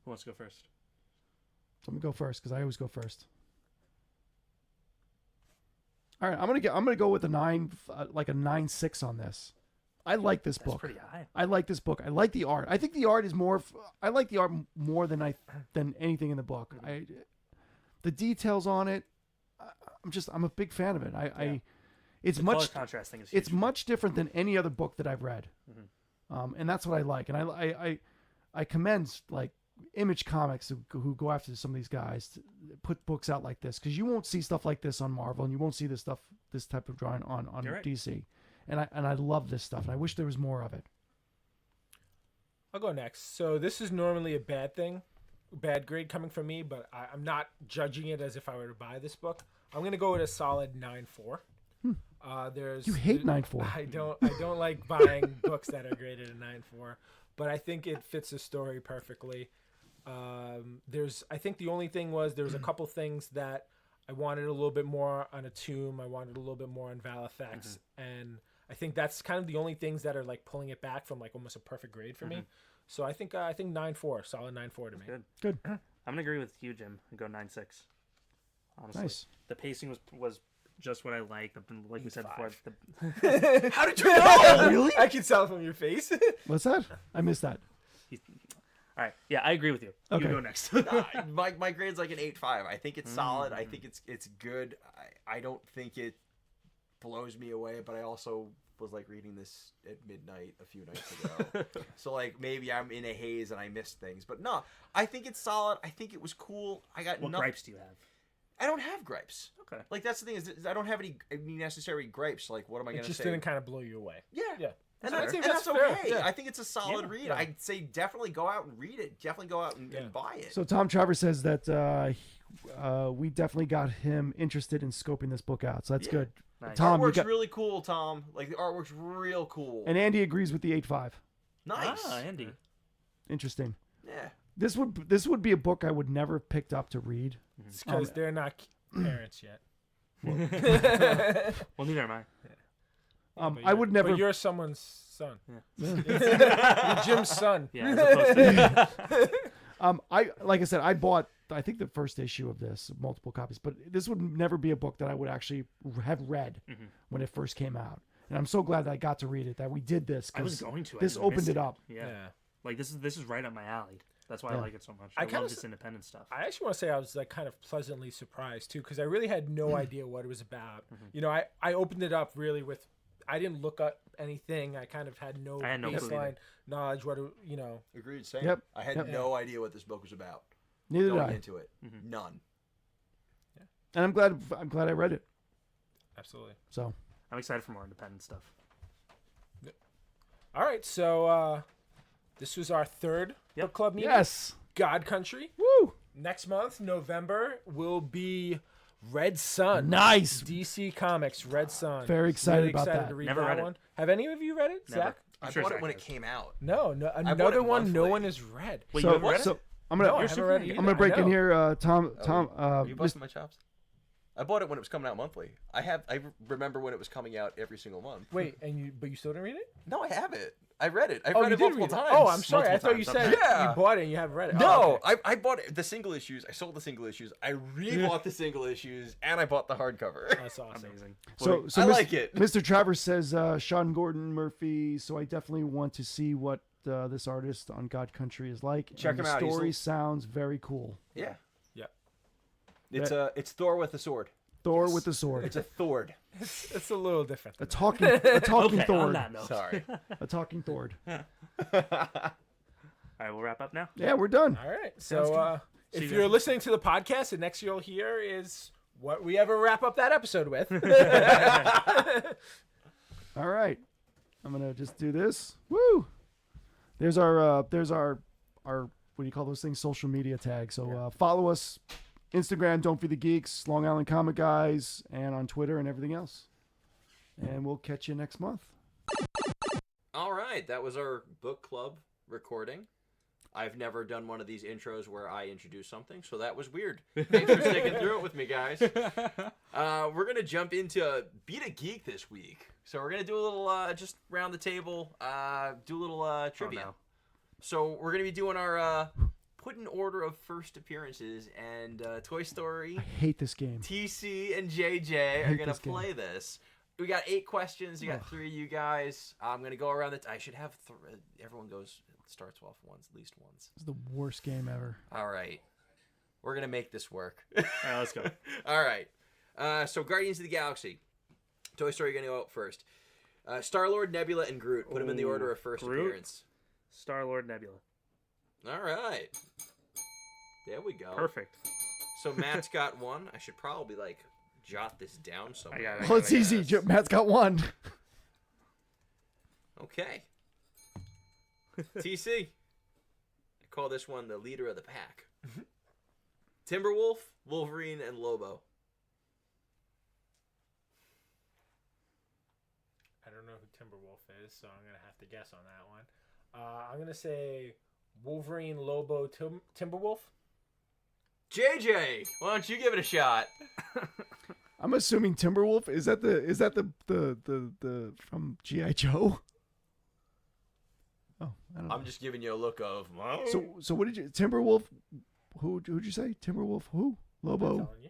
[SPEAKER 3] Who wants to go first?
[SPEAKER 2] So I'm gonna go first because I always go first. All right, I'm gonna go with a 9, like a 9.6 on this. I like this
[SPEAKER 3] That's
[SPEAKER 2] book.
[SPEAKER 3] pretty high.
[SPEAKER 2] I like this book. I like the art. I think the art is more. I like the art more than anything in the book. The details on it. I'm a big fan of it. it's
[SPEAKER 3] The
[SPEAKER 2] much
[SPEAKER 3] color contrast thing is huge.
[SPEAKER 2] it's much different than any other book that I've read, and that's what I like. And I commend like Image Comics who go after some of these guys to put books out like this, because you won't see stuff like this on Marvel, and you won't see this type of drawing on
[SPEAKER 3] You're right.
[SPEAKER 2] DC. And I love this stuff, and I wish there was more of it.
[SPEAKER 1] I'll go next. So this is normally a bad grade coming from me, but I'm not judging it as if I were to buy this book. I'm gonna go with a solid 9.4.
[SPEAKER 2] You hate 9.4.
[SPEAKER 1] I don't like buying books that are graded a 9.4, but I think it fits the story perfectly. I think the only thing was there's a couple things that I wanted a little bit more on Atum. I wanted a little bit more on Valifex, and I think that's kind of the only things that are like pulling it back from like almost a perfect grade for me. So I think 9.4, solid 9.4 to me.
[SPEAKER 3] Good.
[SPEAKER 2] Good.
[SPEAKER 3] I'm gonna agree with you, Jim, and go 9.6. Honestly,
[SPEAKER 2] Nice.
[SPEAKER 3] The pacing was just what I liked. Like we said before.
[SPEAKER 1] How did you know? Really? I can tell from your face.
[SPEAKER 2] What's that? I missed that.
[SPEAKER 3] All right. Yeah, I agree with you.
[SPEAKER 2] Okay.
[SPEAKER 3] You go next.
[SPEAKER 4] My grade's like an 8.5. I think it's solid. I think it's good. I don't think it blows me away, but I also was like reading this at midnight a few nights ago. So like maybe I'm in a haze and I missed things. But no, I think it's solid. I think it was cool. I got
[SPEAKER 3] What gripes do you have?
[SPEAKER 4] I don't have gripes.
[SPEAKER 3] Okay.
[SPEAKER 4] Like that's the thing is I don't have any necessary gripes. Like what am I
[SPEAKER 1] It
[SPEAKER 4] going to
[SPEAKER 1] just
[SPEAKER 4] say?
[SPEAKER 1] didn't kind of blow you away.
[SPEAKER 4] Yeah.
[SPEAKER 1] Yeah.
[SPEAKER 4] And,
[SPEAKER 1] I
[SPEAKER 4] that's,
[SPEAKER 1] think
[SPEAKER 4] and
[SPEAKER 1] that's
[SPEAKER 4] that's
[SPEAKER 1] fair.
[SPEAKER 4] okay.
[SPEAKER 1] Yeah.
[SPEAKER 4] I think it's a solid read.
[SPEAKER 1] Yeah.
[SPEAKER 4] I'd say definitely go out and read it. Definitely go out and buy it.
[SPEAKER 2] So Tom Travers says that we definitely got him interested in scoping this book out. So that's good.
[SPEAKER 3] Nice.
[SPEAKER 2] Tom, you
[SPEAKER 4] Artwork's
[SPEAKER 2] got,
[SPEAKER 4] really cool, Tom. Like the artwork's real cool.
[SPEAKER 2] and Andy agrees with the 8.5.
[SPEAKER 4] Nice.
[SPEAKER 3] Ah, Andy.
[SPEAKER 2] Interesting.
[SPEAKER 4] Yeah.
[SPEAKER 2] This would be a book I would never have picked up to read.
[SPEAKER 1] It's because they're not parents yet.
[SPEAKER 3] Well, neither am I.
[SPEAKER 1] But
[SPEAKER 2] I would never.
[SPEAKER 1] But you're someone's son.
[SPEAKER 2] Yeah.
[SPEAKER 1] You're Jim's son.
[SPEAKER 3] Yeah. As opposed to,
[SPEAKER 2] Like I said, I bought I think the first issue of this, multiple copies, but this would never be a book that I would actually have read when it first came out. And I'm so glad that I got to read it, that we did this.
[SPEAKER 3] I was going to. I
[SPEAKER 2] This
[SPEAKER 3] just
[SPEAKER 2] opened
[SPEAKER 3] missed
[SPEAKER 2] it up.
[SPEAKER 3] Yeah.
[SPEAKER 1] Yeah.
[SPEAKER 3] Like this is right up my alley. That's why I like it so much.
[SPEAKER 1] I
[SPEAKER 3] I
[SPEAKER 1] kinda
[SPEAKER 3] love
[SPEAKER 1] s-
[SPEAKER 3] this independent stuff.
[SPEAKER 1] I actually want to say I was like kind of pleasantly surprised too, because I really had no idea what it was about. You know, I opened it up really with, I didn't look up anything. I kind of had no
[SPEAKER 3] I had no clue
[SPEAKER 1] baseline
[SPEAKER 3] either.
[SPEAKER 1] knowledge. What you know,
[SPEAKER 4] Agreed. Same.
[SPEAKER 2] Yep.
[SPEAKER 4] I had
[SPEAKER 2] Yep.
[SPEAKER 4] no idea what this book was about
[SPEAKER 2] Neither did
[SPEAKER 4] going
[SPEAKER 2] I.
[SPEAKER 4] into it. None.
[SPEAKER 2] And I'm glad I read it.
[SPEAKER 1] absolutely.
[SPEAKER 2] So
[SPEAKER 3] I'm excited for more independent stuff.
[SPEAKER 1] All right, so this was our third book club meeting.
[SPEAKER 2] yes.
[SPEAKER 1] God Country.
[SPEAKER 2] Woo.
[SPEAKER 1] Next month, November, will be Red Sun.
[SPEAKER 2] Nice.
[SPEAKER 1] DC Comics, Red Sun.
[SPEAKER 2] Very excited
[SPEAKER 1] Really
[SPEAKER 2] about
[SPEAKER 1] excited
[SPEAKER 2] that.
[SPEAKER 1] to read
[SPEAKER 3] Never
[SPEAKER 1] that
[SPEAKER 3] read it.
[SPEAKER 1] one. Have any of you read it,
[SPEAKER 3] Never.
[SPEAKER 1] Zach?
[SPEAKER 4] I
[SPEAKER 3] I'm sure
[SPEAKER 4] bought it
[SPEAKER 3] Zach
[SPEAKER 4] when
[SPEAKER 3] has.
[SPEAKER 4] it came out.
[SPEAKER 1] No,
[SPEAKER 4] bought
[SPEAKER 1] another
[SPEAKER 4] it
[SPEAKER 1] one no
[SPEAKER 4] monthly.
[SPEAKER 1] one has read.
[SPEAKER 3] Wait,
[SPEAKER 2] So
[SPEAKER 3] you haven't read
[SPEAKER 2] so
[SPEAKER 3] it?
[SPEAKER 2] I'm gonna
[SPEAKER 1] No, I
[SPEAKER 3] You're
[SPEAKER 1] haven't
[SPEAKER 3] super
[SPEAKER 1] read it
[SPEAKER 3] geek.
[SPEAKER 1] either.
[SPEAKER 2] I'm gonna break
[SPEAKER 1] I
[SPEAKER 2] in
[SPEAKER 1] know.
[SPEAKER 2] here, Tom.
[SPEAKER 4] Are you busting my chops? I bought it when it was coming out monthly. I remember when it was coming out every single month.
[SPEAKER 1] Wait, but you still didn't read it?
[SPEAKER 4] No, I have it. I read it. I've
[SPEAKER 1] Oh,
[SPEAKER 4] read
[SPEAKER 1] you
[SPEAKER 4] it
[SPEAKER 1] did
[SPEAKER 4] multiple
[SPEAKER 1] read it.
[SPEAKER 4] times.
[SPEAKER 1] Oh, I'm sorry. I
[SPEAKER 3] Multiple
[SPEAKER 1] thought you
[SPEAKER 3] times,
[SPEAKER 1] said
[SPEAKER 3] okay.
[SPEAKER 4] Yeah.
[SPEAKER 1] you bought it and you haven't read it.
[SPEAKER 4] No,
[SPEAKER 1] Oh, okay.
[SPEAKER 4] I bought the single issues. I sold the single issues. I re-bought the single issues, and I bought the hardcover.
[SPEAKER 1] That's awesome.
[SPEAKER 3] Amazing.
[SPEAKER 2] So
[SPEAKER 4] I
[SPEAKER 2] Mr.
[SPEAKER 4] like it.
[SPEAKER 2] Mr. Travers says Sean Gordon Murphy. So I definitely want to see what this artist on God Country is like.
[SPEAKER 4] Check
[SPEAKER 2] And
[SPEAKER 4] him
[SPEAKER 2] the
[SPEAKER 4] out. He's
[SPEAKER 2] story
[SPEAKER 4] a-
[SPEAKER 2] sounds very cool.
[SPEAKER 4] Yeah.
[SPEAKER 1] Yeah.
[SPEAKER 4] It's Thor with a sword.
[SPEAKER 2] Thor with the sword.
[SPEAKER 4] It's a Thord.
[SPEAKER 1] It's a little different.
[SPEAKER 2] A talking
[SPEAKER 3] Okay,
[SPEAKER 2] Thor.
[SPEAKER 3] on that note.
[SPEAKER 4] Sorry.
[SPEAKER 2] A talking Thor.
[SPEAKER 3] All right, we'll wrap up now.
[SPEAKER 2] Yeah, we're done.
[SPEAKER 1] All right.
[SPEAKER 3] Sounds
[SPEAKER 1] So
[SPEAKER 3] See
[SPEAKER 1] if
[SPEAKER 3] you
[SPEAKER 1] you're
[SPEAKER 3] guys.
[SPEAKER 1] listening to the podcast, the next you'll hear is what we ever wrap up that episode with.
[SPEAKER 2] All right. I'm gonna just do this. Woo! There's our what do you call those things? Social media tag. So follow us, Instagram, Don't Feed the Geeks, Long Island Comic Guys, and on Twitter and everything else. And we'll catch you next month.
[SPEAKER 4] All right, that was our book club recording. I've never done one of these intros where I introduce something, so that was weird. Thanks for sticking through it with me, guys. We're going to jump into Beat a Geek this week. So we're going to do a little, just round the table, do a little trivia.
[SPEAKER 3] no.
[SPEAKER 4] So we're going to be doing our put in order of first appearances, and Toy Story,
[SPEAKER 2] I hate this game.
[SPEAKER 4] TC, and JJ are
[SPEAKER 2] hate
[SPEAKER 4] going to
[SPEAKER 2] this game.
[SPEAKER 4] play this. We got 8 questions. You got 3 of you guys. I'm going to go around I should have everyone starts off once, at least once.
[SPEAKER 2] It's the worst game ever.
[SPEAKER 4] All right. We're going to make this work.
[SPEAKER 3] All right, let's go.
[SPEAKER 4] All right. So Guardians of the Galaxy. Toy Story gonna go out first. Star-Lord, Nebula, and Groot. Put them in the order of first
[SPEAKER 3] Groot.
[SPEAKER 4] appearance.
[SPEAKER 3] Star-Lord, Nebula.
[SPEAKER 4] All right. There we go.
[SPEAKER 3] Perfect.
[SPEAKER 4] So Matt's got one. I should probably jot this down somewhere.
[SPEAKER 3] got it.
[SPEAKER 2] Well, it's easy. Matt's got one.
[SPEAKER 4] Okay. TC. I call this one the leader of the pack. Timberwolf, Wolverine, and Lobo.
[SPEAKER 1] I don't know who Timberwolf is, so I'm gonna have to guess on that one. I'm gonna say Wolverine, Lobo, Timberwolf.
[SPEAKER 4] JJ, why don't you give it a shot?
[SPEAKER 2] I'm assuming Timberwolf is that the from G.I. Joe. Oh, I don't know.
[SPEAKER 4] I'm just giving you a look of.
[SPEAKER 2] So what did you Timberwolf? Who'd you say? Timberwolf? Who?
[SPEAKER 1] I'm
[SPEAKER 2] Lobo?
[SPEAKER 1] telling you.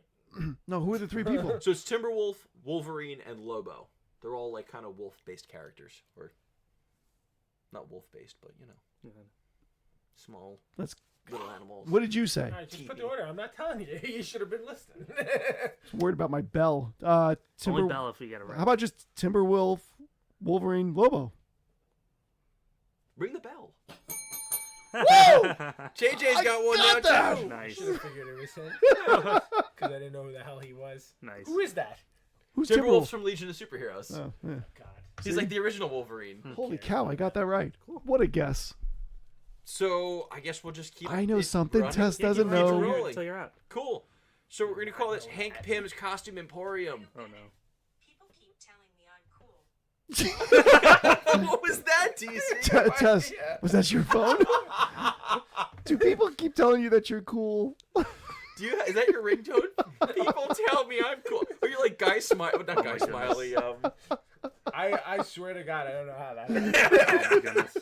[SPEAKER 2] No, who are the three people?
[SPEAKER 4] So it's Timberwolf, Wolverine, and Lobo. They're all kind of wolf-based characters, or not wolf-based, but small
[SPEAKER 2] Let's.
[SPEAKER 4] little animals.
[SPEAKER 2] What did you say?
[SPEAKER 1] All right, just put the order. I'm not telling you. You should have been listening.
[SPEAKER 2] I'm worried about my bell.
[SPEAKER 3] Only
[SPEAKER 2] Timber.
[SPEAKER 3] Bell if we get it right.
[SPEAKER 2] How about just Timberwolf, Wolverine, Lobo?
[SPEAKER 4] Ring the bell.
[SPEAKER 2] Woo!
[SPEAKER 4] JJ's got one
[SPEAKER 2] got
[SPEAKER 4] now
[SPEAKER 2] that!
[SPEAKER 4] too.
[SPEAKER 1] I
[SPEAKER 3] Nice.
[SPEAKER 1] should have figured it was him. Because I didn't know who the hell he was.
[SPEAKER 3] Nice.
[SPEAKER 1] Who is that?
[SPEAKER 2] Who's
[SPEAKER 4] Timberwolf's
[SPEAKER 2] Timberwolf?
[SPEAKER 4] from Legion of Superheroes.
[SPEAKER 2] Oh, yeah.
[SPEAKER 1] God.
[SPEAKER 4] He's
[SPEAKER 2] See?
[SPEAKER 4] like the original Wolverine.
[SPEAKER 2] Holy cow! I got that right. What a guess.
[SPEAKER 4] So I guess we'll just keep.
[SPEAKER 2] I know
[SPEAKER 4] it
[SPEAKER 2] something
[SPEAKER 4] running.
[SPEAKER 2] Tess
[SPEAKER 3] Yeah,
[SPEAKER 2] doesn't
[SPEAKER 3] keep rolling
[SPEAKER 2] know.
[SPEAKER 3] until you're out.
[SPEAKER 4] Cool. So we're gonna call this Hank Pym's Costume Emporium.
[SPEAKER 3] Oh no.
[SPEAKER 5] People keep telling me I'm cool.
[SPEAKER 4] What was that, TC?
[SPEAKER 2] Tess, was that your phone? Do people keep telling you that you're cool?
[SPEAKER 4] Is that your ringtone? People tell me I'm cool. Or you're like Guy Smiley? Not Guy
[SPEAKER 3] goodness.
[SPEAKER 4] Smiley.
[SPEAKER 1] I swear to God, I don't know how that happened.
[SPEAKER 3] Oh my goodness.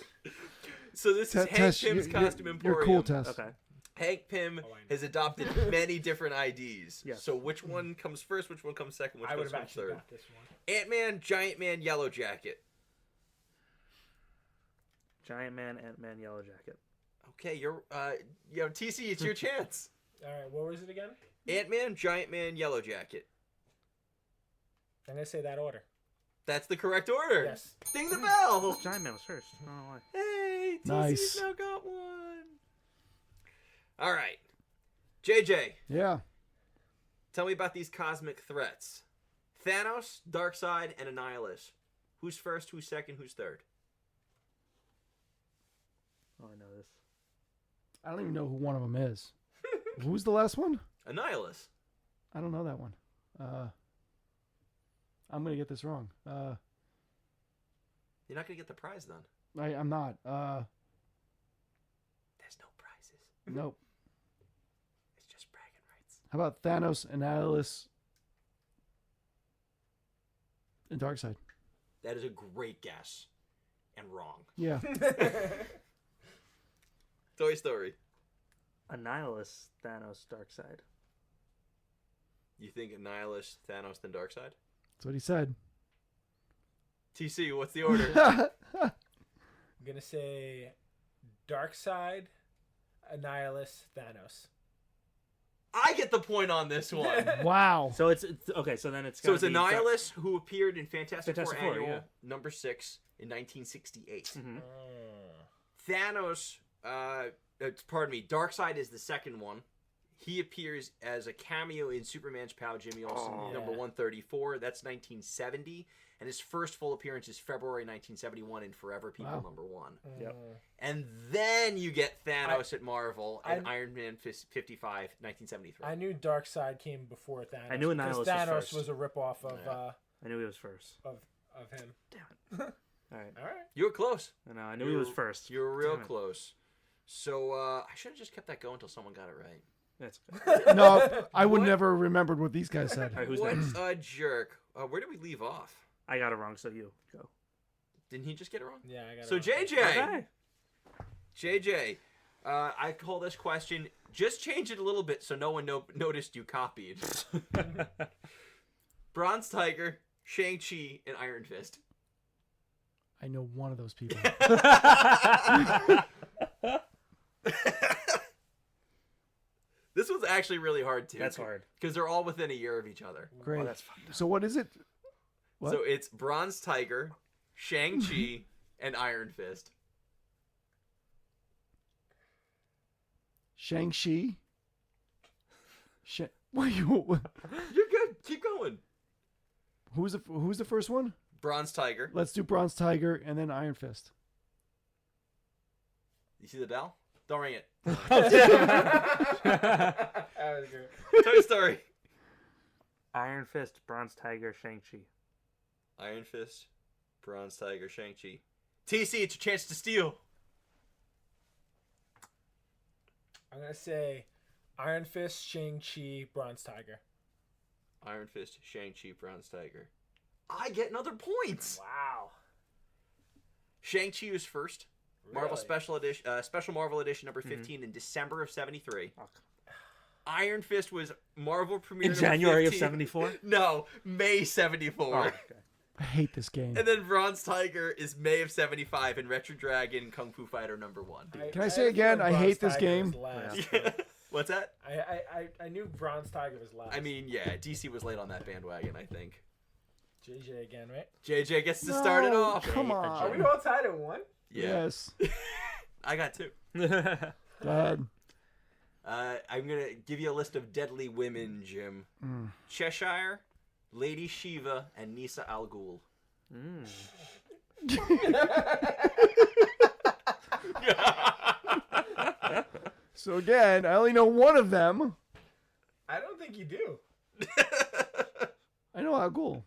[SPEAKER 4] So this is Hank
[SPEAKER 2] Tess,
[SPEAKER 4] Pym's Costume Emporium.
[SPEAKER 2] You're cool, Tess.
[SPEAKER 3] Okay.
[SPEAKER 4] Hank Pym
[SPEAKER 1] Oh, I know.
[SPEAKER 4] has adopted many different IDs.
[SPEAKER 3] Yes.
[SPEAKER 4] So which one comes first? Which one comes second? Which
[SPEAKER 1] I
[SPEAKER 4] one
[SPEAKER 1] would
[SPEAKER 4] comes
[SPEAKER 1] have actually
[SPEAKER 4] third?
[SPEAKER 1] got this one.
[SPEAKER 4] Ant-Man, Giant Man, Yellow Jacket.
[SPEAKER 3] Giant Man, Ant-Man, Yellow Jacket.
[SPEAKER 4] Okay, TC, it's your chance.
[SPEAKER 1] All right, what was it again?
[SPEAKER 4] Ant-Man, Giant Man, Yellow Jacket.
[SPEAKER 1] I'm gonna say that order.
[SPEAKER 4] That's the correct order.
[SPEAKER 1] Yes.
[SPEAKER 4] Ding the bell.
[SPEAKER 3] Giant Man was first. I don't know why.
[SPEAKER 4] Hey, TC's
[SPEAKER 2] Nice.
[SPEAKER 4] now got one. All right. JJ,
[SPEAKER 2] Yeah.
[SPEAKER 4] tell me about these cosmic threats. Thanos, Darkseid, and Annihilus. Who's first, who's second, who's third?
[SPEAKER 3] Oh, I know this.
[SPEAKER 2] I don't even know who one of them is. Who's the last one?
[SPEAKER 4] Annihilus.
[SPEAKER 2] I don't know that one. I'm gonna get this wrong.
[SPEAKER 4] You're not going to get the prize then.
[SPEAKER 2] I'm not.
[SPEAKER 4] There's no prizes.
[SPEAKER 2] Nope.
[SPEAKER 4] It's just bragging rights.
[SPEAKER 2] How about Thanos, Annihilus, and Darkseid?
[SPEAKER 4] That is a great guess. And wrong.
[SPEAKER 2] Yeah.
[SPEAKER 4] Toy Story.
[SPEAKER 3] Annihilus, Thanos, Darkseid.
[SPEAKER 4] You think Annihilus, Thanos, then Darkseid?
[SPEAKER 2] That's what he said.
[SPEAKER 4] TC, what's the order?
[SPEAKER 1] I'm gonna say Darkseid, Annihilus, Thanos.
[SPEAKER 4] I get the point on this one.
[SPEAKER 2] Wow.
[SPEAKER 3] So it's okay. So then it's
[SPEAKER 4] So
[SPEAKER 3] gotta
[SPEAKER 4] it's
[SPEAKER 3] be
[SPEAKER 4] Annihilus, who appeared in Fantastic
[SPEAKER 3] Fantastic
[SPEAKER 4] Four
[SPEAKER 3] Four,
[SPEAKER 4] Annual
[SPEAKER 3] yeah.
[SPEAKER 4] number 6 in 1968.
[SPEAKER 3] Mhm.
[SPEAKER 4] Thanos, pardon me, Darkseid is the second one. He appears as a cameo in Superman's pal Jimmy Olsen,
[SPEAKER 3] Oh.
[SPEAKER 4] number
[SPEAKER 1] Yeah.
[SPEAKER 4] 134. That's 1970. And his first full appearance is February 1971 in Forever People
[SPEAKER 2] Wow.
[SPEAKER 4] number 1.
[SPEAKER 3] Yep.
[SPEAKER 4] And then you get Thanos at Marvel and
[SPEAKER 1] I-
[SPEAKER 4] Iron Man 55, 1973.
[SPEAKER 1] I knew Darkseid came before Thanos.
[SPEAKER 3] I knew
[SPEAKER 1] because
[SPEAKER 3] Annihilus was
[SPEAKER 1] Thanos
[SPEAKER 3] first.
[SPEAKER 1] was a ripoff of
[SPEAKER 3] I knew he was first.
[SPEAKER 1] of him.
[SPEAKER 3] Damn it. All right.
[SPEAKER 1] All right.
[SPEAKER 4] You were close.
[SPEAKER 3] I know. I knew he was first.
[SPEAKER 4] You were real
[SPEAKER 3] Damn it.
[SPEAKER 4] close. So I should have just kept that going until someone got it right.
[SPEAKER 3] That's good.
[SPEAKER 2] No, I would
[SPEAKER 4] What?
[SPEAKER 2] never have remembered what these guys said.
[SPEAKER 3] All right, who's
[SPEAKER 4] What
[SPEAKER 3] next?
[SPEAKER 4] a jerk. Where did we leave off?
[SPEAKER 3] I got it wrong, so you go.
[SPEAKER 4] Didn't he just get it wrong?
[SPEAKER 1] Yeah, I got
[SPEAKER 4] So
[SPEAKER 1] it. wrong.
[SPEAKER 4] JJ,
[SPEAKER 3] Okay.
[SPEAKER 4] JJ, I call this question. Just change it a little bit so no one noticed you copied. Bronze Tiger, Shang-Chi, and Iron Fist.
[SPEAKER 2] I know one of those people.
[SPEAKER 4] This was actually really hard too.
[SPEAKER 3] That's hard.
[SPEAKER 4] because they're all within a year of each other.
[SPEAKER 2] Great.
[SPEAKER 3] Oh, that's fun.
[SPEAKER 2] So what is it? What?
[SPEAKER 4] So it's Bronze Tiger, Shang-Chi, and Iron Fist.
[SPEAKER 2] Shang-Chi. Wait,
[SPEAKER 4] You're good. Keep going.
[SPEAKER 2] who's the first one?
[SPEAKER 4] Bronze Tiger.
[SPEAKER 2] Let's do Bronze Tiger and then Iron Fist.
[SPEAKER 4] You see the bell? Don't ring it.
[SPEAKER 1] That was good.
[SPEAKER 4] Toy Story.
[SPEAKER 3] Iron Fist, Bronze Tiger, Shang-Chi.
[SPEAKER 4] Iron Fist, Bronze Tiger, Shang-Chi. TC, it's your chance to steal.
[SPEAKER 1] I'm gonna say Iron Fist, Shang-Chi, Bronze Tiger.
[SPEAKER 4] Iron Fist, Shang-Chi, Bronze Tiger. I get another point.
[SPEAKER 1] Wow.
[SPEAKER 4] Shang-Chi was first. Marvel
[SPEAKER 1] Really?
[SPEAKER 4] Special Edition, Special Marvel Edition number 15 in December of 73.
[SPEAKER 3] Oh,
[SPEAKER 4] Iron Fist was Marvel premiere
[SPEAKER 3] in
[SPEAKER 4] number
[SPEAKER 3] January of
[SPEAKER 4] 15.
[SPEAKER 3] 74?
[SPEAKER 4] No, May 74.
[SPEAKER 3] Oh, okay.
[SPEAKER 2] I hate this game.
[SPEAKER 4] And then Bronze Tiger is May of 75 and Retro Dragon Kung Fu Fighter number 1.
[SPEAKER 2] Can I say
[SPEAKER 1] had a
[SPEAKER 2] again,
[SPEAKER 1] feeling
[SPEAKER 2] I hate
[SPEAKER 1] Bronze
[SPEAKER 2] this
[SPEAKER 1] Tiger
[SPEAKER 2] game.
[SPEAKER 1] was last,
[SPEAKER 3] Yeah.
[SPEAKER 1] but
[SPEAKER 4] What's that?
[SPEAKER 1] I knew Bronze Tiger was last.
[SPEAKER 4] I mean, yeah, DC was late on that bandwagon, I think.
[SPEAKER 1] JJ again, right?
[SPEAKER 4] JJ gets to start it
[SPEAKER 2] No,
[SPEAKER 4] off.
[SPEAKER 2] Come
[SPEAKER 3] Jay-
[SPEAKER 2] on.
[SPEAKER 1] Are we all tied at one?
[SPEAKER 4] Yeah.
[SPEAKER 2] Yes.
[SPEAKER 4] I got 2.
[SPEAKER 2] Go ahead.
[SPEAKER 4] I'm going to give you a list of deadly women, Jim. Cheshire, Lady Shiva, and Nisa Al Ghul.
[SPEAKER 2] So again, I only know one of them.
[SPEAKER 1] I don't think you do.
[SPEAKER 2] I know Al Ghul.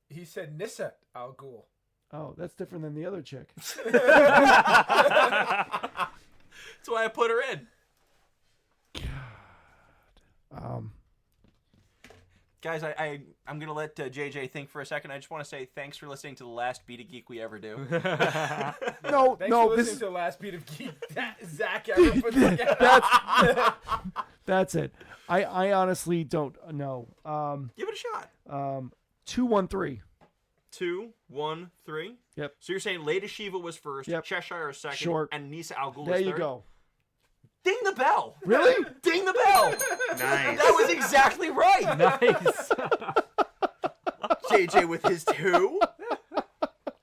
[SPEAKER 1] He said Nissa Al Ghul.
[SPEAKER 2] Oh, that's different than the other chick.
[SPEAKER 4] That's why I put her in. Guys, I'm going to let JJ think for a second. I just want to say thanks for listening to the last Beat a Geek we ever do.
[SPEAKER 2] No,
[SPEAKER 1] Thanks
[SPEAKER 2] no,
[SPEAKER 1] for
[SPEAKER 2] this
[SPEAKER 1] listening
[SPEAKER 2] is
[SPEAKER 1] to the last beat of Geek that Zach ever put together.
[SPEAKER 2] that's it. I honestly don't know.
[SPEAKER 4] Give it a shot.
[SPEAKER 2] 213.
[SPEAKER 4] 2, 1, 3.
[SPEAKER 2] Yep.
[SPEAKER 4] So you're saying Lady Shiva was first,
[SPEAKER 2] Yep.
[SPEAKER 4] Cheshire was second,
[SPEAKER 2] Short.
[SPEAKER 4] and Nisa Al Ghul
[SPEAKER 2] There
[SPEAKER 4] was
[SPEAKER 2] you
[SPEAKER 4] third?
[SPEAKER 2] go.
[SPEAKER 4] Ding the bell!
[SPEAKER 2] Really?
[SPEAKER 4] Ding the bell!
[SPEAKER 3] Nice.
[SPEAKER 4] That was exactly right!
[SPEAKER 3] Nice.
[SPEAKER 4] JJ with his 2.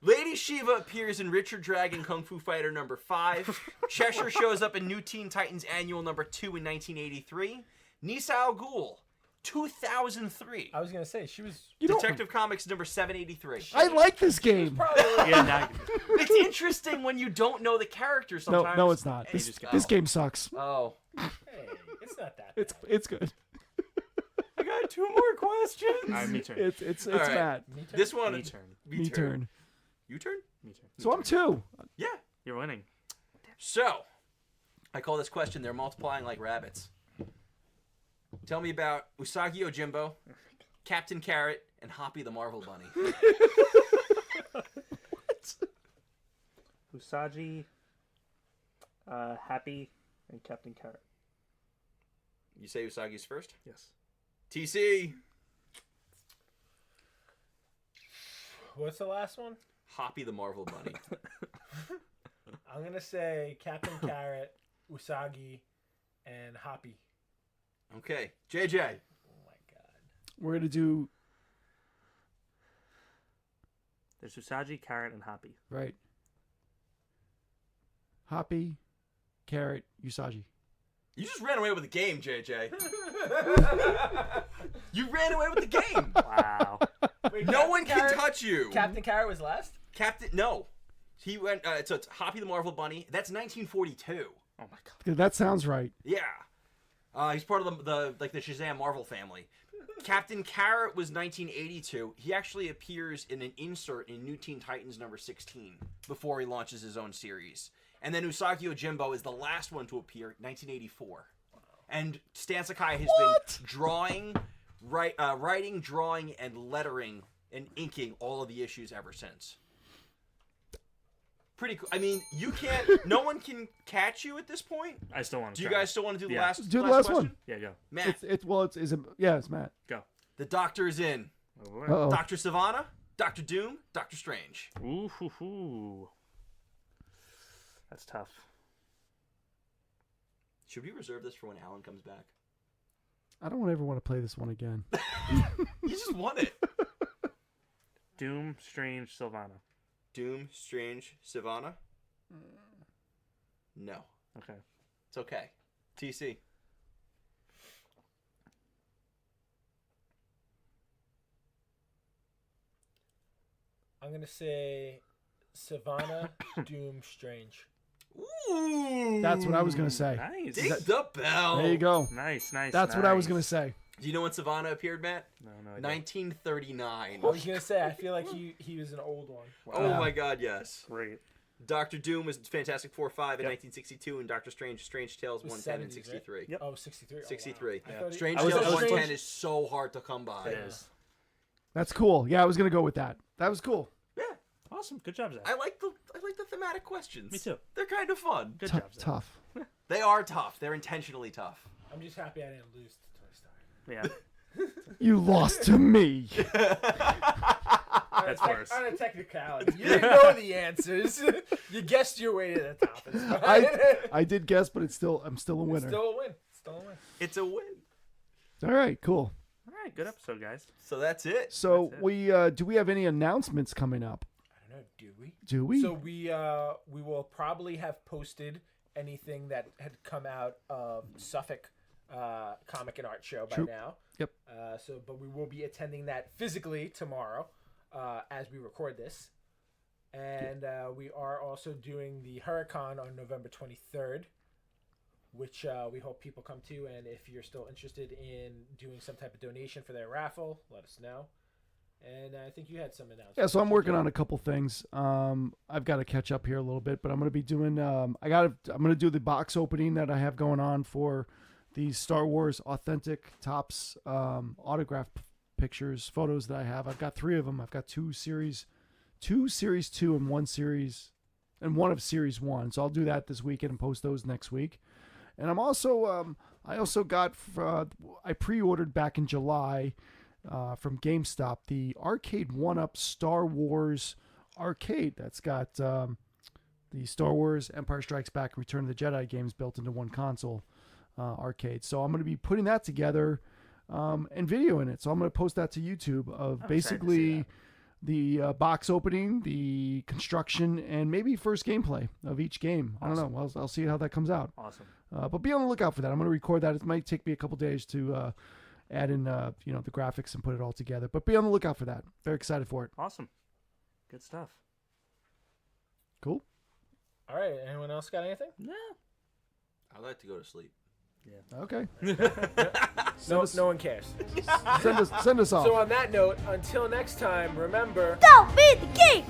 [SPEAKER 4] Lady Shiva appears in Richard Dragon Kung Fu Fighter number 5. Cheshire shows up in New Teen Titans Annual number 2 in 1983. Nisa Al Ghul, 2003.
[SPEAKER 1] I was gonna say she was.
[SPEAKER 2] You don't-
[SPEAKER 4] Detective Comics number 783.
[SPEAKER 2] I like this game.
[SPEAKER 1] Probably
[SPEAKER 3] Yeah, now
[SPEAKER 4] It's interesting when you don't know the character
[SPEAKER 2] No,
[SPEAKER 4] sometimes.
[SPEAKER 2] no, it's not.
[SPEAKER 4] Hey,
[SPEAKER 2] This,
[SPEAKER 4] just go.
[SPEAKER 2] this game sucks.
[SPEAKER 4] Oh.
[SPEAKER 1] hey, it's not that.
[SPEAKER 2] It's good.
[SPEAKER 4] I got 2 more questions.
[SPEAKER 3] All right, me turn.
[SPEAKER 2] It's
[SPEAKER 4] All right.
[SPEAKER 2] Matt.
[SPEAKER 4] This one.
[SPEAKER 3] Me turn.
[SPEAKER 2] Me turn.
[SPEAKER 4] You turn?
[SPEAKER 3] Me turn.
[SPEAKER 2] So I'm 2.
[SPEAKER 4] Yeah.
[SPEAKER 3] You're winning.
[SPEAKER 4] So, I call this question, they're multiplying like rabbits. Tell me about Usagi Yojimbo, Captain Carrot, and Hoppy the Marvel Bunny.
[SPEAKER 3] Usagi, Happy, and Captain Carrot.
[SPEAKER 4] You say Usagi's first?
[SPEAKER 3] Yes.
[SPEAKER 4] TC.
[SPEAKER 1] What's the last one?
[SPEAKER 4] Hoppy the Marvel Bunny.
[SPEAKER 1] I'm gonna say Captain Carrot, Usagi, and Hoppy.
[SPEAKER 4] Okay. JJ.
[SPEAKER 1] Oh my god.
[SPEAKER 2] We're gonna do
[SPEAKER 3] There's Usagi, Carrot, and Happy.
[SPEAKER 2] right. Hoppy, Carrot, Usagi.
[SPEAKER 4] You just ran away with the game, JJ. You ran away with the game.
[SPEAKER 3] Wow.
[SPEAKER 1] Wait,
[SPEAKER 4] No
[SPEAKER 1] Captain
[SPEAKER 4] one can
[SPEAKER 1] Carrot-
[SPEAKER 4] touch you.
[SPEAKER 1] Captain Carrot was last.
[SPEAKER 4] No. He went, so it's Hoppy the Marvel Bunny. That's 1942.
[SPEAKER 3] Oh my god.
[SPEAKER 2] That sounds right.
[SPEAKER 4] Yeah. He's part of the Shazam Marvel family. Captain Carrot was 1982. He actually appears in an insert in New Teen Titans number 16 before he launches his own series. And then Usagi Yojimbo is the last one to appear, 1984. And Stan Sakai has been writing, drawing, and lettering and inking all of the issues ever since. Pretty cool. I mean, you can't. No one can catch you at this point.
[SPEAKER 3] I still want to.
[SPEAKER 4] Do you guys still want to do the
[SPEAKER 3] Yeah.
[SPEAKER 4] last?
[SPEAKER 2] Do the last
[SPEAKER 4] question?
[SPEAKER 2] one.
[SPEAKER 3] Yeah, go.
[SPEAKER 4] Matt,
[SPEAKER 2] It's Matt.
[SPEAKER 3] Go.
[SPEAKER 4] the Doctor is in.
[SPEAKER 2] Uh-oh.
[SPEAKER 4] Dr. Savannah, Dr. Doom, Dr. Strange.
[SPEAKER 3] Ooh, hoo, hoo. That's tough.
[SPEAKER 4] Should we reserve this for when Alan comes back?
[SPEAKER 2] I don't ever want to play this one again.
[SPEAKER 4] You just won it.
[SPEAKER 3] Doom, Strange, Sylvana.
[SPEAKER 4] Doom, Strange, Sylvana? No.
[SPEAKER 3] Okay.
[SPEAKER 4] It's okay. TC.
[SPEAKER 1] I'm gonna say Savannah, Doom, Strange.
[SPEAKER 4] Ooh.
[SPEAKER 2] That's what I was gonna say.
[SPEAKER 3] Nice.
[SPEAKER 4] Ding the bell.
[SPEAKER 2] There you go.
[SPEAKER 3] Nice.
[SPEAKER 2] That's what I was gonna say.
[SPEAKER 4] Do you know when Savannah appeared, Matt?
[SPEAKER 3] No, no. idea.
[SPEAKER 4] 1939.
[SPEAKER 1] I was gonna say I feel like he was an old one.
[SPEAKER 4] Oh
[SPEAKER 2] Wow.
[SPEAKER 4] my God, yes.
[SPEAKER 3] Great.
[SPEAKER 4] Doctor Doom was Fantastic Four 5 in
[SPEAKER 3] Yep.
[SPEAKER 4] 1962, and Doctor Strange, Strange Tales
[SPEAKER 1] was
[SPEAKER 4] 110 in
[SPEAKER 1] 70s, right?
[SPEAKER 4] 63.
[SPEAKER 3] Yep.
[SPEAKER 1] Oh, 63. Oh, wow.
[SPEAKER 4] 63.
[SPEAKER 1] I thought
[SPEAKER 4] Strange
[SPEAKER 3] I was-
[SPEAKER 4] Tales
[SPEAKER 3] I was
[SPEAKER 4] 110
[SPEAKER 3] close.
[SPEAKER 4] is so hard to come by.
[SPEAKER 3] It is.
[SPEAKER 2] That's cool. Yeah, I was gonna go with that. That was cool.
[SPEAKER 4] Yeah,
[SPEAKER 3] Awesome. Good job, Zach.
[SPEAKER 4] I like the thematic questions.
[SPEAKER 3] Me too.
[SPEAKER 4] They're kind of fun.
[SPEAKER 3] Good
[SPEAKER 2] T-
[SPEAKER 3] job, Zach.
[SPEAKER 2] tough.
[SPEAKER 4] They are tough. They're intentionally tough.
[SPEAKER 1] I'm just happy I didn't lose to Toy Story.
[SPEAKER 3] Yeah.
[SPEAKER 2] You lost to me.
[SPEAKER 3] That's worse.
[SPEAKER 1] On a technicality, you didn't know the answers. You guessed your way to the top. It's fine.
[SPEAKER 2] I did guess, but I'm still a
[SPEAKER 1] It's
[SPEAKER 2] winner.
[SPEAKER 1] still a win. Still a win.
[SPEAKER 4] It's a win.
[SPEAKER 2] All right, cool.
[SPEAKER 3] All right. Good episode, guys.
[SPEAKER 4] So that's it.
[SPEAKER 2] So
[SPEAKER 3] That's it.
[SPEAKER 2] we do we have any announcements coming up?
[SPEAKER 1] I don't know. Do we?
[SPEAKER 2] Do we?
[SPEAKER 1] So we will probably have posted anything that had come out of Suffolk Comic and Art Show by
[SPEAKER 2] True.
[SPEAKER 1] now.
[SPEAKER 2] Yep.
[SPEAKER 1] But we will be attending that physically tomorrow as we record this, and we are also doing the Hurricane on November 23rd, which we hope people come to. And if you're still interested in doing some type of donation for their raffle, let us know. And I think you had some announcements.
[SPEAKER 2] Yeah, so I'm working on a couple things. I've got to catch up here a little bit, but I'm going to be doing. I'm going to do the box opening that I have going on for the Star Wars Authentic Tops autograph pictures, photos that I have. I've got 3 of them. I've got 2 series 2, and 1 series, and 1 of series 1. So I'll do that this weekend and post those next week. And I'm also, I also got, I pre-ordered back in July. From GameStop, the Arcade 1-Up Star Wars arcade that's got the Star Wars, Empire Strikes Back, and Return of the Jedi games built into one console arcade. So I'm going to be putting that together and videoing it. So I'm going to post that to YouTube of
[SPEAKER 3] I'm excited to see
[SPEAKER 2] basically
[SPEAKER 3] that.
[SPEAKER 2] the box opening, the construction, and maybe first gameplay of each game. I don't know. I'll see how that comes out.
[SPEAKER 3] Awesome.
[SPEAKER 2] But be on the lookout for that. I'm going to record that. It might take me a couple days to add in the graphics and put it all together. But be on the lookout for that. Very excited for it.
[SPEAKER 3] Awesome. Good stuff.
[SPEAKER 2] Cool.
[SPEAKER 1] All right. Anyone else got anything?
[SPEAKER 3] Yeah.
[SPEAKER 4] I'd like to go to sleep.
[SPEAKER 2] Okay.
[SPEAKER 1] No one cares.
[SPEAKER 2] Send us off.
[SPEAKER 1] So on that note, until next time, remember.
[SPEAKER 6] Don't be the geek!